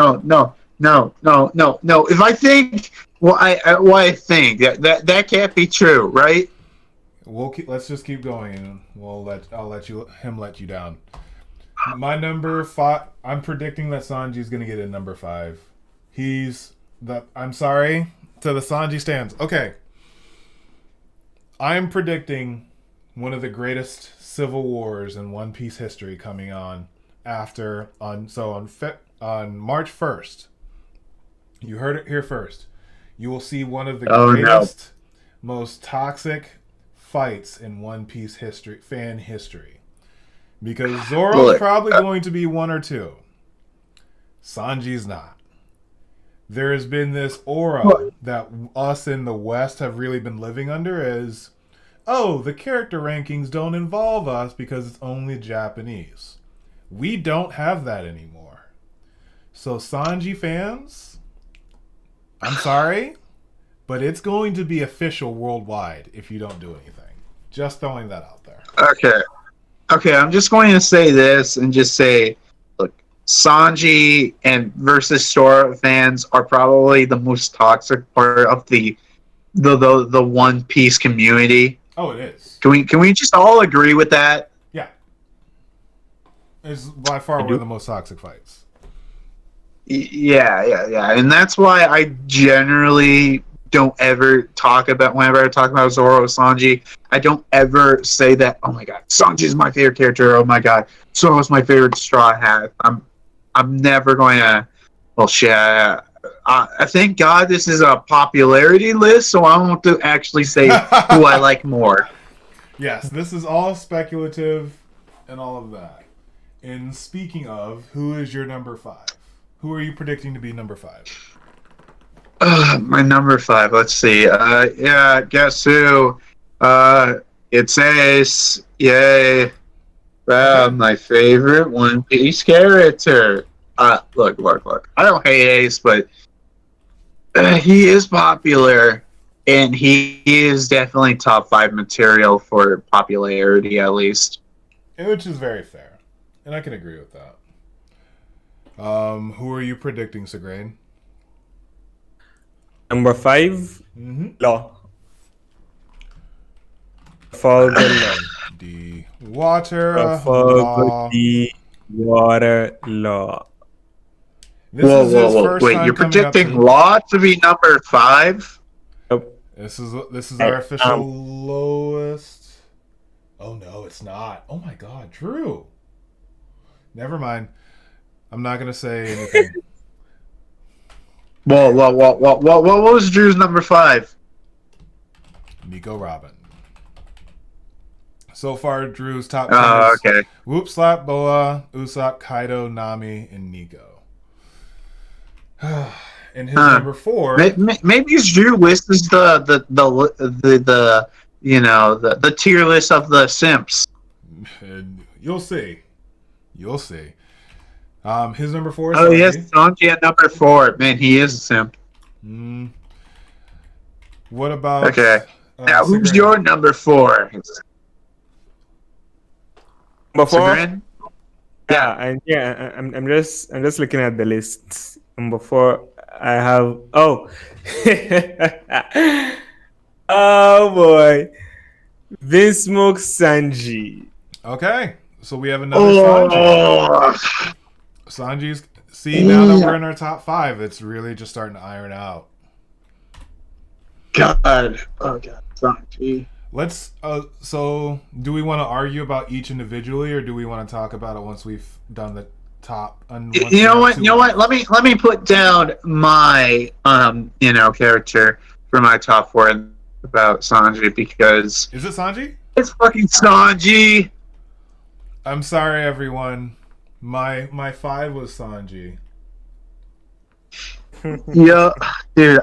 B: I think what I think, that can't be true, right?
A: Let's just keep going, and I'll let him down. My number 5. I'm predicting that Sanji's gonna get a number 5. I'm sorry to the Sanji stands. Okay, I'm predicting one of the greatest civil wars in One Piece history coming on March 1st. You heard it here first. You will see one of the greatest, most toxic fights in One Piece fan history. Because Zoro's probably going to be 1 or 2. Sanji's not. There has been this aura that us in the West have really been living under as, the character rankings don't involve us because it's only Japanese. We don't have that anymore. So Sanji fans, I'm sorry, but it's going to be official worldwide if you don't do anything. Just throwing that out there.
B: Okay, I'm just going to say this and just say, Sanji and versus Sora fans are probably the most toxic part of the One Piece community.
A: Oh, it is.
B: Can we just all agree with that?
A: Yeah. It's by far one of the most toxic fights.
B: Yeah. And that's why I generally don't ever talk about, whenever I talk about Zoro or Sanji, I don't ever say that, oh my god, Sanji's my favorite character, oh my god, Zoro's my favorite Straw Hat. I'm never going to, thank God this is a popularity list, so I want to actually say who I like more.
A: Yes, this is all speculative and all of that. And speaking of, who is your number 5? Who are you predicting to be number 5?
B: My number 5. Let's see. Yeah, guess who? It's Ace. Yay! My favorite One Piece character. Look. I don't hate Ace, but he is popular, and he is definitely top 5 material for popularity, at least.
A: Which is very fair, and I can agree with that. Who are you predicting, Segrain?
C: Number 5, Law. For the law.
A: The water
C: For the water law.
A: This is his first
B: Wait,
A: time
B: you're
A: coming up
B: predicting
A: to-
B: Law to be number 5?
A: This is our official lowest. Oh no, it's not. Oh my God, Drew. Never mind. I'm not gonna say anything.
B: What was Drew's number 5?
A: Nico Robin. So far, Drew's top 10 is
B: Okay.
A: Whoop Slap, Boa, Usopp, Kaido, Nami, and Nico. And his number 4.
B: Maybe Drew list is the tier list of the simps.
A: You'll see. His number 4 is
B: Oh
A: Sanji.
B: yes, Sanji at number 4. Man, he is a simp.
A: What about
B: Okay. Now who's
A: Segrain?
B: your number 4?
C: Before,
B: Segrain?
C: I'm just looking at the list. And before I have oh boy, Vince Smoke Sanji.
A: Okay, so we have another Sanji.
B: Oh,
A: Sanji's. See, now that we're in our top 5, it's really just starting to iron out.
B: God. Oh God, Sanji.
A: Let's. So, do we want to argue about each individually, or do we want to talk about it once we've done the top?
B: You know what? Let me put down my character for my top 4 about Sanji, because
A: Is it Sanji?
B: it's fucking Sanji.
A: I'm sorry, everyone. My 5 was Sanji.
B: Yeah, dude,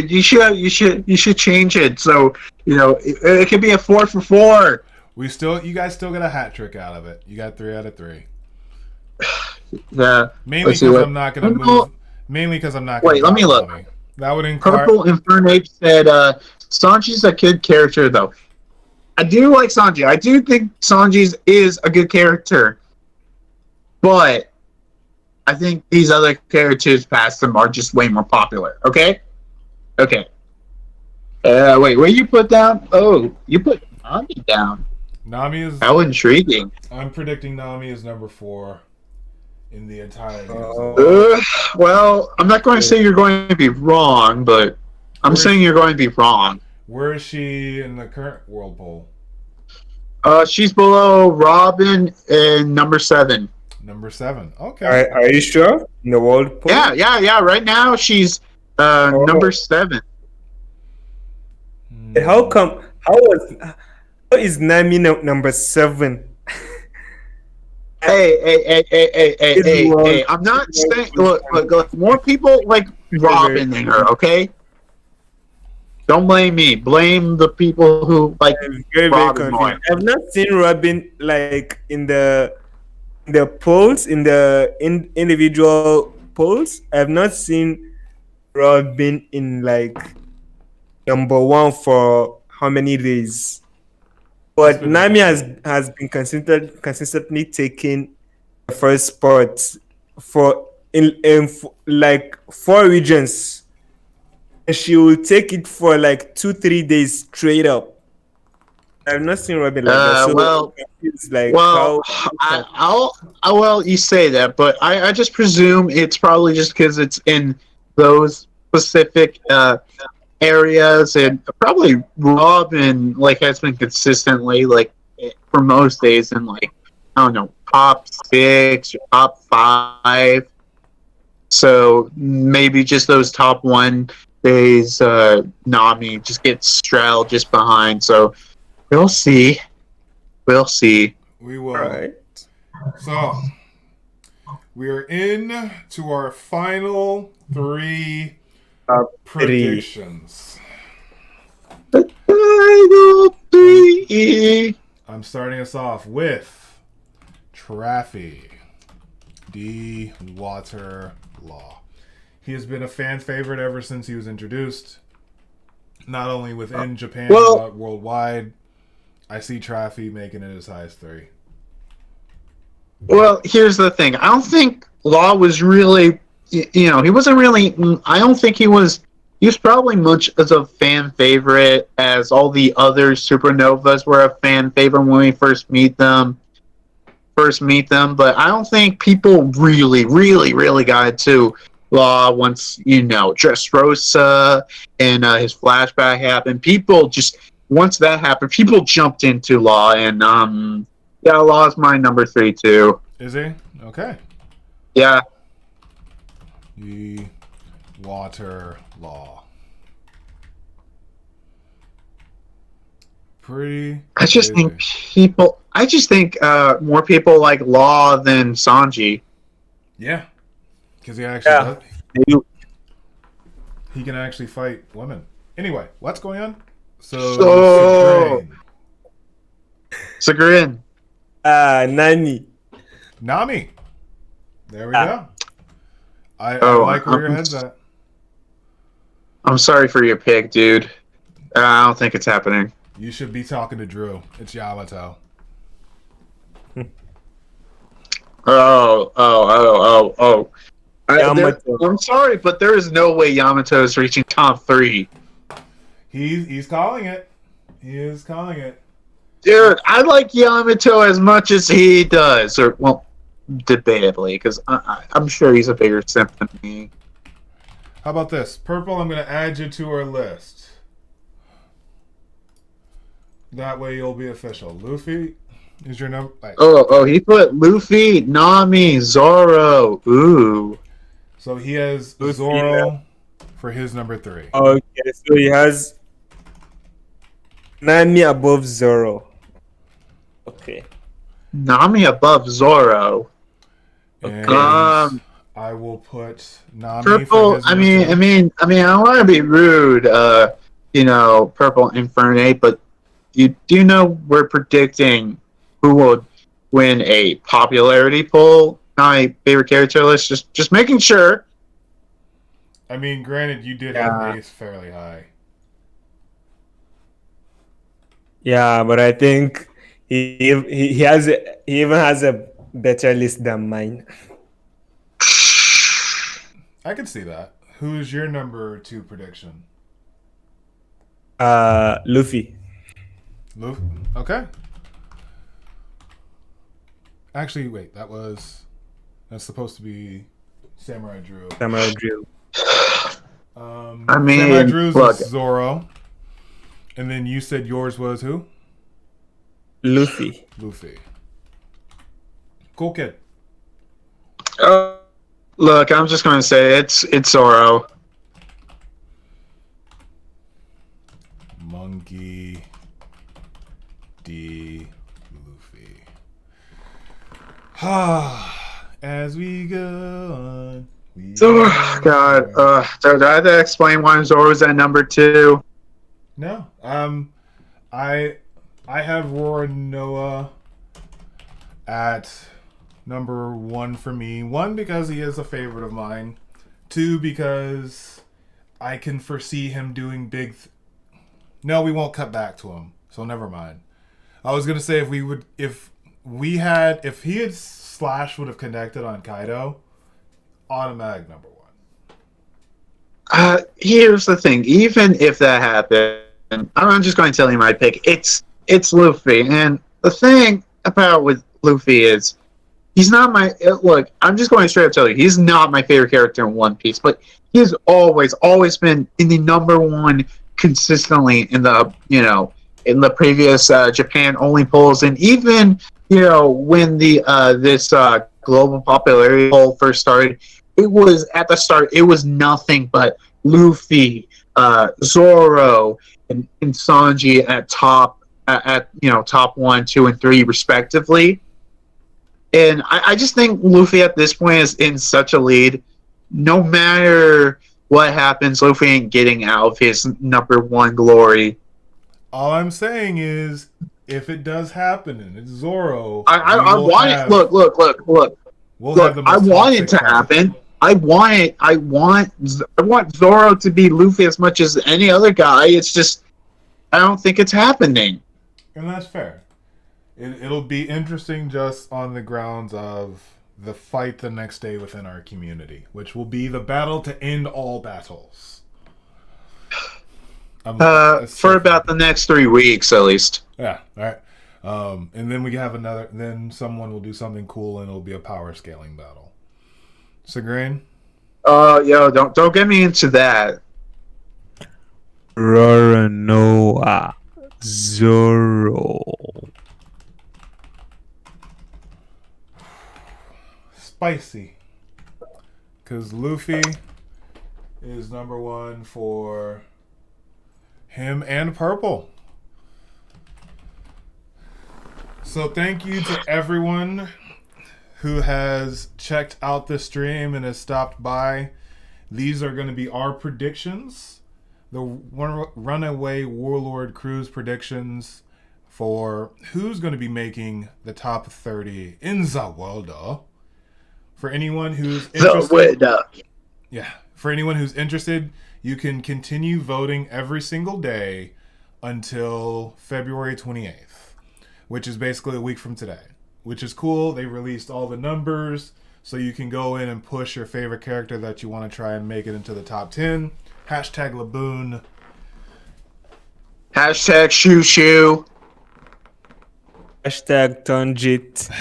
B: you should change it so it could be a 4 for 4.
A: You guys still got a hat trick out of it. You got 3 out of 3.
B: Yeah,
A: Mainly
B: let's see
A: because
B: what-
A: I'm not gonna
B: Purple-
A: move. Mainly because I'm not.
B: Wait, let me look.
A: That would inquire.
B: Purple Infernape said Sanji's a good character though. I do like Sanji. I do think Sanji's is a good character, but I think these other characters past them are just way more popular. Okay. Wait, where you put down? Oh, you put Nami down.
A: Nami is.
B: How intriguing.
A: I'm predicting Nami is number 4 in the entire.
B: Well, I'm not going to say you're going to be wrong, but I'm saying you're going to be wrong.
A: Where is she in the current world poll?
B: She's below Robin and number 7.
A: Number 7. Okay.
C: Are you sure? In the world pool?
B: Yeah. Right now she's number 7.
C: How come? How is Nami number 7?
B: Hey! I'm not saying. Look. More people like Robin than her. Okay. Don't blame me. Blame the people who like
C: Very
B: Robin more.
C: confused. I've not seen Robin like in the polls, in the individual polls. I've not seen Robin in like number 1 for how many days. But Nami has been consistently taking the first spot for in like 4 regions. And she will take it for like 2-3 days straight up. I've not seen Robin like that. So it's like
B: you say that, but I just presume it's probably just because it's in those specific areas, and probably Robin like has been consistently like for most days in like I don't know top 6 or top 5. So maybe just those top one days, Nami just gets straddled just behind. So we'll see. We'll see.
A: We will.
C: Right.
A: So we are in to our final three predictions.
B: Final three.
A: I'm starting us off with Traffy, D. Water Law. He has been a fan favorite ever since he was introduced, not only within Japan but worldwide. I see Traffy making it as high as 3.
B: Well, here's the thing. I don't think Law was really, he wasn't really. I don't think he was. He was probably much as a fan favorite as all the other supernovas were a fan favorite when we first meet them. But I don't think people really got into Law once Dressrosa and his flashback happened. People just once that happened, people jumped into Law, and Law is my number 3 too.
A: Is he? Okay.
B: Yeah.
A: The Water Law. Pretty.
B: I just think more people like Law than Sanji.
A: Yeah, because he actually he can actually fight women. Anyway, what's going on? So
B: Sagrin.
A: Nami. There we go. I like where your head's at.
B: I'm sorry for your pick, dude. I don't think it's happening.
A: You should be talking to Drew. It's Yamato.
B: Oh. I'm sorry, but there is no way Yamato is reaching top 3.
A: He's calling it. He is calling it.
B: Dude, I like Yamato as much as he does. Or, well, debatably, because I'm sure he's a bigger simp than me.
A: How about this? Purple, I'm going to add you to our list. That way you'll be official. Luffy is your number.
B: Oh, he put Luffy, Nami, Zoro. Ooh.
A: So he has Zoro for his number 3.
C: Okay, so he has Nami above Zoro. Okay.
B: Nami above Zoro.
A: And I will put Nami
B: Purple.
A: for his number 2.
B: I don't want to be rude. Purple Infernape, but you do know we're predicting who will win a popularity poll. My favorite character list. Just making sure.
A: I mean, granted, you did have Ace fairly high.
C: Yeah, but I think he even has a better list than mine.
A: I can see that. Who's your number 2 prediction?
C: Luffy.
A: Luffy? Okay. Actually, wait. That's supposed to be Samurai Drew.
C: Samurai Drew.
A: Samurai Drew's is Zoro. And then you said yours was who?
C: Luffy.
A: Cool kid.
B: Look, I'm just going to say it's Zoro.
A: Monkey D. Luffy. As we go on.
B: Zoro. God. Do I have to explain why Zoro's at number 2?
A: No. I have Roronoa at number 1 for me. 1, because he is a favorite of mine. 2, because I can foresee him doing big... No, we won't cut back to him. So never mind. I was gonna say if he had Slash would have connected on Kaido, automatic number 1.
B: Here's the thing. Even if that happened, I'm just going to tell you my pick. It's Luffy, and the thing about with Luffy is he's not my look. I'm just going straight up to tell you he's not my favorite character in One Piece, but he's always been in the number 1 consistently in the previous Japan only polls, and even when the this global popularity poll first started, it was at the start. It was nothing but Luffy, Zoro, and Sanji at top top 1, 2, and 3 respectively. And I just think Luffy at this point is in such a lead. No matter what happens, Luffy ain't getting out of his number 1 glory.
A: All I'm saying is, if it does happen and it's Zoro,
B: I want it. Look. I want it to happen. I want Zoro to be Luffy as much as any other guy. It's just I don't think it's happening.
A: And that's fair. It'll be interesting just on the grounds of the fight the next day within our community, which will be the battle to end all battles.
B: For about the next 3 weeks, at least.
A: Yeah, all right. And then we have another. Then someone will do something cool, and it'll be a power scaling battle. Sigrain?
B: Yo, don't get me into that.
C: Roronoa Zoro.
A: Spicy. Because Luffy is number 1 for him and Purple. So thank you to everyone who has checked out the stream and has stopped by. These are going to be our predictions. The Runaway Warlord Cruise predictions for who's going to be making the top 30 in the world. For anyone who's interested, for anyone who's interested, you can continue voting every single day until February 28th, which is basically a week from today, which is cool. They released all the numbers, so you can go in and push your favorite character that you want to try and make it into the top 10. Hashtag Laboon.
B: Hashtag Shoo.
C: Hashtag Tonjit.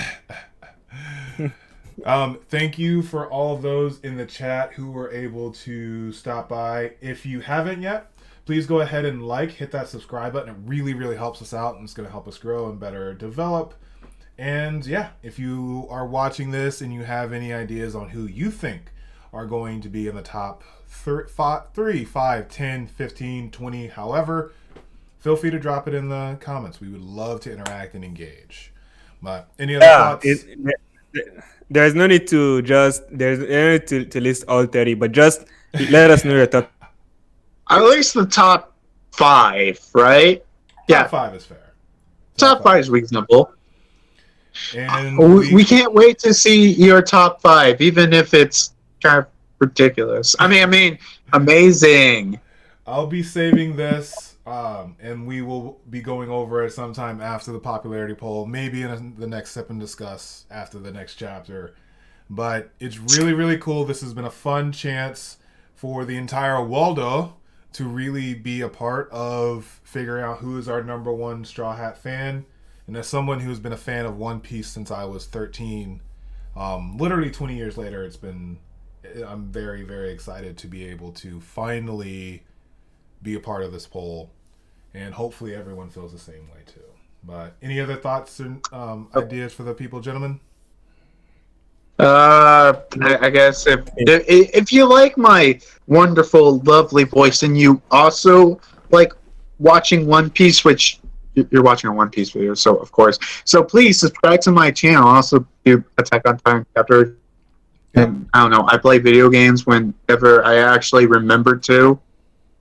A: Thank you for all of those in the chat who were able to stop by. If you haven't yet, please go ahead and hit that subscribe button. It really, really helps us out, and it's going to help us grow and better develop. And yeah, if you are watching this and you have any ideas on who you think are going to be in the top 3, 5, 10, 15, 20, however, feel free to drop it in the comments. We would love to interact and engage. But any other thoughts?
C: There's no need to to list all 30, but just let us know your thoughts.
B: At least the top 5, right?
A: Top 5 is fair.
B: Top 5 is reasonable.
A: And
B: we can't wait to see your top 5, even if it's kind of ridiculous. I mean, amazing.
A: I'll be saving this, and we will be going over it sometime after the popularity poll, maybe in the next Sip and Discuss after the next chapter. But it's really, really cool. This has been a fun chance for the entire Waldo to really be a part of figuring out who is our number 1 Straw Hat fan. And as someone who's been a fan of One Piece since I was 13, literally 20 years later, I'm very, very excited to be able to finally be a part of this poll. And hopefully everyone feels the same way too. But any other thoughts and ideas for the people, gentlemen?
B: I guess if you like my wonderful, lovely voice, and you also like watching One Piece, which you're watching a One Piece video, so of course. So please subscribe to my channel. I also do Attack on Titan chapter. And I don't know, I play video games whenever I actually remember to.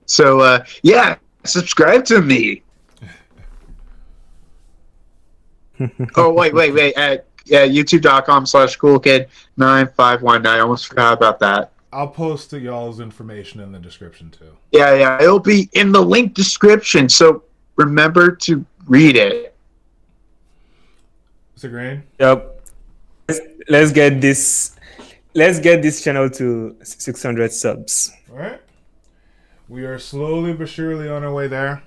B: So yeah, subscribe to me. Oh wait. At youtube.com/coolkid9519. I almost forgot about that.
A: I'll post y'all's information in the description too.
B: Yeah, it'll be in the link description. So remember to read it.
A: Mr. Grain?
C: Yep. Let's get this channel to 600 subs.
A: All right. We are slowly but surely on our way there.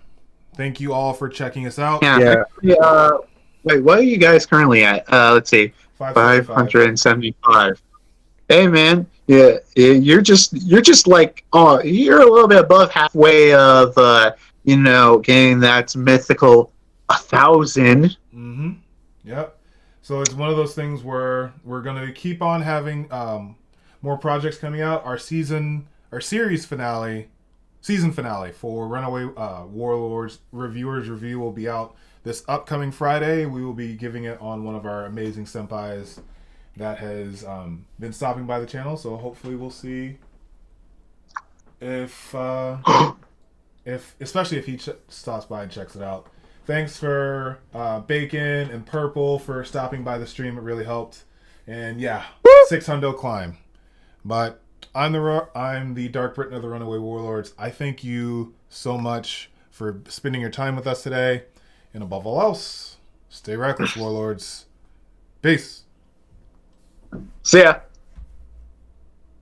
A: Thank you all for checking us out.
B: Yeah. Wait, what are you guys currently at? Let's see. 575. Hey man, you're just like you're a little bit above halfway of getting that mythical 1,000.
A: Mm-hmm. Yep. So it's one of those things where we're gonna keep on having more projects coming out. Our season finale for Runaway Warlords Reviewers Review will be out this upcoming Friday. We will be giving it on one of our amazing senpais that has been stopping by the channel. So hopefully we'll see if especially if he stops by and checks it out. Thanks for Bacon and Purple for stopping by the stream. It really helped. And yeah, 600 climb. But I'm the DarkBriton of the Runaway Warlords. I thank you so much for spending your time with us today. And above all else, stay reckless, Warlords. Peace.
B: See ya.